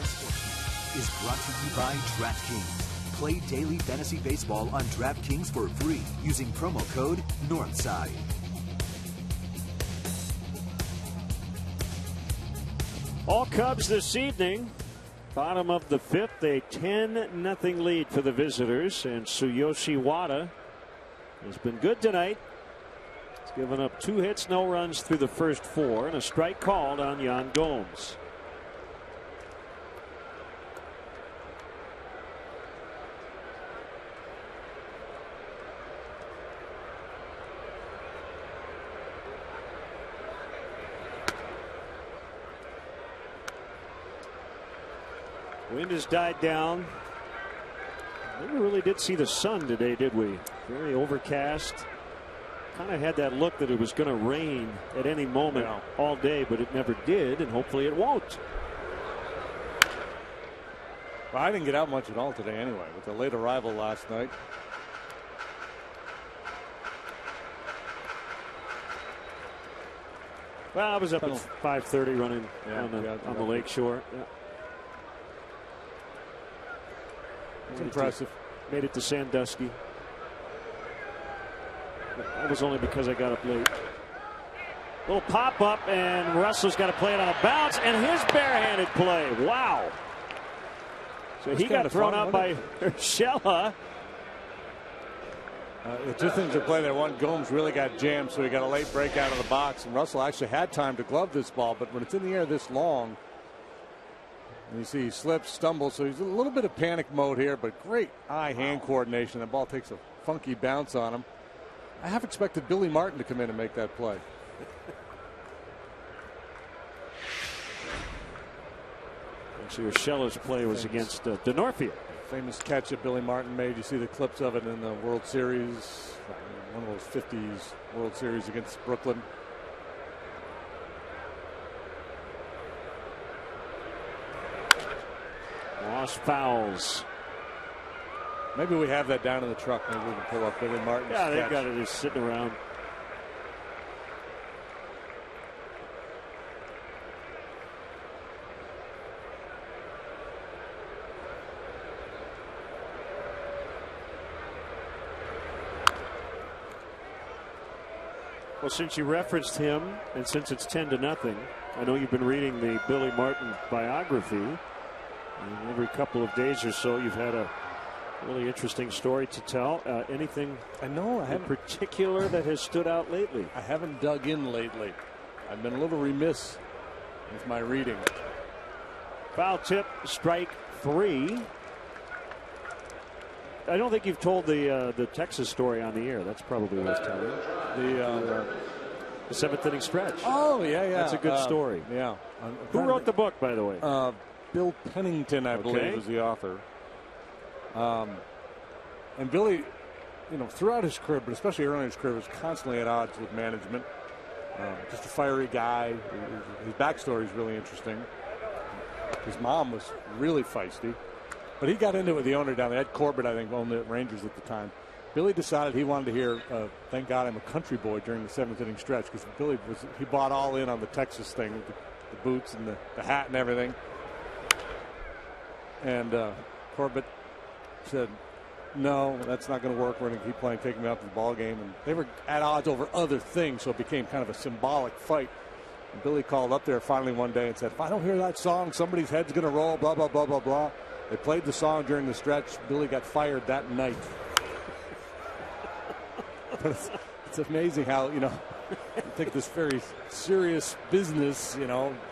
Sportsnet is brought to you by DraftKings. Play daily fantasy baseball on DraftKings for free using promo code Northside. All Cubs this evening. Bottom of the fifth, a 10-0 lead for the visitors, and Tsuyoshi Wada has been good tonight. He's given up 2 hits, no runs through the first 4, and a strike called on Yan Gomes. Wind has died down. Never really did see the sun today, did we? Very overcast. Kind of had that look that it was going to rain at any moment all day, but it never did, and hopefully it won't. Well, I didn't get out much at all today anyway, with the late arrival last night. Well, I was up at 5:30 running on the lake shore. Yeah. It's impressive. Made it to Sandusky. That was only because I got up late. Little pop up, and Russell's got to play it on a bounce, and his barehanded play. Wow. So he got thrown out by Urshela. The two things at play there. One, Gomes really got jammed, so he got a late break out of the box, and Russell actually had time to glove this ball, but when it's in the air this long, and you see he slips, stumbles, so he's in a little bit of panic mode here, but great eye-hand coordination. That ball takes a funky bounce on him. I have expected Billy Martin to come in and make that play. Actually, Urshela's play was against Denorfia. Famous catch that Billy Martin made. You see the clips of it in the World Series, one of those 50s World Series against Brooklyn. Lost fouls. Maybe we have that down in the truck. Maybe we can pull up Billy Martin's Yeah, they've catch. got it just sitting around. Well, since you referenced him, and since it's 10-0, I know you've been reading the Billy Martin biography. And every couple of days or so, you've had a really interesting story to tell. Anything in particular that has stood out lately? I haven't dug in lately. I've been a little remiss with my reading. Foul tip, strike 3. I don't think you've told the Texas story on the air. That's probably worth telling. The 7th inning stretch. Oh, yeah. That's a good story. Yeah. Who wrote the book, by the way? Bill Pennington, I believe, is the author. And Billy, throughout his career, but especially early in his career, was constantly at odds with management. Just a fiery guy. His backstory is really interesting. His mom was really feisty. But he got into it with the owner down there. Ed Corbett, I think, owned the Rangers at the time. Billy decided he wanted to hear Thank God I'm a Country Boy during the 7th inning stretch, because Billy he bought all in on the Texas thing with the boots and the hat and everything. And Corbett said, no, that's not going to work. We're going to keep playing, taking me out to the ball game. And they were at odds over other things, so it became kind of a symbolic fight. And Billy called up there finally one day and said, if I don't hear that song, somebody's head's going to roll, blah, blah, blah, blah, blah. They played the song during the stretch. Billy got fired that night. But it's amazing how, you take this very serious business,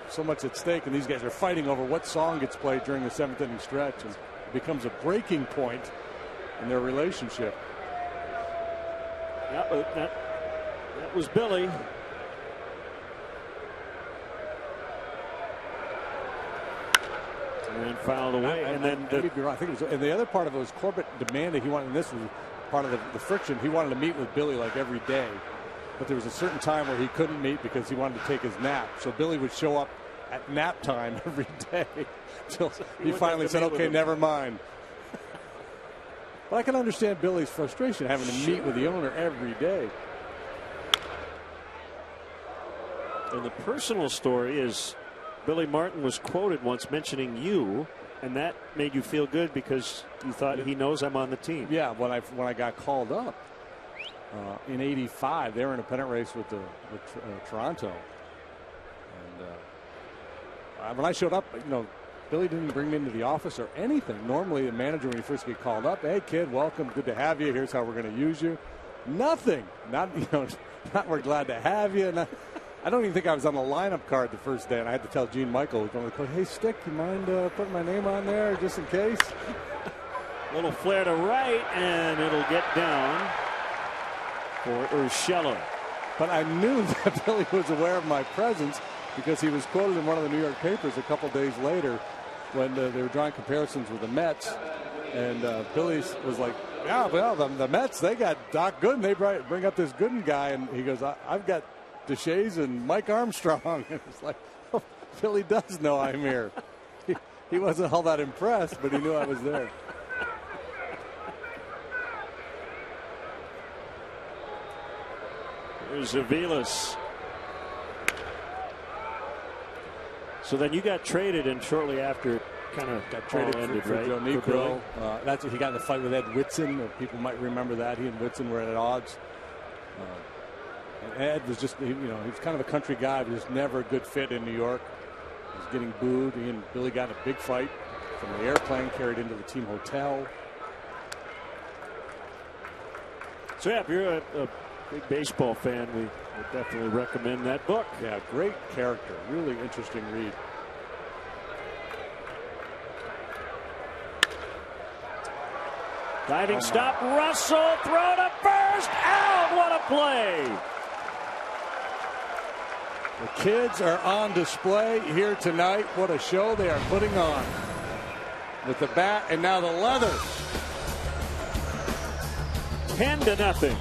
so much at stake, and these guys are fighting over what song gets played during the 7th inning stretch, and it becomes a breaking point in their relationship. Yeah, that was Billy. And fouled away. And then I think it was, and the other part of it was Corbett demanded he wanted, and this was part of the friction, he wanted to meet with Billy like every day. But there was a certain time where he couldn't meet because he wanted to take his nap. So Billy would show up at nap time every day until he finally said, okay, never mind. But I can understand Billy's frustration having to meet with the owner every day. And the personal story is Billy Martin was quoted once mentioning you, and that made you feel good because you thought he knows I'm on the team. Yeah, when I got called up in '85, they were in a pennant race with Toronto, and when I showed up, Billy didn't bring me into the office or anything. Normally, the manager, when you first get called up, hey kid, welcome, good to have you. Here's how we're going to use you. Nothing. Not we're glad to have you. I don't even think I was on the lineup card the first day, and I had to tell Gene Michael, hey, Stick, you mind putting my name on there just in case? Little flare to right, and it'll get down for Urshela. But I knew that Billy was aware of my presence because he was quoted in one of the New York papers a couple days later when they were drawing comparisons with the Mets, and Billy was like, yeah, well, the Mets, they got Doc Gooden. They bring up this Gooden guy, and he goes, I've got Deshays and Mike Armstrong. And it's like, oh, Billy does know I'm here. He wasn't all that impressed, but he knew I was there. Here's Aviles. So then you got traded, and shortly after, kind of got traded ended, for right? Joe Niekro. That's what he got in the fight with Ed Whitson. People might remember that. He and Whitson were at odds. And Ed was just, he was kind of a country guy, but just never a good fit in New York. He was getting booed. He and Billy got in a big fight from the airplane, carried into the team hotel. So yeah, if you're a big baseball fan, we would definitely recommend that book. Yeah, great character. Really interesting read. Diving stop, Russell, throw to first, out, what a play. The kids are on display here tonight. What a show they are putting on. With the bat and now the leather. 10-0.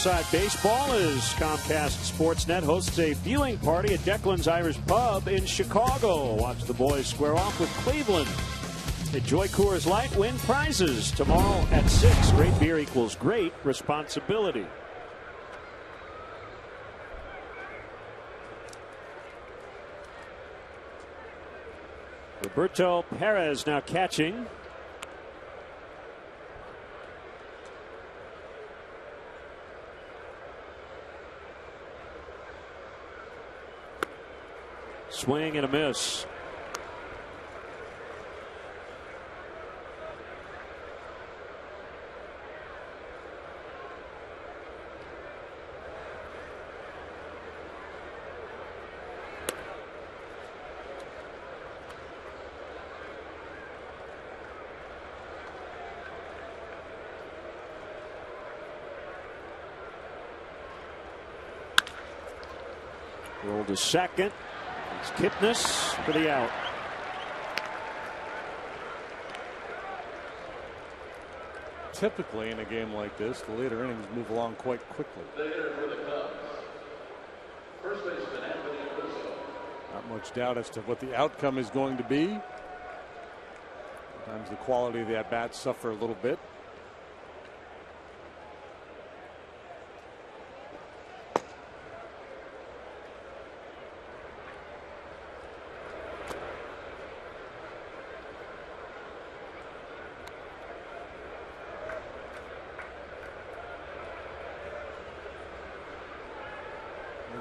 Side Baseball as Comcast Sportsnet hosts a viewing party at Declan's Irish Pub in Chicago. Watch the boys square off with Cleveland. Enjoy Coors Light, win prizes tomorrow at 6. Great beer equals great responsibility. Roberto Perez now catching. Swing and a miss. Roll to second. It's Kipnis for the out. Typically in a game like this, the later innings move along quite quickly. Not much doubt as to what the outcome is going to be. Sometimes the quality of the at-bats suffer a little bit.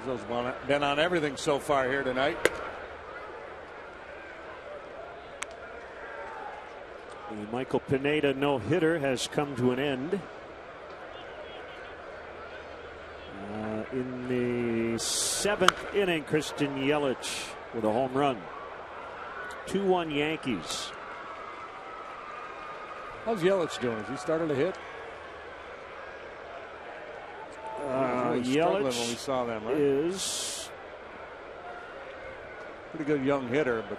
Rizzo's been on everything so far here tonight. The Michael Pineda no-hitter has come to an end. In the 7th inning, Christian Yelich with a home run. 2-1 Yankees. How's Yelich doing? Has he started to hit? Yelich when we saw them, right? is pretty good young hitter, but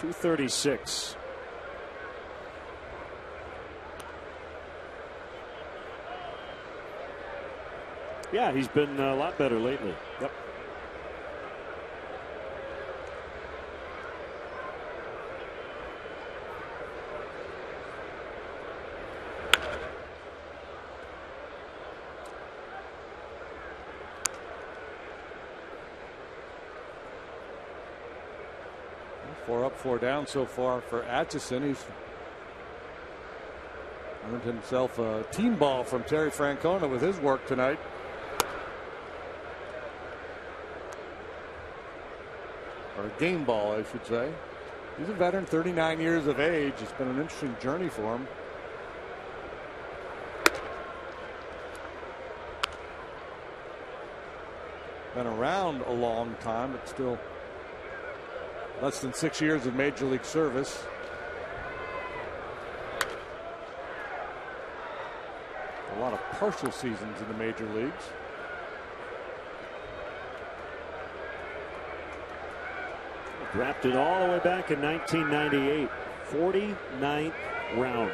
236. Yeah, he's been a lot better lately. Yep. Four up, four down so far for Atchison. He's earned himself a team ball from Terry Francona with his work tonight. Or a game ball, I should say. He's a veteran, 39 years of age. It's been an interesting journey for him. Been around a long time, but still less than 6 years of major league service. A lot of partial seasons in the major leagues. Drafted all the way back in 1998. 49th round.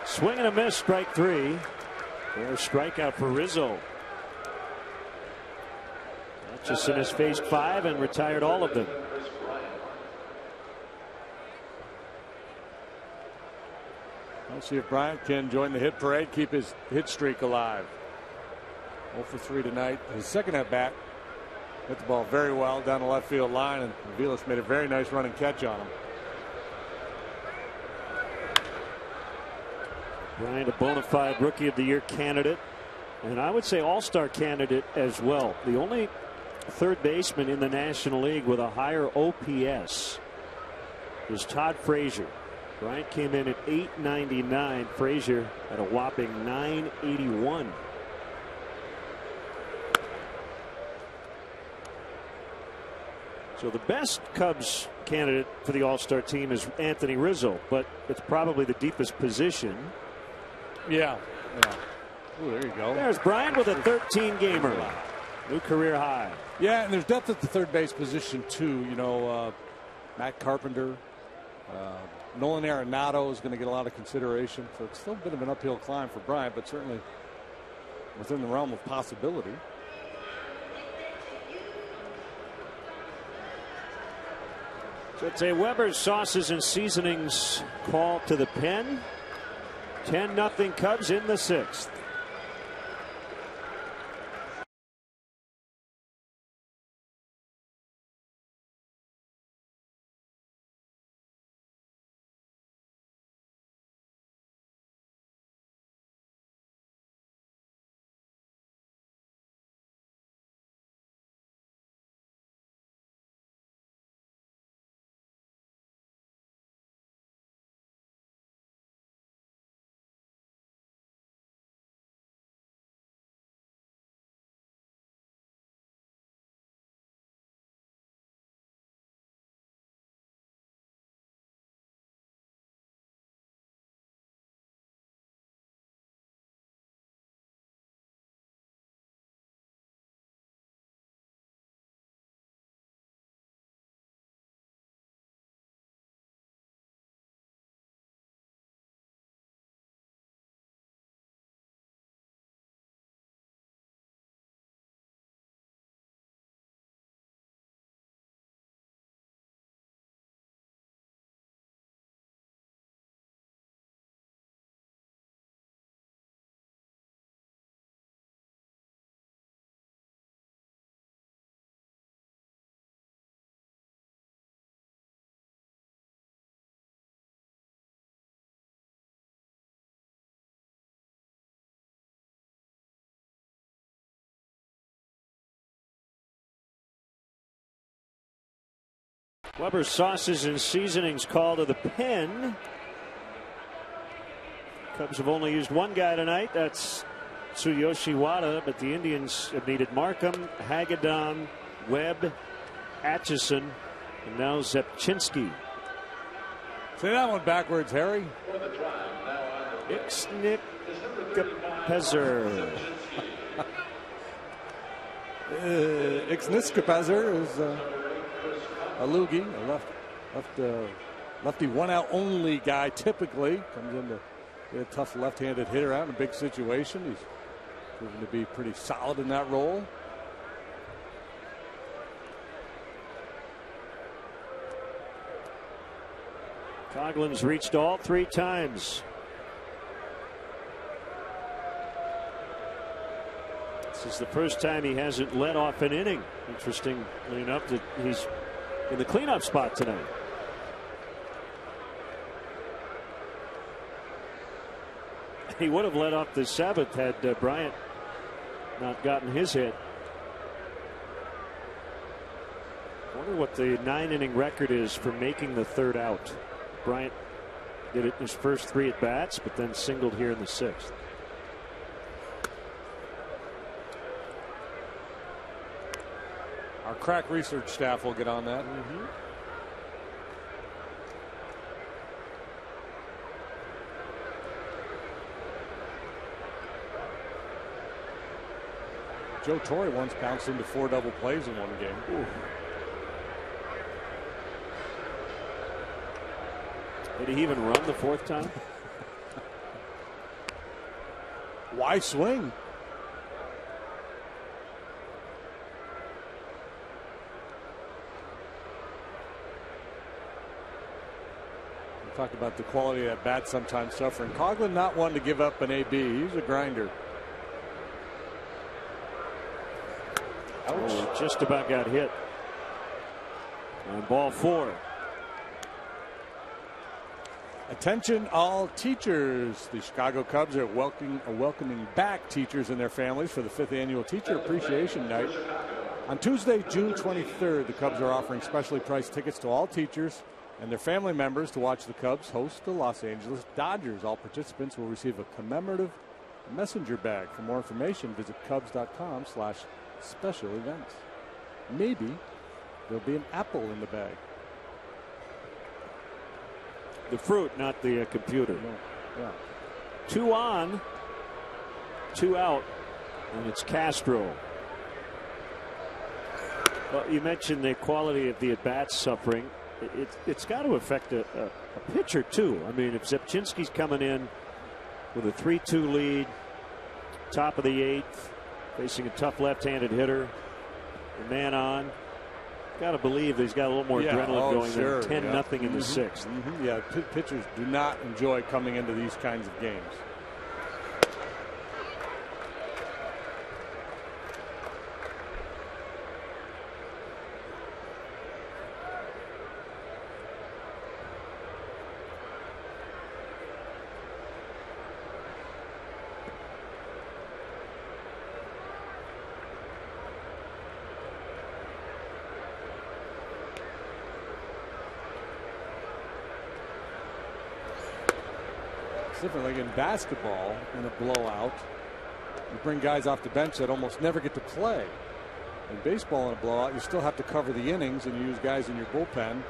Swing and a miss, strike three. There's a strikeout for Rizzo. Atchison has faced 5 and retired all of them. Let's see if Bryant can join the hit parade, keep his hit streak alive. 0 for 3 tonight. His second at bat hit the ball very well down the left field line, and Vilas made a very nice running catch on him. Bryant, a bona fide Rookie of the Year candidate, and I would say all-star candidate as well. The only third baseman in the National League with a higher OPS is Todd Frazier. Bryant came in at .899. Frazier at a whopping .981. So the best Cubs candidate for the All-Star team is Anthony Rizzo, but it's probably the deepest position. Yeah. Ooh, there you go. There's Bryant with a 13-gamer. New career high. Yeah, and there's depth at the third base position, too. You know, Matt Carpenter, Nolan Arenado is going to get a lot of consideration. So it's still a bit of an uphill climb for Bryant, but certainly within the realm of possibility. So it's a Weber's Sauces and Seasonings call to the pen. 10-0 Cubs in the 6th. Weber sauces and seasonings call to the pen. Cubs have only used one guy tonight. That's Tsuyoshi Wada, but the Indians have needed Markham, Hagedorn, Webb, Atchison, and now Zepchinski. Say that one backwards, Harry. Ixnickpezer. Ixnickpezer is a loogie, a lefty one-out only guy. Typically comes in to be a tough left-handed hitter out in a big situation. He's proven to be pretty solid in that role. Coughlin's reached all 3 times. This is the first time he hasn't led off an inning. Interestingly enough, that he's in the cleanup spot tonight. He would have led off the 7th had Bryant not gotten his hit. I wonder what the 9-inning record is for making the 3rd out. Bryant did it in his first 3 at bats, but then singled here in the 6th. Our crack research staff will get on that. Joe Torre once bounced into 4 double plays in one game. Ooh. Did he even run the 4th time? Why swing? We talked about the quality of that bat sometimes suffering. Coughlin not one to give up an AB. He's a grinder. Oh, just about got hit. On ball 4. Attention all teachers. The Chicago Cubs are welcoming back teachers and their families for the 5th annual Teacher Appreciation Night. On Tuesday, June 23rd, the Cubs are offering specially priced tickets to all teachers and their family members to watch the Cubs host the Los Angeles Dodgers. All participants will receive a commemorative messenger bag. For more information, visit Cubs.com/special events. Maybe there'll be an apple in the bag. The fruit, not the computer. No. Yeah. 2 on, 2 out, and it's Castro. Well, you mentioned the quality of the at-bats suffering. It's got to affect a pitcher, too. I mean, if Zepchinski's coming in with a 3-2 lead, top of the 8th, facing a tough left-handed hitter, a man on, got to believe he's got a little more adrenaline going sure, than 10-0 in the 6th. Yeah, pitchers do not enjoy coming into these kinds of games. Different, like in basketball, in a blowout, you bring guys off the bench that almost never get to play. In baseball, in a blowout, you still have to cover the innings, and you use guys in your bullpen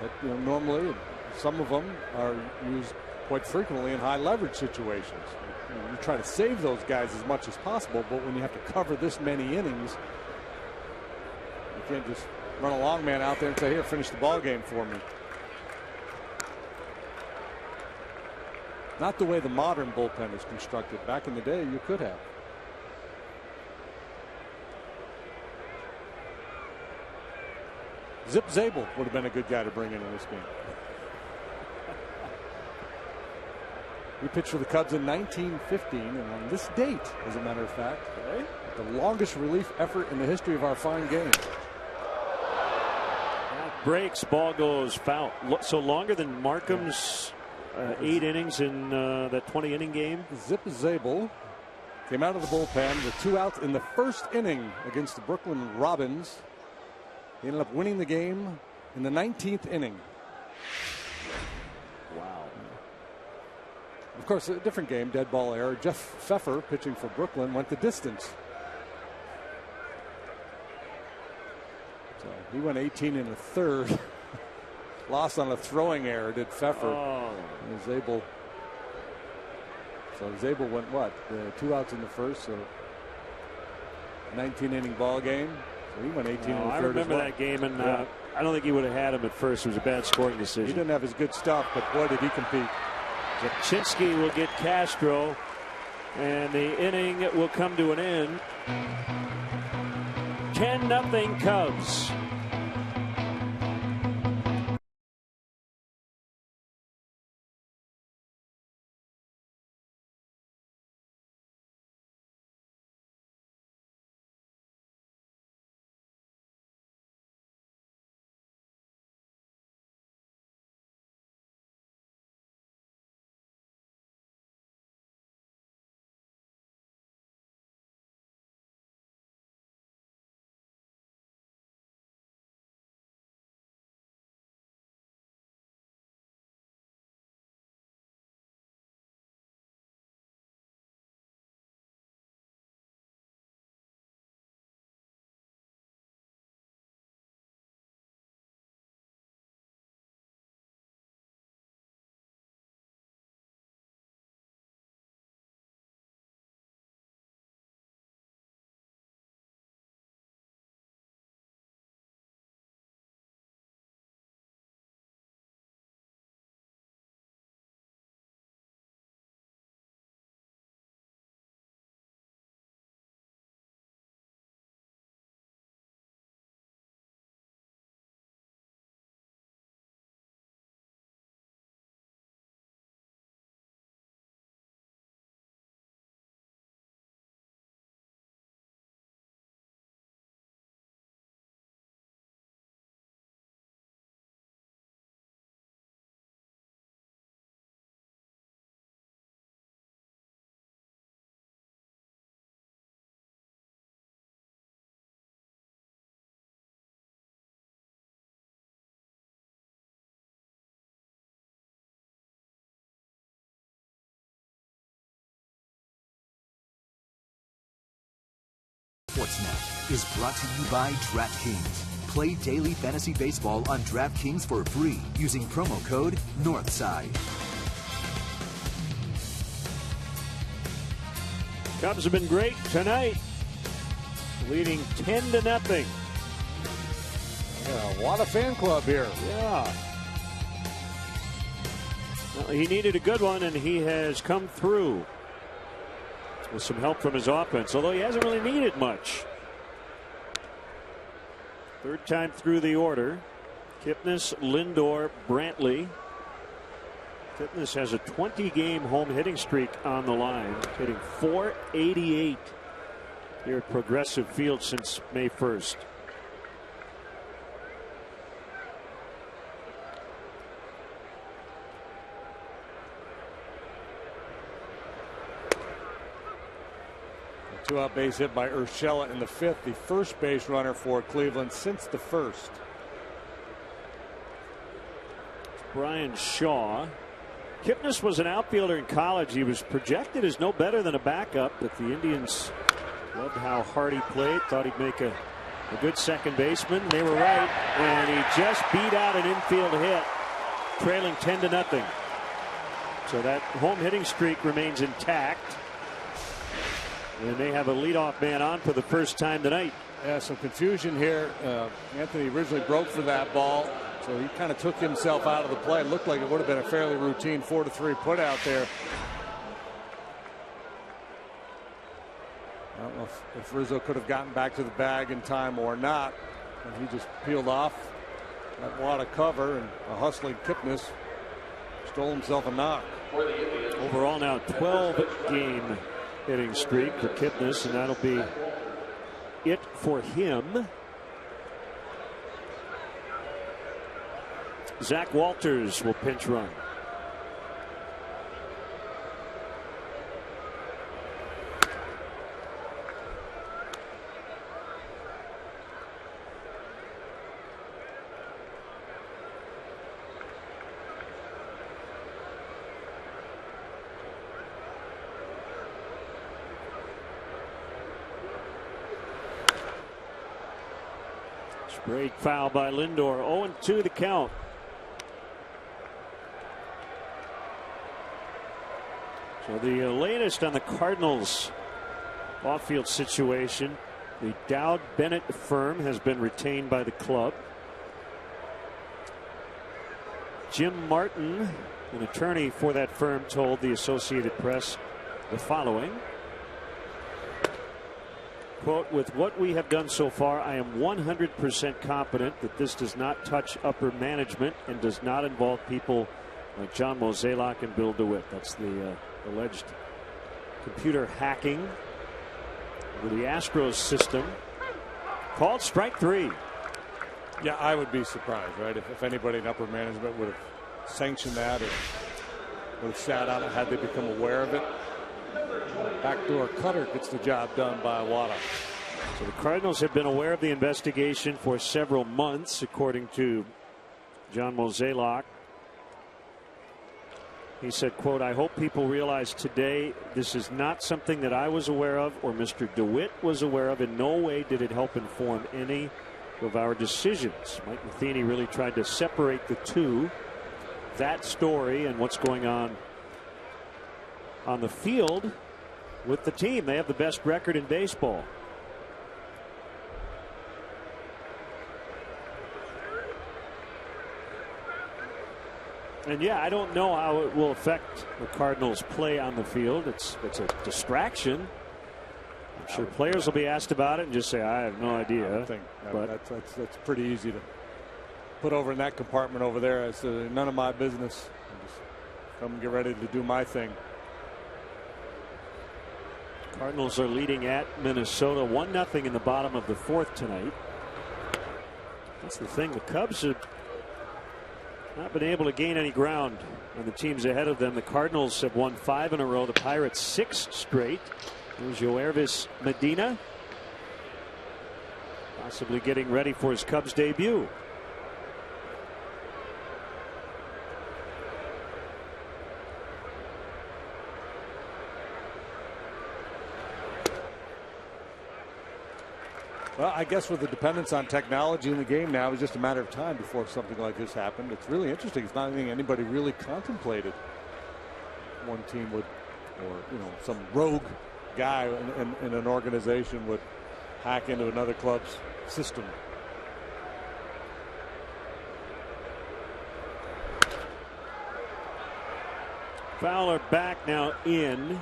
that normally, some of them are used quite frequently in high leverage situations. You try to save those guys as much as possible, but when you have to cover this many innings, you can't just run a long man out there and say, "Here, finish the ball game for me." Not the way the modern bullpen is constructed. Back in the day, you could have. Zip Zabel would have been a good guy to bring in this game. He pitched for the Cubs in 1915, and on this date, as a matter of fact, the longest relief effort in the history of our fine game. That breaks, ball goes foul. So longer than Markham's 8 innings in that 20-inning game. Zip Zabel came out of the bullpen with 2 outs in the first inning against the Brooklyn Robins. He ended up winning the game in the 19th inning. Wow. Of course, a different game, dead ball error. Jeff Pfeffer, pitching for Brooklyn, went the distance. So he went 18 in the third. Lost on a throwing error, did Pfeffer. Oh. Zabel went what? 2 outs in the first, so 19-inning ball game. So he went 18 in the third. I remember that game, and I don't think he would have had him at first. It was a bad scoring decision. He didn't have his good stuff, but boy, did he compete. Jaczynski will get Castro, and the inning will come to an end. 10-0 Cubs. Sportsnet is brought to you by DraftKings. Play daily fantasy baseball on DraftKings for free using promo code Northside. Cubs have been great tonight, leading 10-0. Yeah, what a fan club here. Yeah. Well, he needed a good one, and he has come through with some help from his offense, although he hasn't really needed much. Third time through the order. Kipnis, Lindor, Brantley. Kipnis has a 20-game home hitting streak on the line, hitting .488 here at Progressive Field since May 1st. Two-out base hit by Urshela in the fifth, the first base runner for Cleveland since the first. Brian Shaw. Kipnis was an outfielder in college. He was projected as no better than a backup, but the Indians loved how hard he played. Thought he'd make a good second baseman. They were right, and he just beat out an infield hit, trailing 10-0. So that home hitting streak remains intact. And they have a leadoff man on for the first time tonight. Yeah, some confusion here. Anthony originally broke for that ball, so he kind of took himself out of the play. It looked like it would have been a fairly routine 4-3 put out there. I don't know if Rizzo could have gotten back to the bag in time or not. And he just peeled off that wad of cover, and a hustling Kipnis stole himself a knock. Overall now 12-game hitting streak for Kipnis, and that'll be it for him. Zach Walters will pinch run. Great foul by Lindor. 0-2 the count. So the latest on the Cardinals off-field situation. The Dowd Bennett firm has been retained by the club. Jim Martin, an attorney for that firm, told the Associated Press the following. Quote, with what we have done so far, I am 100% confident that this does not touch upper management and does not involve people like John Mozeliak and Bill DeWitt. That's the alleged computer hacking with the Astros system. Called strike 3. Yeah, I would be surprised, right, if anybody in upper management would have sanctioned that or would have sat on it had they become aware of it. Backdoor cutter gets the job done by Wada. So the Cardinals have been aware of the investigation for several months, according to John Mozeliak. He said, quote, I hope people realize today this is not something that I was aware of or Mr. DeWitt was aware of. In no way did it help inform any of our decisions. Mike Matheny really tried to separate the two, that story and what's going on the field with the team. They have the best record in baseball. And yeah, I don't know how it will affect the Cardinals' play on the field. It's a distraction. I'm sure players will be asked about it and just say, I have no idea. But that's pretty easy to put over in that compartment over there. It's none of my business. Just come get ready to do my thing. Cardinals are leading at Minnesota 1-0 in the bottom of the 4th tonight. That's the thing. The Cubs have not been able to gain any ground on the teams ahead of them. The Cardinals have won 5 in a row. The Pirates 6 straight. There's Yoervis Medina, possibly getting ready for his Cubs debut. Well, I guess with the dependence on technology in the game now, it's just a matter of time before something like this happened. It's really interesting. It's not anything anybody really contemplated. One team would, or some rogue guy in an organization would hack into another club's system. Fowler back now in.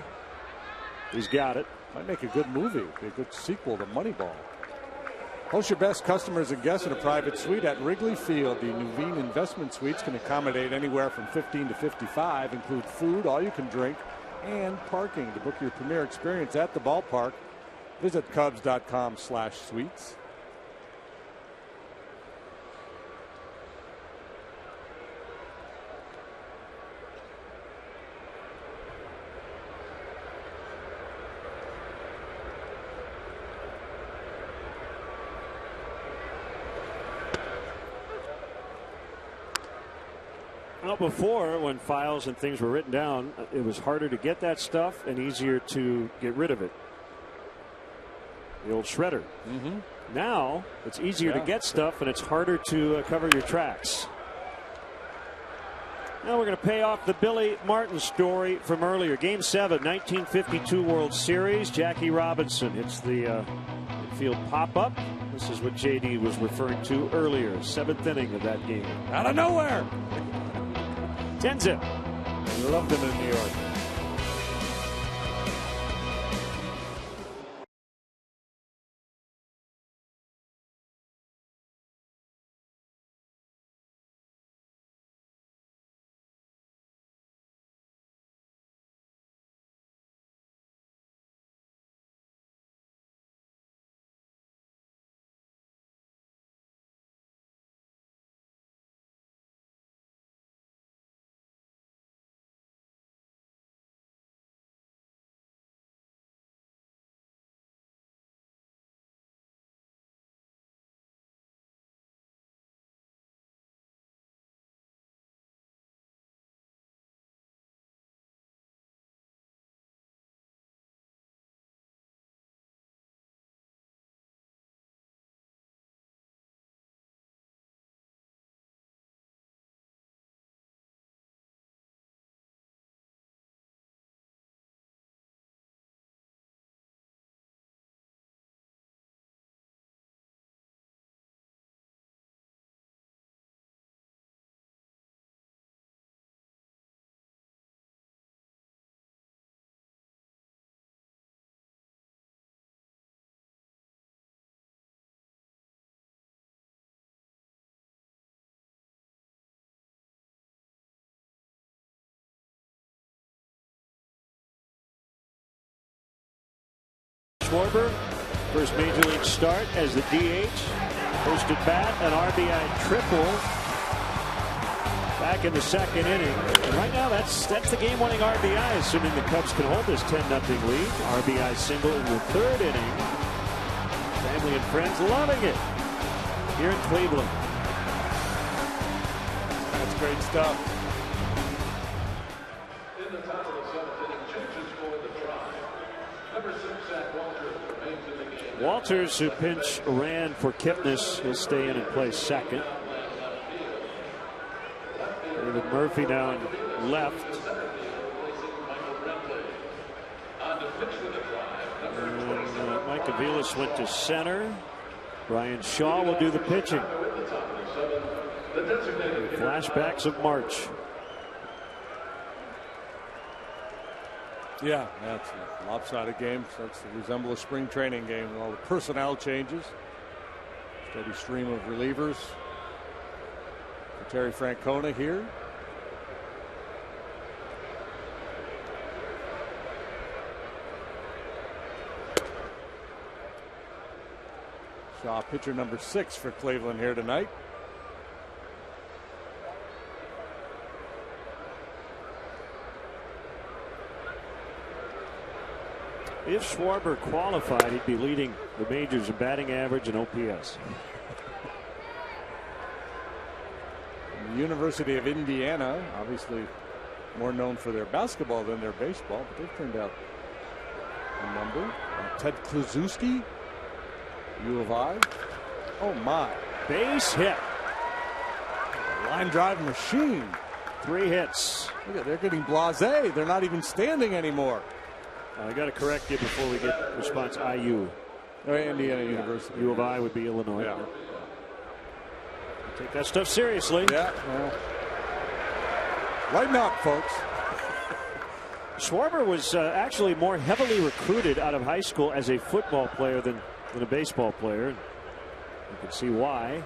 He's got it. Might make a good movie. Be a good sequel to Moneyball. Host your best customers and guests in a private suite at Wrigley Field. The Nuveen Investment Suites can accommodate anywhere from 15 to 55, include food, all you can drink, and parking. To book your premier experience at the ballpark, visit Cubs.com/suites. Well, before, when files and things were written down, it was harder to get that stuff and easier to get rid of it. The old shredder. Now it's easier to get stuff and it's harder to cover your tracks. Now we're going to pay off the Billy Martin story from earlier. Game 7, 1952 World Series. Jackie Robinson hits the infield pop-up. This is what JD was referring to earlier. 7th inning of that game. Out of nowhere. 10-zip. Loved him in New York. Schwarber, first major league start as the DH. Posted bat, an RBI triple back in the second inning. And right now, that's the game-winning RBI, assuming the Cubs can hold this 10-0 lead. RBI single in the third inning. Family and friends loving it here in Cleveland. That's great stuff. In the top of the seventh inning, changes for the Tribe. Number 6, Zach Walters remains in the game. Walters, who pinch ran for Kipnis, will stay in and play second. David Murphy now in left. And Mike Aviles went to center. Brian Shaw will do the pitching. Flashbacks of March. Yeah, that's a lopsided game. Starts to resemble a spring training game with all the personnel changes. Steady stream of relievers. For Terry Francona here. Shaw, pitcher number 6 for Cleveland here tonight. If Schwarber qualified, he'd be leading the majors in batting average and OPS. The University of Indiana, obviously more known for their basketball than their baseball, but they've turned out a number. Ted Kluszewski, U of I. Oh my. Base hit. Line drive machine. 3 hits. Look at, they're getting blasé. They're not even standing anymore. I got to correct you before we get response. IU. Indiana University. U of I would be Illinois. Yeah. Take that stuff seriously. Yeah. Well, lighten up, folks. Schwarber was actually more heavily recruited out of high school as a football player than a baseball player. You can see why.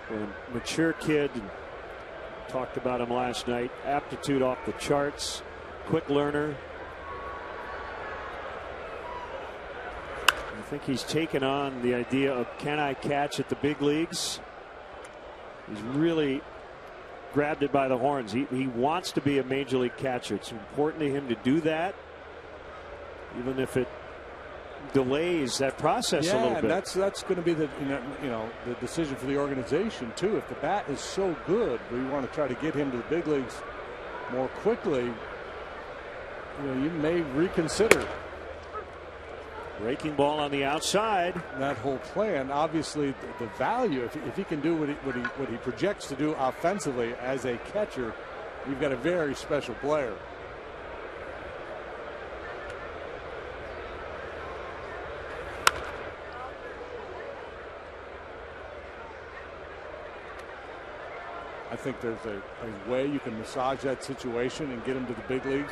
A mature kid. Talked about him last night. Aptitude off the charts. Quick learner. I think he's taken on the idea of, can I catch at the big leagues? He's really grabbed it by the horns. He wants to be a major league catcher. It's important to him to do that, even if it delays that process a little bit. That's going to be the the decision for the organization too. If the bat is so good, we want to try to get him to the big leagues more quickly. You may reconsider. Breaking ball on the outside. That whole plan, obviously, the value. If he can do what he projects to do offensively as a catcher, you've got a very special player. I think there's a way you can massage that situation and get him to the big leagues,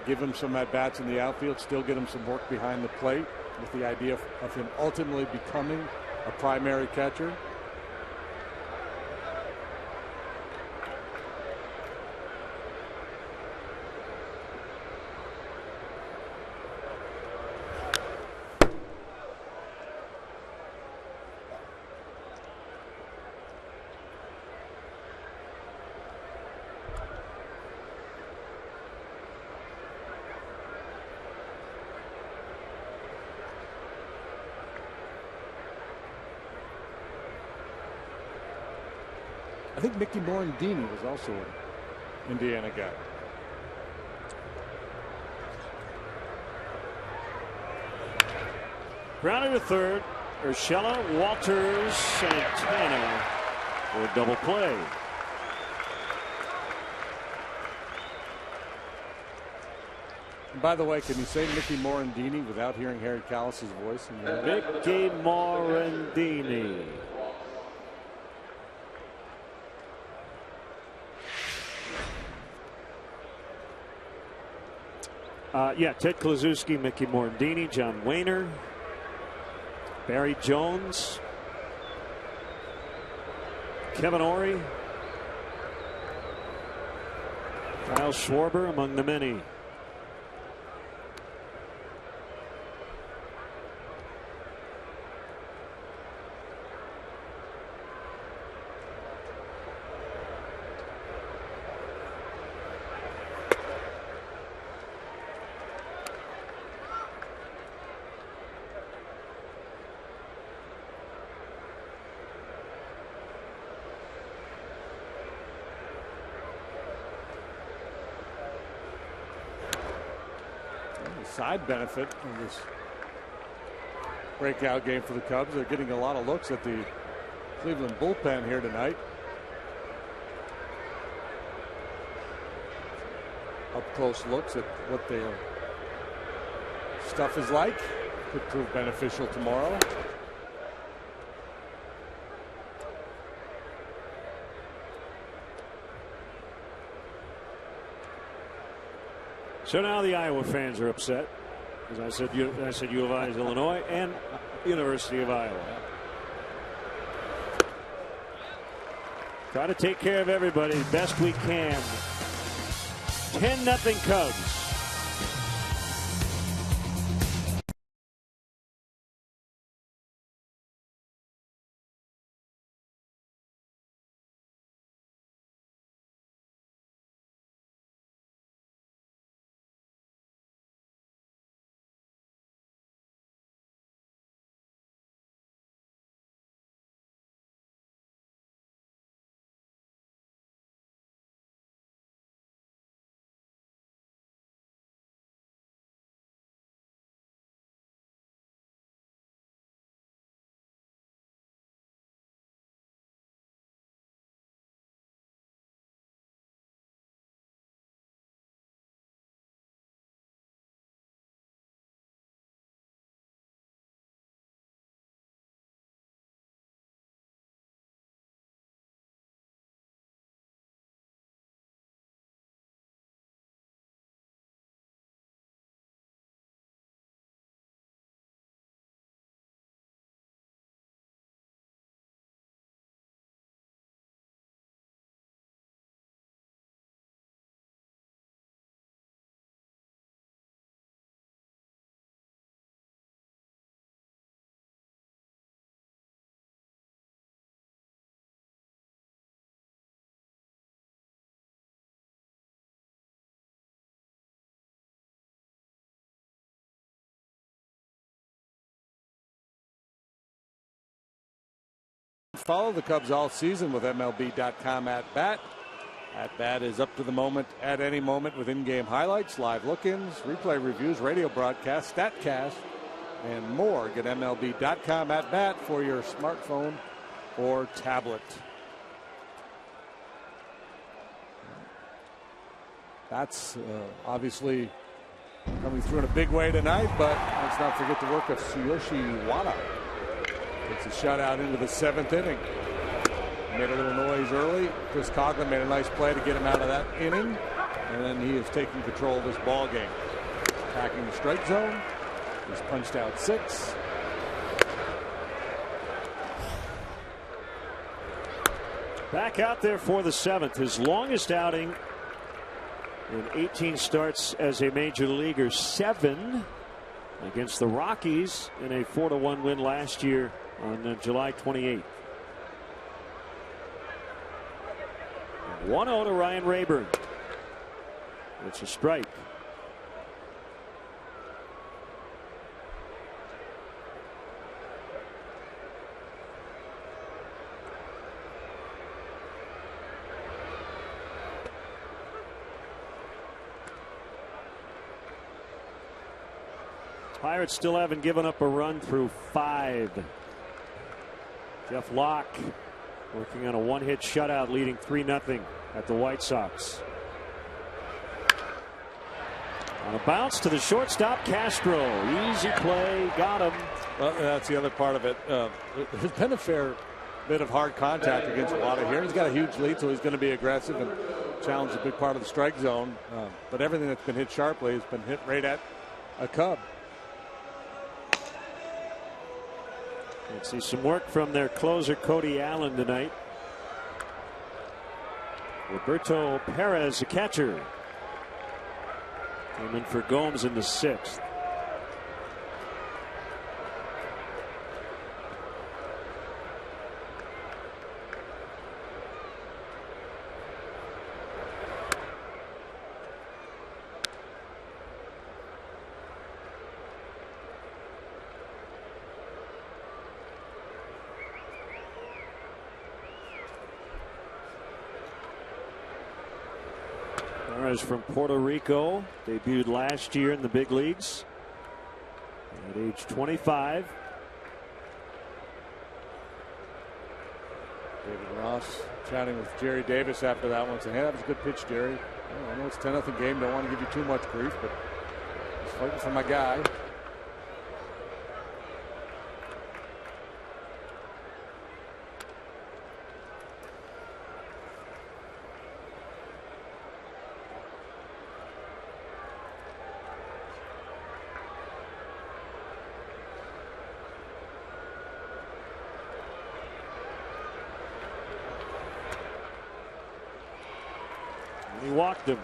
give him some at-bats in the outfield, still get him some work behind the plate, with the idea of him ultimately becoming a primary catcher. I think Mickey Morandini was also an Indiana guy. Grounded to third. Urshela, Walters, Santana for a double play. And by the way, can you say Mickey Morandini without hearing Harry Callis's voice? Mickey Morandini. Yeah, Ted Kluszewski, Mickey Morandini, John Wayner, Barry Jones, Kevin Ory, Kyle Schwarber among the many. Side benefit of this breakout game for the Cubs. They're getting a lot of looks at the Cleveland bullpen here tonight. Up close looks at what their stuff is like. Could prove beneficial tomorrow. So now the Iowa fans are upset. As I said U of I is Illinois and University of Iowa. Try to take care of everybody best we can. 10-0 Cubs. Follow the Cubs all season with MLB.com at bat. At bat is up to the moment at any moment with in-game highlights, live look-ins, replay reviews, radio broadcasts, StatCast, and more. Get MLB.com at bat for your smartphone or tablet. That's obviously coming through in a big way tonight, but let's not forget the work of Tsuyoshi Wada. It's a shutout into the 7th inning. Made a little noise early. Chris Coughlin made a nice play to get him out of that inning, and then he is taking control of this ball game. Attacking the strike zone. He's punched out 6. Back out there for the 7th, his longest outing in 18 starts as a major leaguer. 7 against the Rockies in a 4-1 win last year on July 28th. 1-0 to Ryan Rayburn. It's a strike. Pirates still haven't given up a run through 5. Jeff Locke working on a one-hit shutout, leading 3-0 at the White Sox. On a bounce to the shortstop, Castro. Easy play, got him. Well, that's the other part of it. There's been a fair bit of hard contact against Wada here. He's got a huge lead, so he's going to be aggressive and challenge a big part of the strike zone. But everything that's been hit sharply has been hit right at a Cub. Let's see some work from their closer, Cody Allen, tonight. Roberto Perez, the catcher. Came in for Gomes in the 6th. Perez from Puerto Rico, debuted last year in the big leagues at age 25. David Ross chatting with Jerry Davis after that one, saying, "Hey, that was a good pitch, Jerry. I know it's 10-0 game. Don't want to give you too much grief, but just fighting for my guy." He walked him.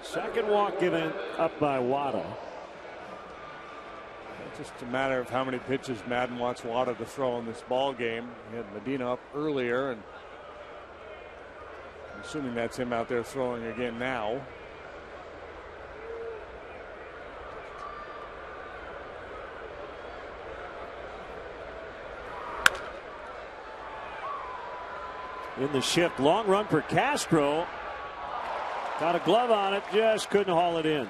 Second walk given up by Wada. It's just a matter of how many pitches Madden wants Wada to throw in this ball game. He had Medina up earlier, and I'm assuming that's him out there throwing again now. In the shift, long run for Castro. Got a glove on it, just couldn't haul it in.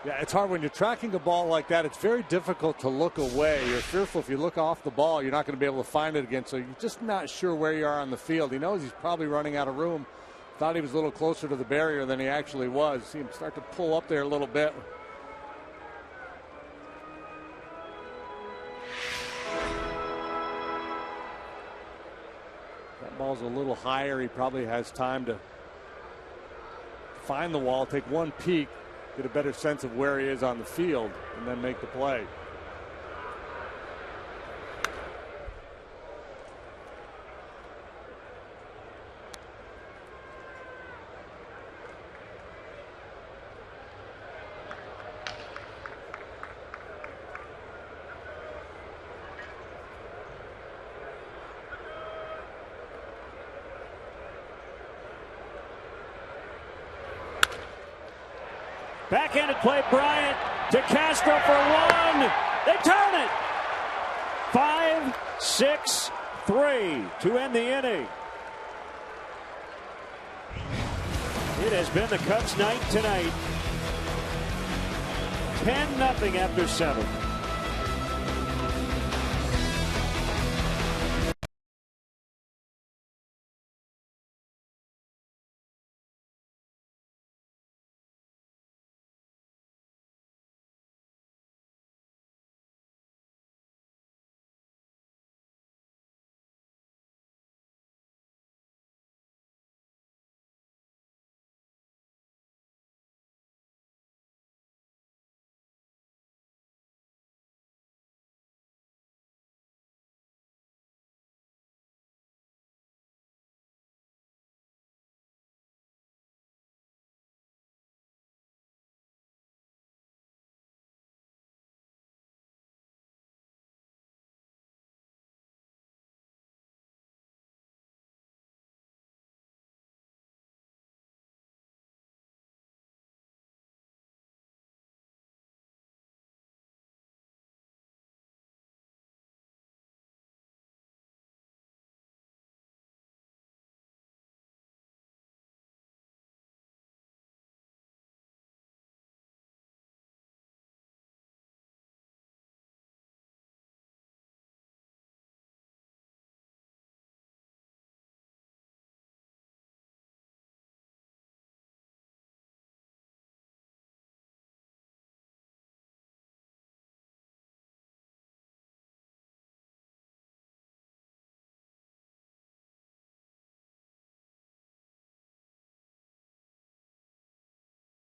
Yeah, it's hard when you're tracking a ball like that. It's very difficult to look away. You're fearful if you look off the ball, you're not going to be able to find it again. So you're just not sure where you are on the field. He knows he's probably running out of room. Thought he was a little closer to the barrier than he actually was. See him start to pull up there a little bit. That ball's a little higher. He probably has time to find the wall, take one peek, get a better sense of where he is on the field, and then make the play. Backhanded play, Bryant to Castro for one. They turn it. 5-6-3 to end the inning. It has been the Cubs' night tonight. 10-0 after 7.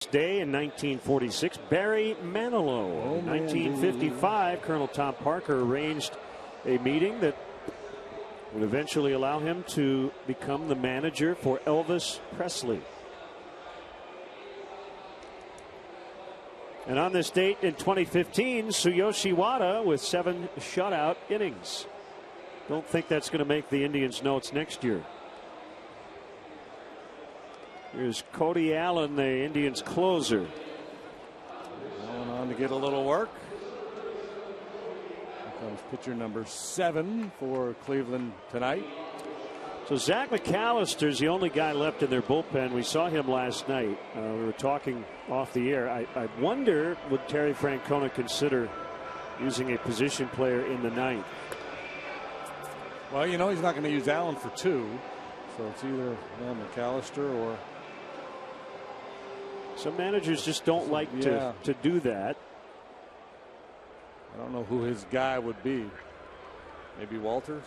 Day in 1946, Barry Manilow. In 1955, Colonel Tom Parker arranged a meeting that would eventually allow him to become the manager for Elvis Presley. And on this date in 2015, Tsuyoshi Wada with 7 shutout innings. Don't think that's going to make the Indians' notes next year. Here's Cody Allen, the Indians' closer. Going on to get a little work. Here comes pitcher number 7 for Cleveland tonight. So Zach McAllister's the only guy left in their bullpen. We saw him last night. We were talking off the air. I wonder, would Terry Francona consider using a position player in the ninth? Well, you know he's not going to use Allen for 2. So it's either McAllister or... Some managers just don't like to do that. I don't know who his guy would be. Maybe Walters?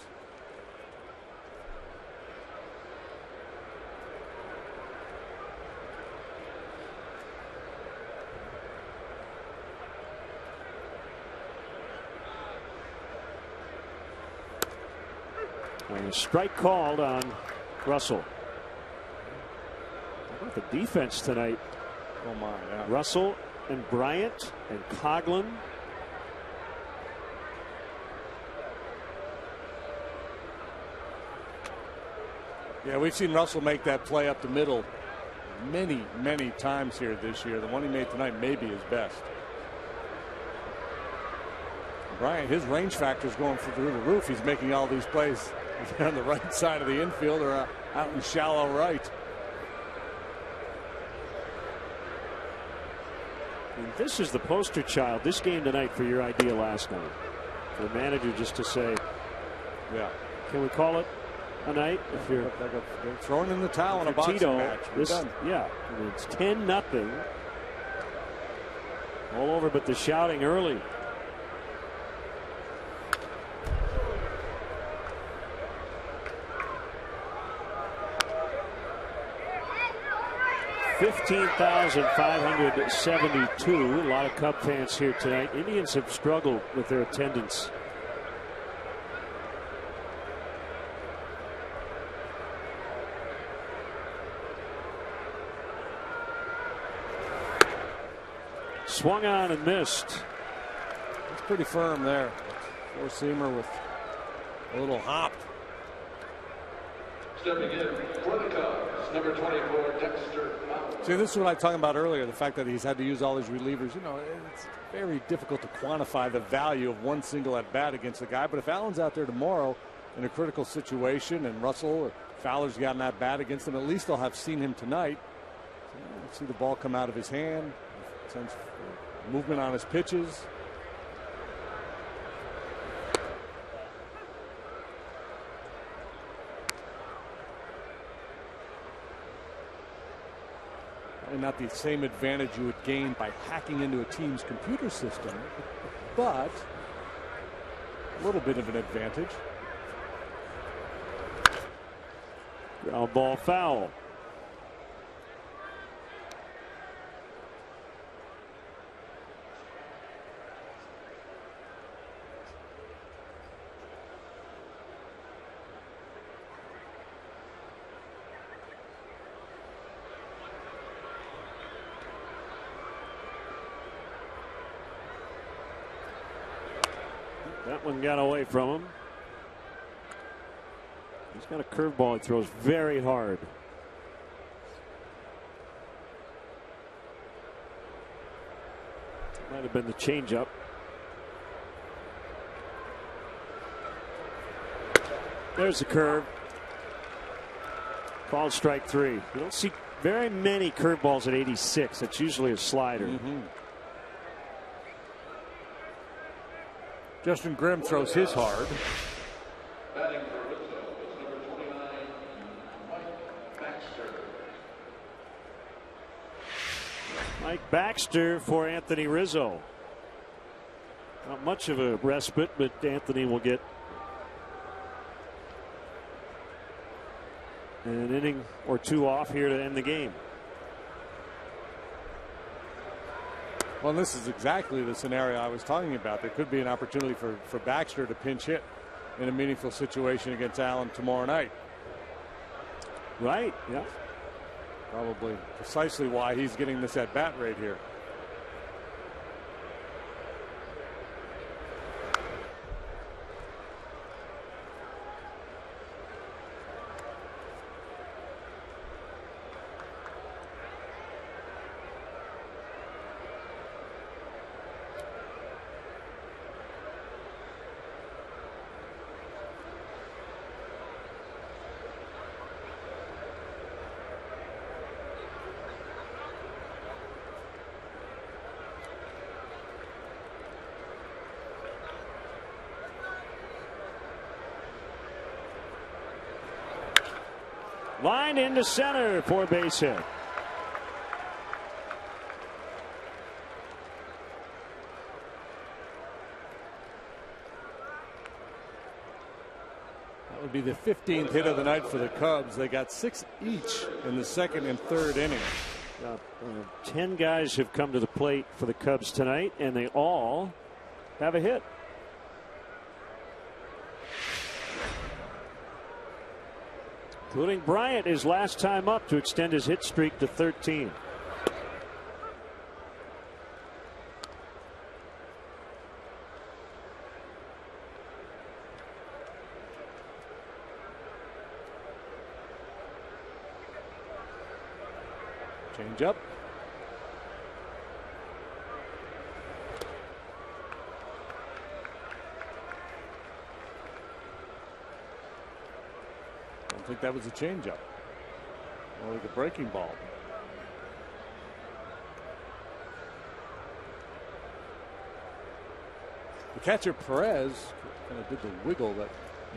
And a strike called on Russell. How about the defense tonight? Oh my, yeah. Russell and Bryant and Coughlin. Yeah, we've seen Russell make that play up the middle many, many times here this year. The one he made tonight may be his best. Bryant, his range factor is going through the roof. He's making all these plays on the right side of the infield or out in shallow right. And this is the poster child, this game tonight, for your idea last night. For the manager just to say, yeah, can we call it a night? If you're throwing in the towel in a boxing Tito, match, we're done. Yeah, I mean, it's 10-0. All over but the shouting early. $15,572. A lot of Cub fans here tonight. Indians have struggled with their attendance. Swung on and missed. It's pretty firm there. Four-seamer with a little hop. Stepping in for the Cubs, number 24, Dexter. See, this is what I was talking about earlier, the fact that he's had to use all these relievers. You know, it's very difficult to quantify the value of one single at-bat against a guy. But if Allen's out there tomorrow in a critical situation and Russell or Fowler's got an at-bat against him, at least they'll have seen him tonight. So, see the ball come out of his hand, sense movement on his pitches. And not the same advantage you would gain by hacking into a team's computer system, but a little bit of an advantage. Ground ball foul. That one got away from him. He's got a curveball he throws very hard. Might have been the changeup. There's the curve. Called strike 3. You don't see very many curveballs at 86. It's usually a slider. Justin Grimm throws his hard. Batting for Rizzo is number 29, Mike Baxter. Mike Baxter for Anthony Rizzo. Not much of a respite, but Anthony will get an inning or two off here to end the game. Well, this is exactly the scenario I was talking about. There could be an opportunity for Baxter to pinch hit in a meaningful situation against Allen tomorrow night. Right. Yeah. Probably precisely why he's getting this at bat right here. Line into center for a base hit. That would be the 15th hit of the night for the Cubs. They got 6 each in the second and third innings. 10 guys have come to the plate for the Cubs tonight, and they all have a hit. Including Bryant, his last time up to extend his hit streak to 13. Change up. I think that was a changeup. Or like a breaking ball. The catcher Perez kind of did the wiggle that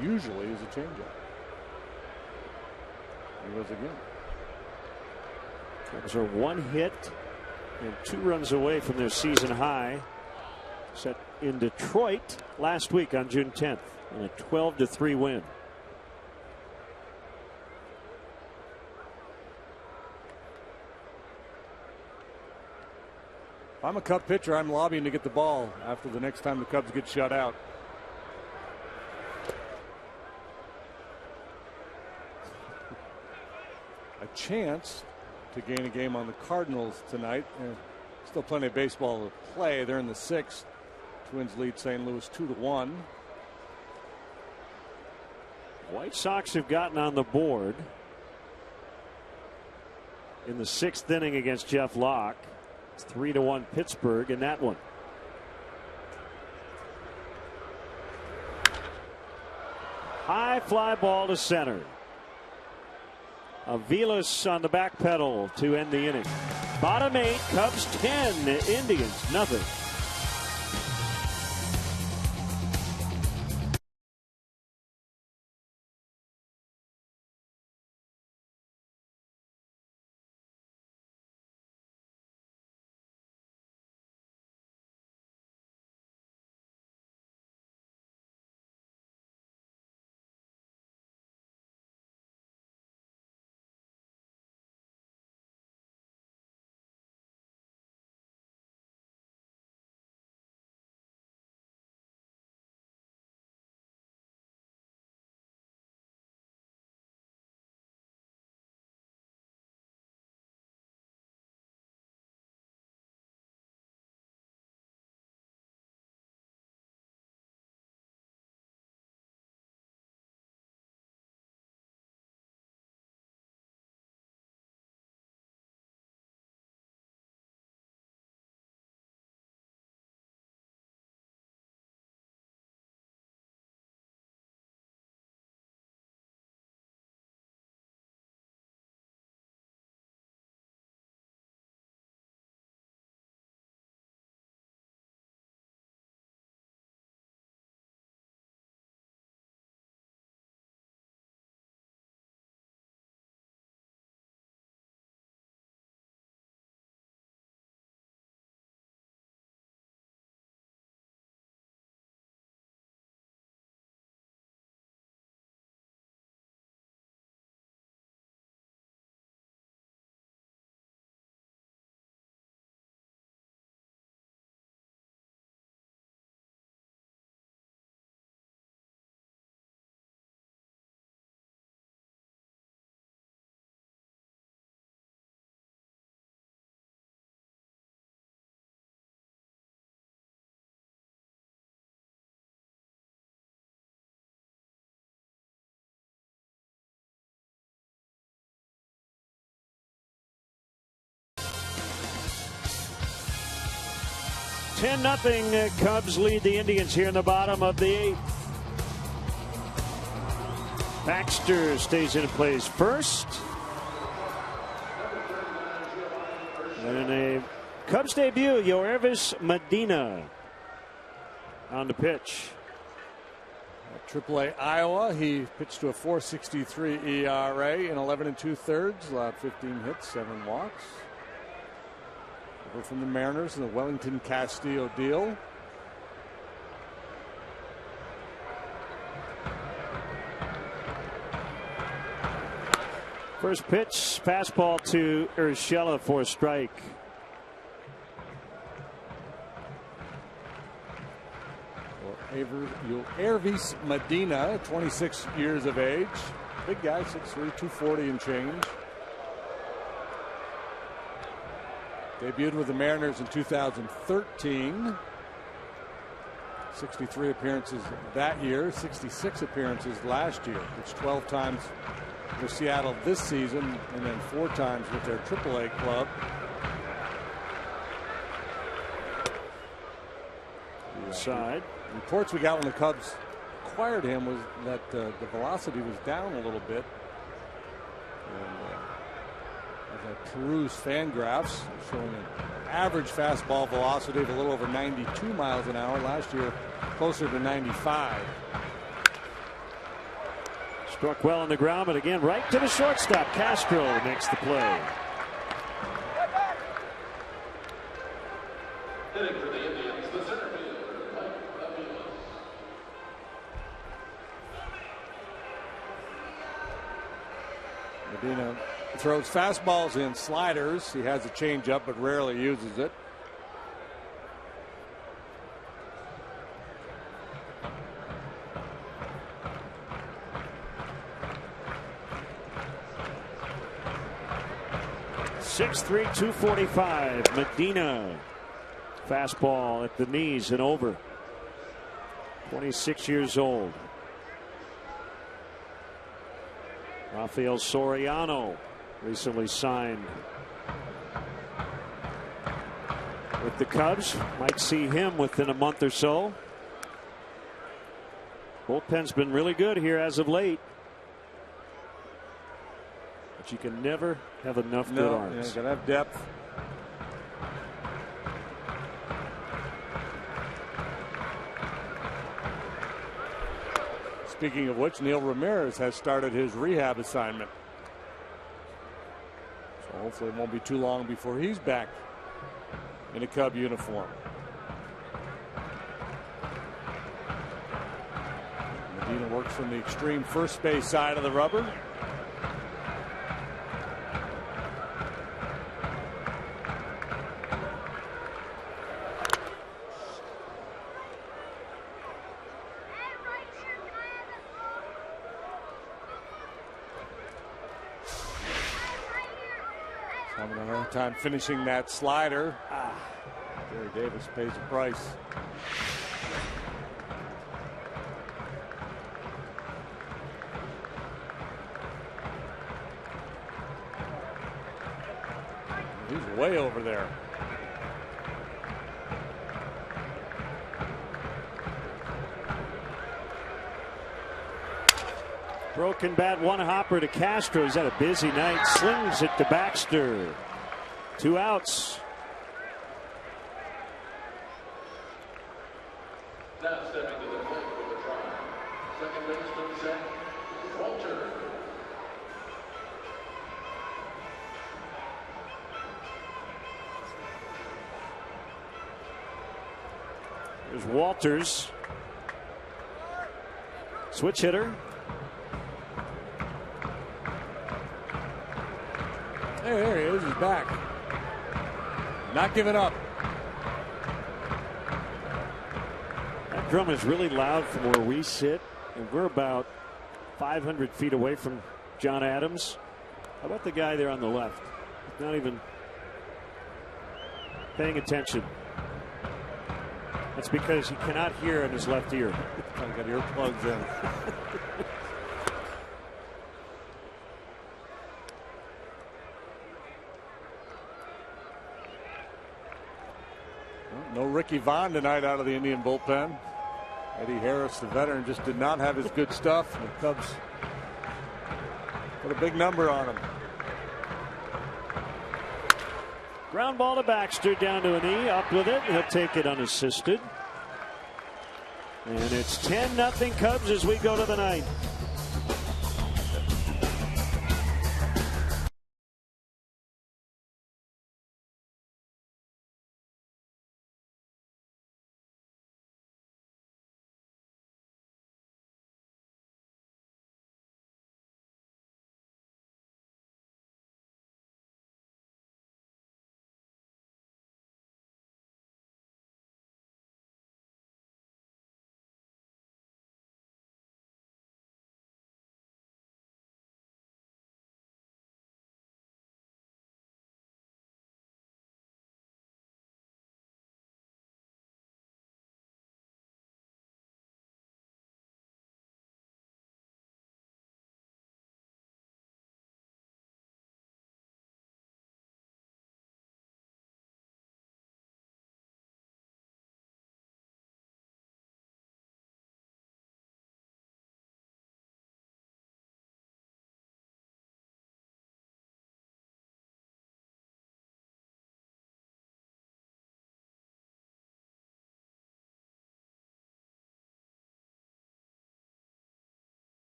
usually is a changeup. He was again. Cubs are 1 hit and 2 runs away from their season high set in Detroit last week on June 10th in a 12-3 win. If I'm a Cub pitcher, I'm lobbying to get the ball after the next time the Cubs get shut out. A chance to gain a game on the Cardinals tonight. Still plenty of baseball to play. They're in the 6th. Twins lead St. Louis 2-1. White Sox have gotten on the board in the 6th inning against Jeff Locke. It's 3-1 Pittsburgh in that one. High fly ball to center. Aviles on the back pedal to end the inning. Bottom 8, Cubs 10, Indians nothing. 10-0. Cubs lead the Indians here in the bottom of the 8th. Baxter stays in and plays first. And in a Cubs debut, Yoervis Medina on the pitch. At AAA Iowa, he pitched to a 4.63 ERA in 11 2/3, allowed 15 hits, 7 walks. Over from the Mariners in the Wellington Castillo deal. First pitch, fastball to Urshela for a strike. Yoervis Medina, 26 years of age. Big guy, 6'3", 240 and change. Debuted with the Mariners in 2013. 63 appearances that year, 66 appearances last year. It's 12 times with Seattle this season, and then 4 times with their AAA club. Side. Reports we got when the Cubs acquired him was that the velocity was down a little bit. And, as I peruse fan graphs showing an average fastball velocity of a little over 92 miles an hour. Last year, closer to 95. Struck well on the ground, but again, right to the shortstop. Castro makes the play. Hitting for the Indians, the center fielder, Mike Aviles. Medina throws fastballs and sliders. He has a changeup, but rarely uses it. .6'3", 245. Medina. Fastball at the knees and over. 26 years old. Rafael Soriano recently signed with the Cubs. Might see him within a month or so. Bullpen's been really good here as of late. But you can never have enough good arms. You gotta have depth. Speaking of which, Neil Ramirez has started his rehab assignment. So hopefully it won't be too long before he's back in a Cub uniform. Medina works from the extreme first base side of the rubber. Having a hard time finishing that slider. Gary Davis pays the price. He's way over there. Broken bat, one hopper to Castro. He's had a busy night. Slings it to Baxter. 2 outs. Now stepping to the plate for the try. Second baseman, Zach Walter. There's Walters. Switch hitter. Hey, there he is. He's back. Not giving up. That drum is really loud from where we sit, and we're about 500 feet away from John Adams. How about the guy there on the left? Not even paying attention. That's because he cannot hear in his left ear. Trying to get earplugs in. No Ricky Vaughn tonight out of the Indian bullpen. Eddie Harris, the veteran, just did not have his good stuff. And the Cubs put a big number on him. Ground ball to Baxter, down to a knee, up with it. He'll take it unassisted. And it's 10-0 Cubs as we go to the ninth.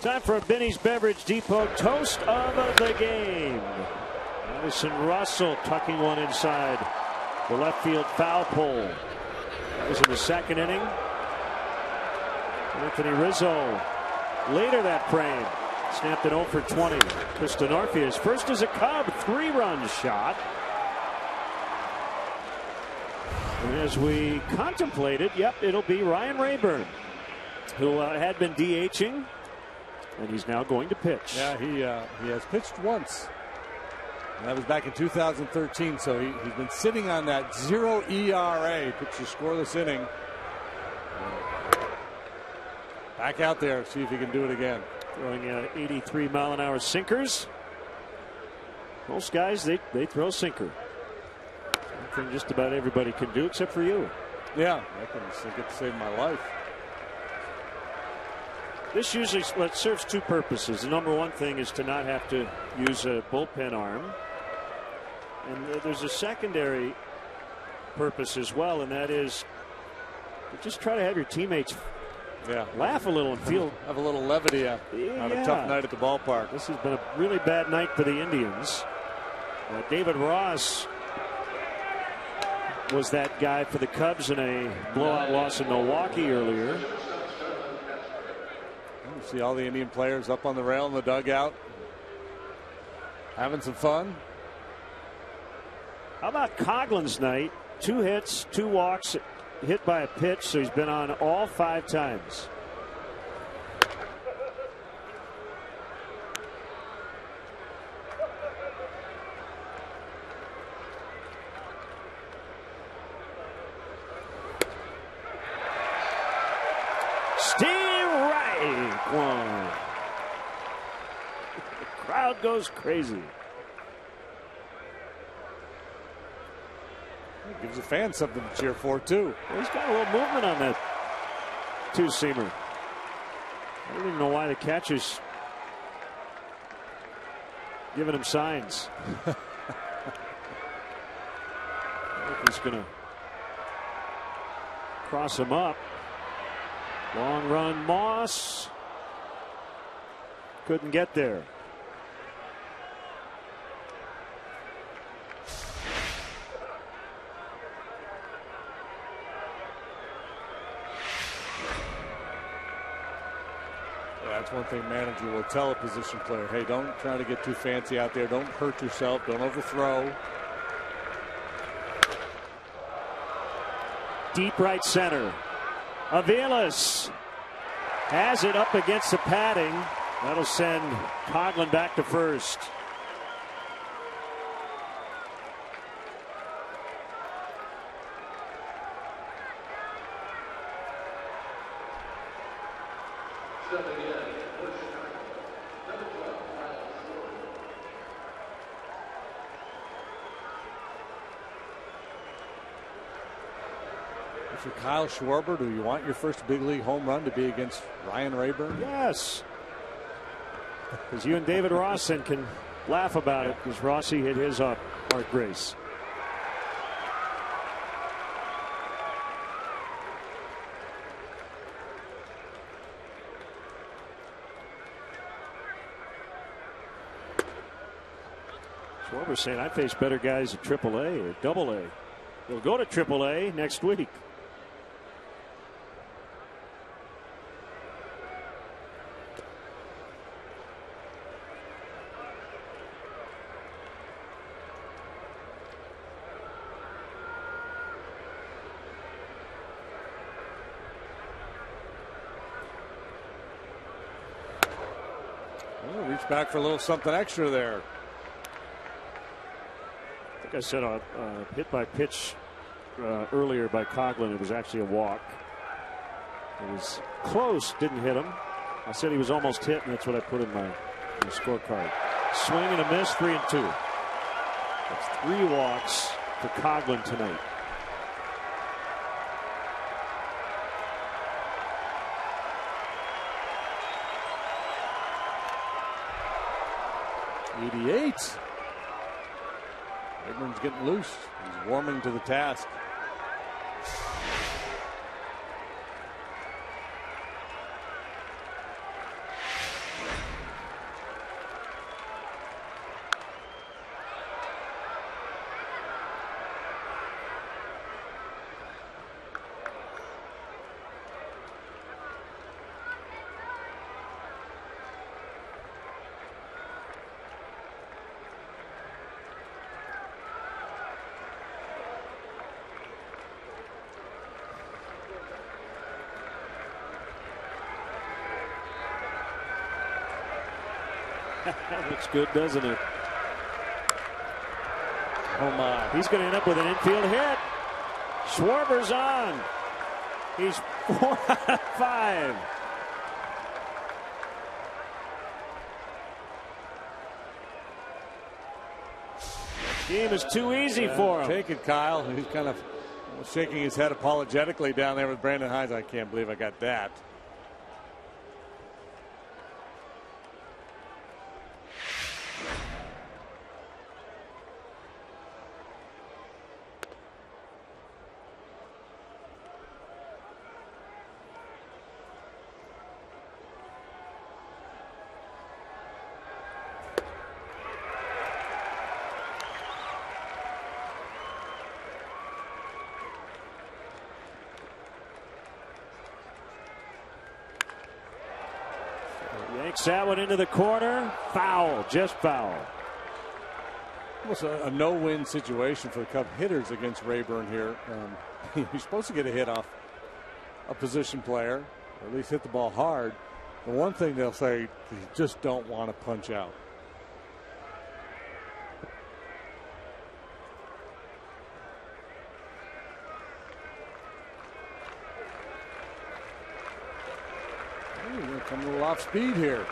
Time for a Benny's Beverage Depot toast of the game. Addison Russell tucking one inside the left field foul pole. That was in the second inning. Anthony Rizzo later that frame snapped an 0 for 20. Kristen Orpheus first as a Cub, 3-run shot. And as we contemplated, yep, it'll be Ryan Rayburn, who had been DHing. And he's now going to pitch. Yeah, he has pitched once. And that was back in 2013. So he's been sitting on that 0 ERA. Pitched a scoreless inning. Back out there, see if he can do it again. Throwing 83-mile-an-hour sinkers. Most guys, they throw sinker. Something just about everybody can do except for you. Yeah, I can sink it to save my life. This usually serves two purposes. The number one thing is to not have to use a bullpen arm. And there's a secondary purpose as well, and that is just try to have your teammates laugh a little and feel. Have a little levity on a tough night at the ballpark. This has been a really bad night for the Indians. David Ross was that guy for the Cubs in a blowout loss in Milwaukee earlier. You see all the Indian players up on the rail in the dugout, having some fun. How about Coughlin's night? 2 hits, 2 walks, hit by a pitch, so he's been on all 5 times. One. The crowd goes crazy. It gives the fans something to cheer for, too. Well, he's got a little movement on that two-seamer. I don't even know why the catcher's giving him signs. I think he's going to cross him up. Long run, Moss. Couldn't get there. Yeah, that's one thing manager will tell a position player. Hey, don't try to get too fancy out there. Don't hurt yourself. Don't overthrow. deep right center. Aviles has it up against the padding. That'll send Coghlan back to first. For Kyle Schwarber, do you want your first big league home run to be against Ryan Rayburn? Yes. Because you and David Rawson can laugh about it, because Rossi hit his up Art Grace. Schwarber saying I face better guys at AAA or AA. He'll go to AAA next week. Well, reach back for a little something extra there. I think I said a hit by pitch earlier by Coghlan. It was actually a walk. It was close, didn't hit him. I said he was almost hit, and that's what I put in my scorecard. Swing and a miss, 3-2. That's 3 walks for Coghlan tonight. '88. Rayburn's getting loose. He's warming to the task. Looks good, doesn't it? Oh my. He's going to end up with an infield hit. Schwarber's on. He's 4 out of 5. Game is too easy for him. Take it, Kyle. He's kind of shaking his head apologetically down there with Brandon Hines. I can't believe I got that. Yanks that one into the corner. Foul, just foul. Almost a no-win situation for the Cub hitters against Rayburn here. You're supposed to get a hit off a position player, or at least hit the ball hard. The one thing they'll say, you just don't want to punch out. Come a little off speed here.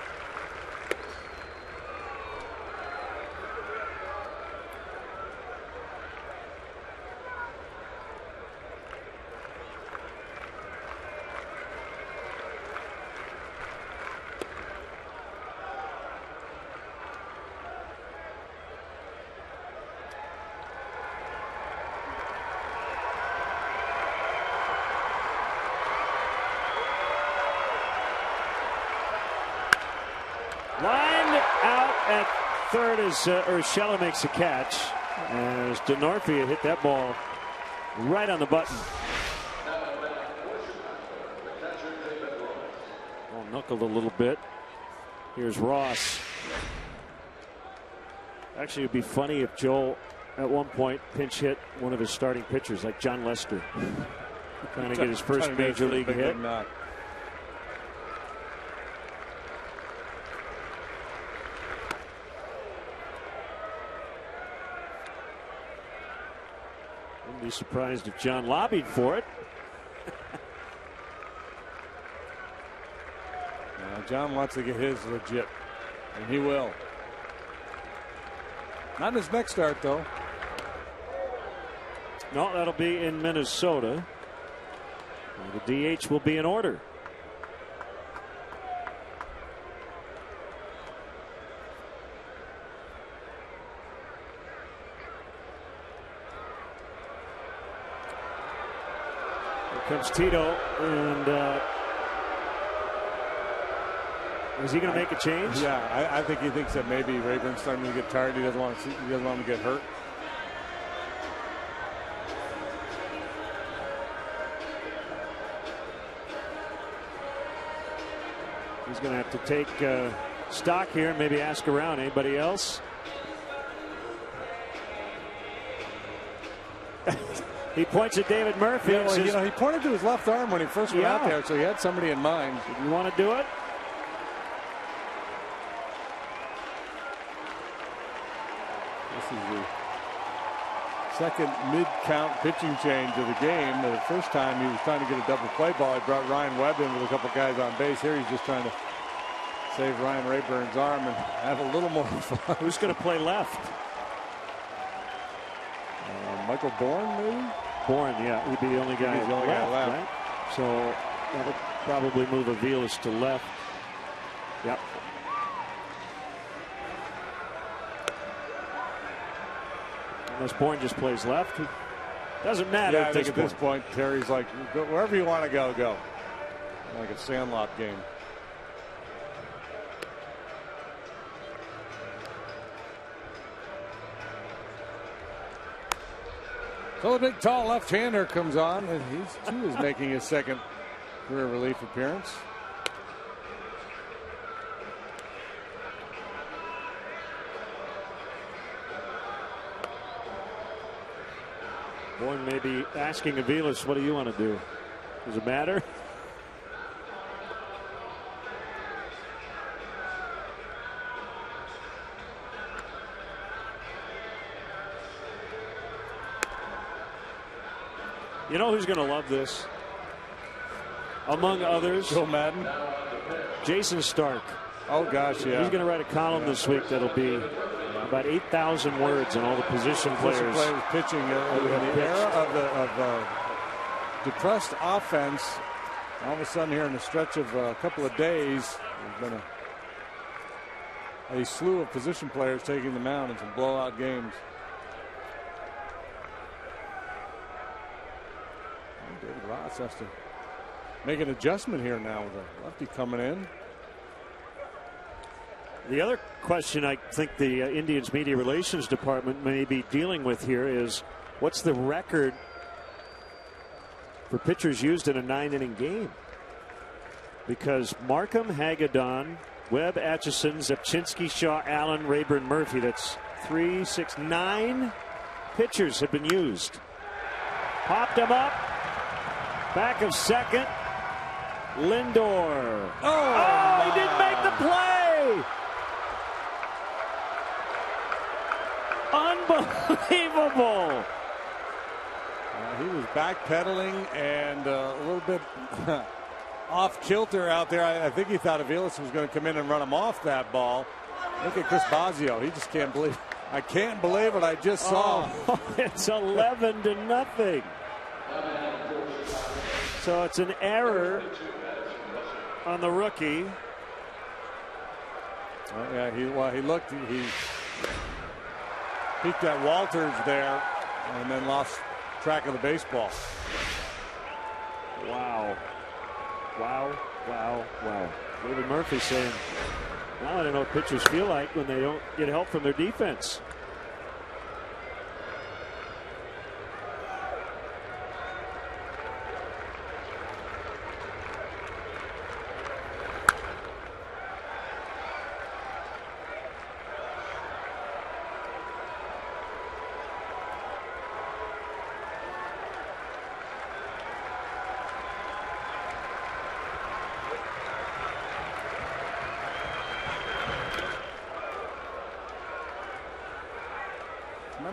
Lined out at third as Urshela makes a catch. As DeNorfia hit that ball right on the button. Oh, knuckled a little bit. Here's Ross. Actually, it'd be funny if Joel at one point pinch hit one of his starting pitchers like John Lester. Trying to get his first major league hit. Knock. Wouldn't be surprised if John lobbied for it. John wants to get his legit, and he will. Not in his next start, though. No, that'll be in Minnesota. And the DH will be in order. Here comes Tito, and is he going to make a change? Yeah, I think he thinks that maybe Rayburn's starting to get tired. He doesn't want to get hurt. He's going to have to take stock here and maybe ask around. Anybody else? He points at David Murphy. Yeah, well, he pointed to his left arm when he first went out there, so he had somebody in mind. You want to do it? This is the second mid-count pitching change of the game. The first time he was trying to get a double play ball. He brought Ryan Webb in with a couple guys on base. Here he's just trying to save Ryan Rayburn's arm and have a little more fun. Who's going to play left? Michael Bourne, maybe? Bourne, yeah. He'd be the only guy, left. Right? So that'll probably move Aviles to left. Yep. Unless Bourne just plays left. Doesn't matter. Yeah, I think at this point, Terry's like, go wherever you want to go, go. Like a Sandlot game. So the big, tall left-hander comes on, and he too is making his second career relief appearance. Bourne may be asking Aviles, what do you want to do? Does it matter? You know who's going to love this? Among others, Joe Madden, Jason Stark. Oh gosh, yeah. He's going to write a column this week that'll be about 8,000 words on all the position players pitching in the era of depressed offense. All of a sudden, here in a stretch of a couple of days, there's been a slew of position players taking the mound in some blowout games. David Ross has to make an adjustment here now with a lefty coming in. The other question I think the Indians media relations department may be dealing with here is what's the record for pitchers used in a 9-inning game? Because Markham, Hagedorn, Webb, Atchison, Zepchinski, Shaw, Allen, Rayburn, Murphy, that's 3, 6, 9 pitchers have been used. Popped him up. Back of second. Lindor. Oh, he didn't make the play. Unbelievable. He was backpedaling and a little bit off kilter out there. I think he thought Aviles was going to come in and run him off that ball. Look at Chris Bosio. He just can't believe. I can't believe what I just saw. Oh, it's 11-0. So it's an error on the rookie. Yeah, he looked. He peeked at Walters there and then lost track of the baseball. Wow. Wow, wow, wow. David Murphy saying, well, I don't know what pitchers feel like when they don't get help from their defense.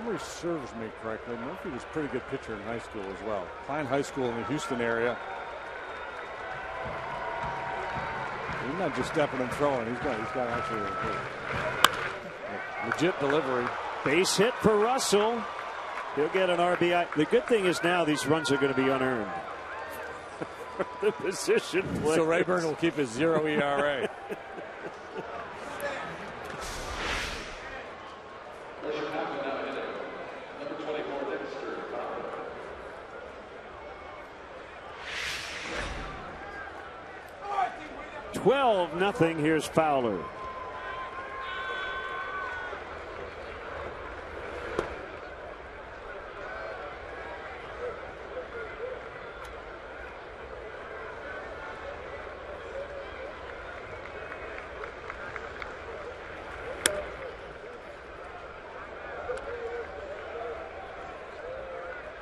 memory serves me correctly, Murphy was a pretty good pitcher in high school as well. Klein High School in the Houston area. He's not just stepping and throwing. He's got actually a legit delivery. Base hit for Russell. He'll get an RBI. The good thing is now these runs are going to be unearned. The position players. So Rayburn will keep his 0 ERA. Number 24, Dexter. 12-0. Here's Fowler.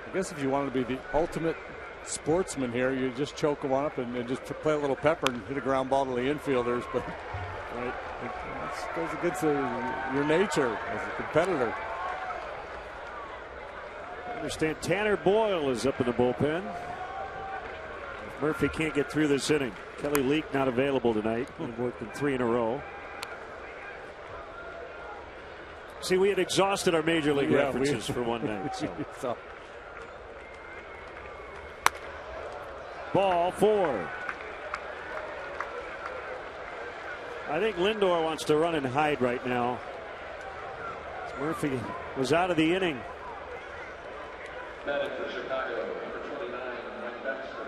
I guess if you wanted to be the ultimate sportsman here, you just choke one up and just play a little pepper and hit a ground ball to the infielders. But it goes against your nature as a competitor. I understand Tanner Boyle is up in the bullpen. If Murphy can't get through this inning. Kelly Leak not available tonight. We've worked in 3 in a row. See, we had exhausted our major league references for one night. So. Ball 4. I think Lindor wants to run and hide right now. Murphy was out of the inning. Batting for Chicago, number 29, Mike Baxter.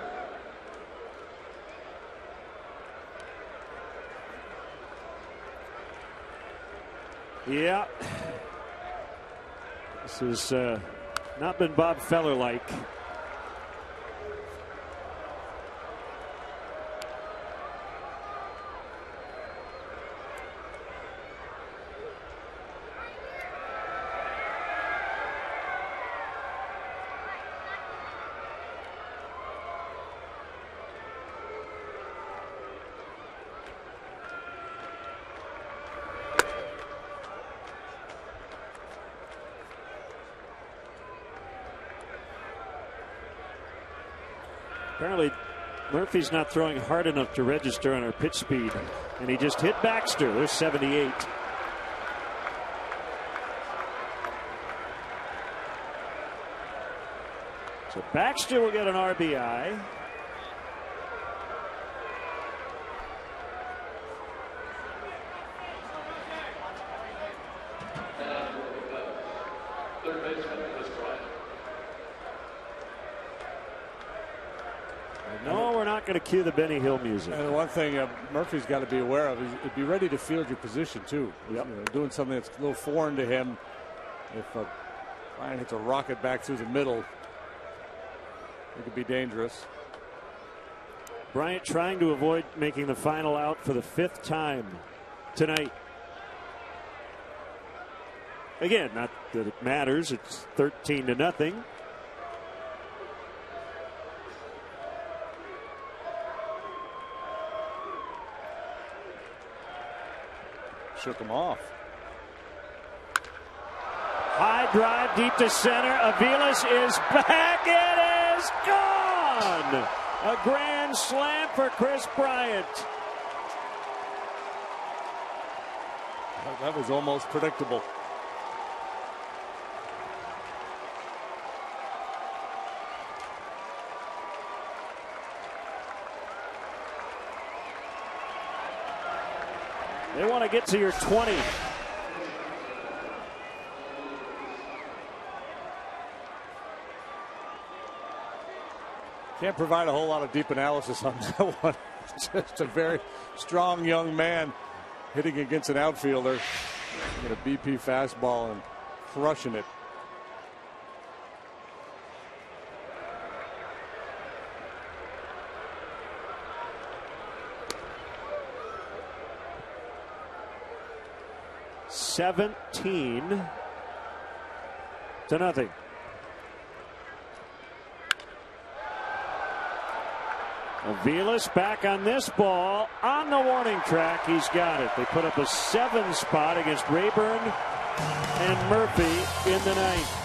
Yeah. This has not been Bob Feller-like. Apparently, Murphy's not throwing hard enough to register on our pitch speed, and he just hit Baxter. There's 78. So Baxter will get an RBI. Third baseman, Chris Bryant. No, we're not going to cue the Benny Hill music. And one thing Murphy's got to be aware of is be ready to field your position too. Yep. You know, doing something that's a little foreign to him. If Bryant hits a rocket back through the middle, it could be dangerous. Bryant trying to avoid making the final out for the 5th time tonight. Again, not that it matters. It's 13-0. Shook him off. High drive deep to center. Aviles is back. It is gone. A grand slam for Chris Bryant. That was almost predictable. They want to get to your 20. Can't provide a whole lot of deep analysis on that one. Just a very strong young man hitting against an outfielder. Get a BP fastball and crushing it. $17-0. Aviles back on this ball on the warning track. He's got it. They put up a 7 spot against Rayburn and Murphy in the ninth.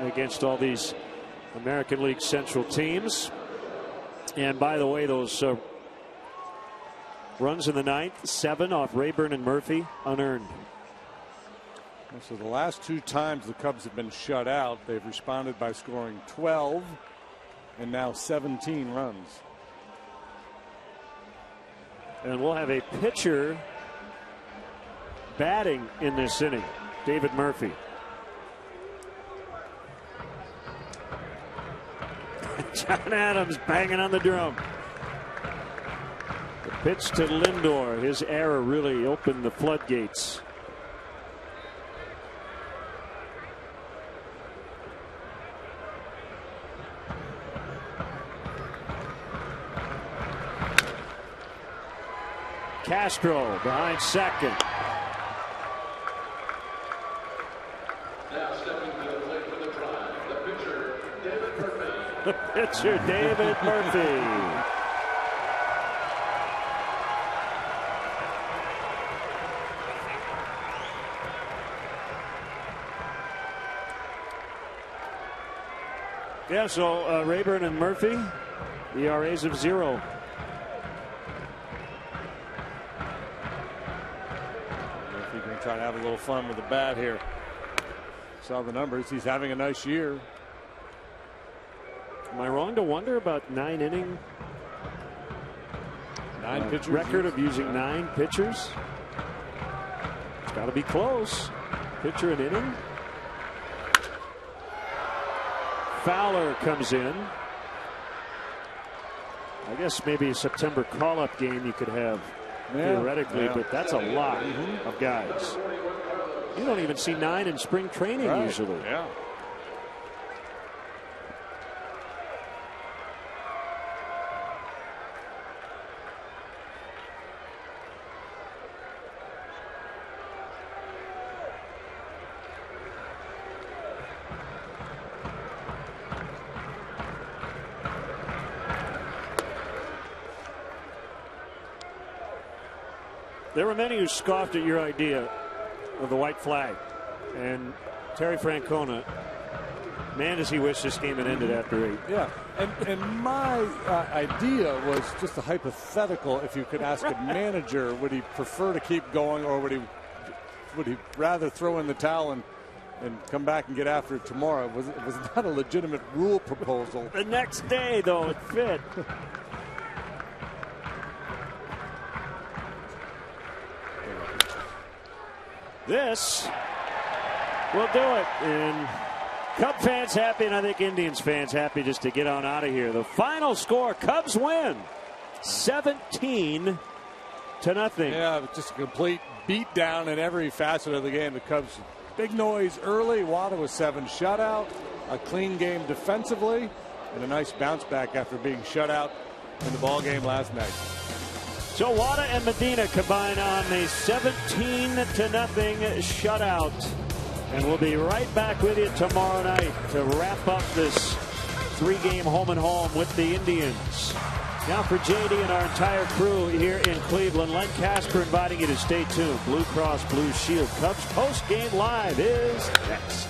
Against all these American League Central teams. And by the way, those runs in the ninth, 7 off Rayburn and Murphy, unearned. So the last 2 times the Cubs have been shut out, they've responded by scoring 12 and now 17 runs. And we'll have a pitcher batting in this inning, David Murphy. John Adams banging on the drum. The pitch to Lindor. His error really opened the floodgates. Castro behind second. Now stepping to the plate for the Tribe, the pitcher, David Murphy. The pitcher, David Murphy. Yeah, so Rayburn and Murphy, ERAs of 0. Murphy going to try to have a little fun with the bat here. Saw the numbers. He's having a nice year. Am I wrong to wonder about 9-inning 9 pitchers record of using 9 pitchers? It's got to be close. Pitcher an inning. Fowler comes in. I guess maybe a September call-up game you could have theoretically, but that's a lot of guys. You don't even see 9 in spring training usually. Yeah. There were many who scoffed at your idea of the white flag. And Terry Francona, man, does he wish this game had ended after 8. Yeah, and my idea was just a hypothetical. If you could ask a manager, would he prefer to keep going, or would he rather throw in the towel and come back and get after it tomorrow? It was not a legitimate rule proposal. The next day, though, it fit. This will do it. And Cub fans happy, and I think Indians fans happy just to get on out of here. The final score, Cubs win 17-0. Yeah, just a complete beatdown in every facet of the game. The Cubs, big noise early. Wada was 7 shutout. a clean game defensively and a nice bounce back after being shut out in the ball game last night. So Wada and Medina combine on a 17-0 shutout. And we'll be right back with you tomorrow night to wrap up this 3-game home and home with the Indians. Now for JD and our entire crew here in Cleveland, Len Casper inviting you to stay tuned. Blue Cross Blue Shield Cubs post-game live is next.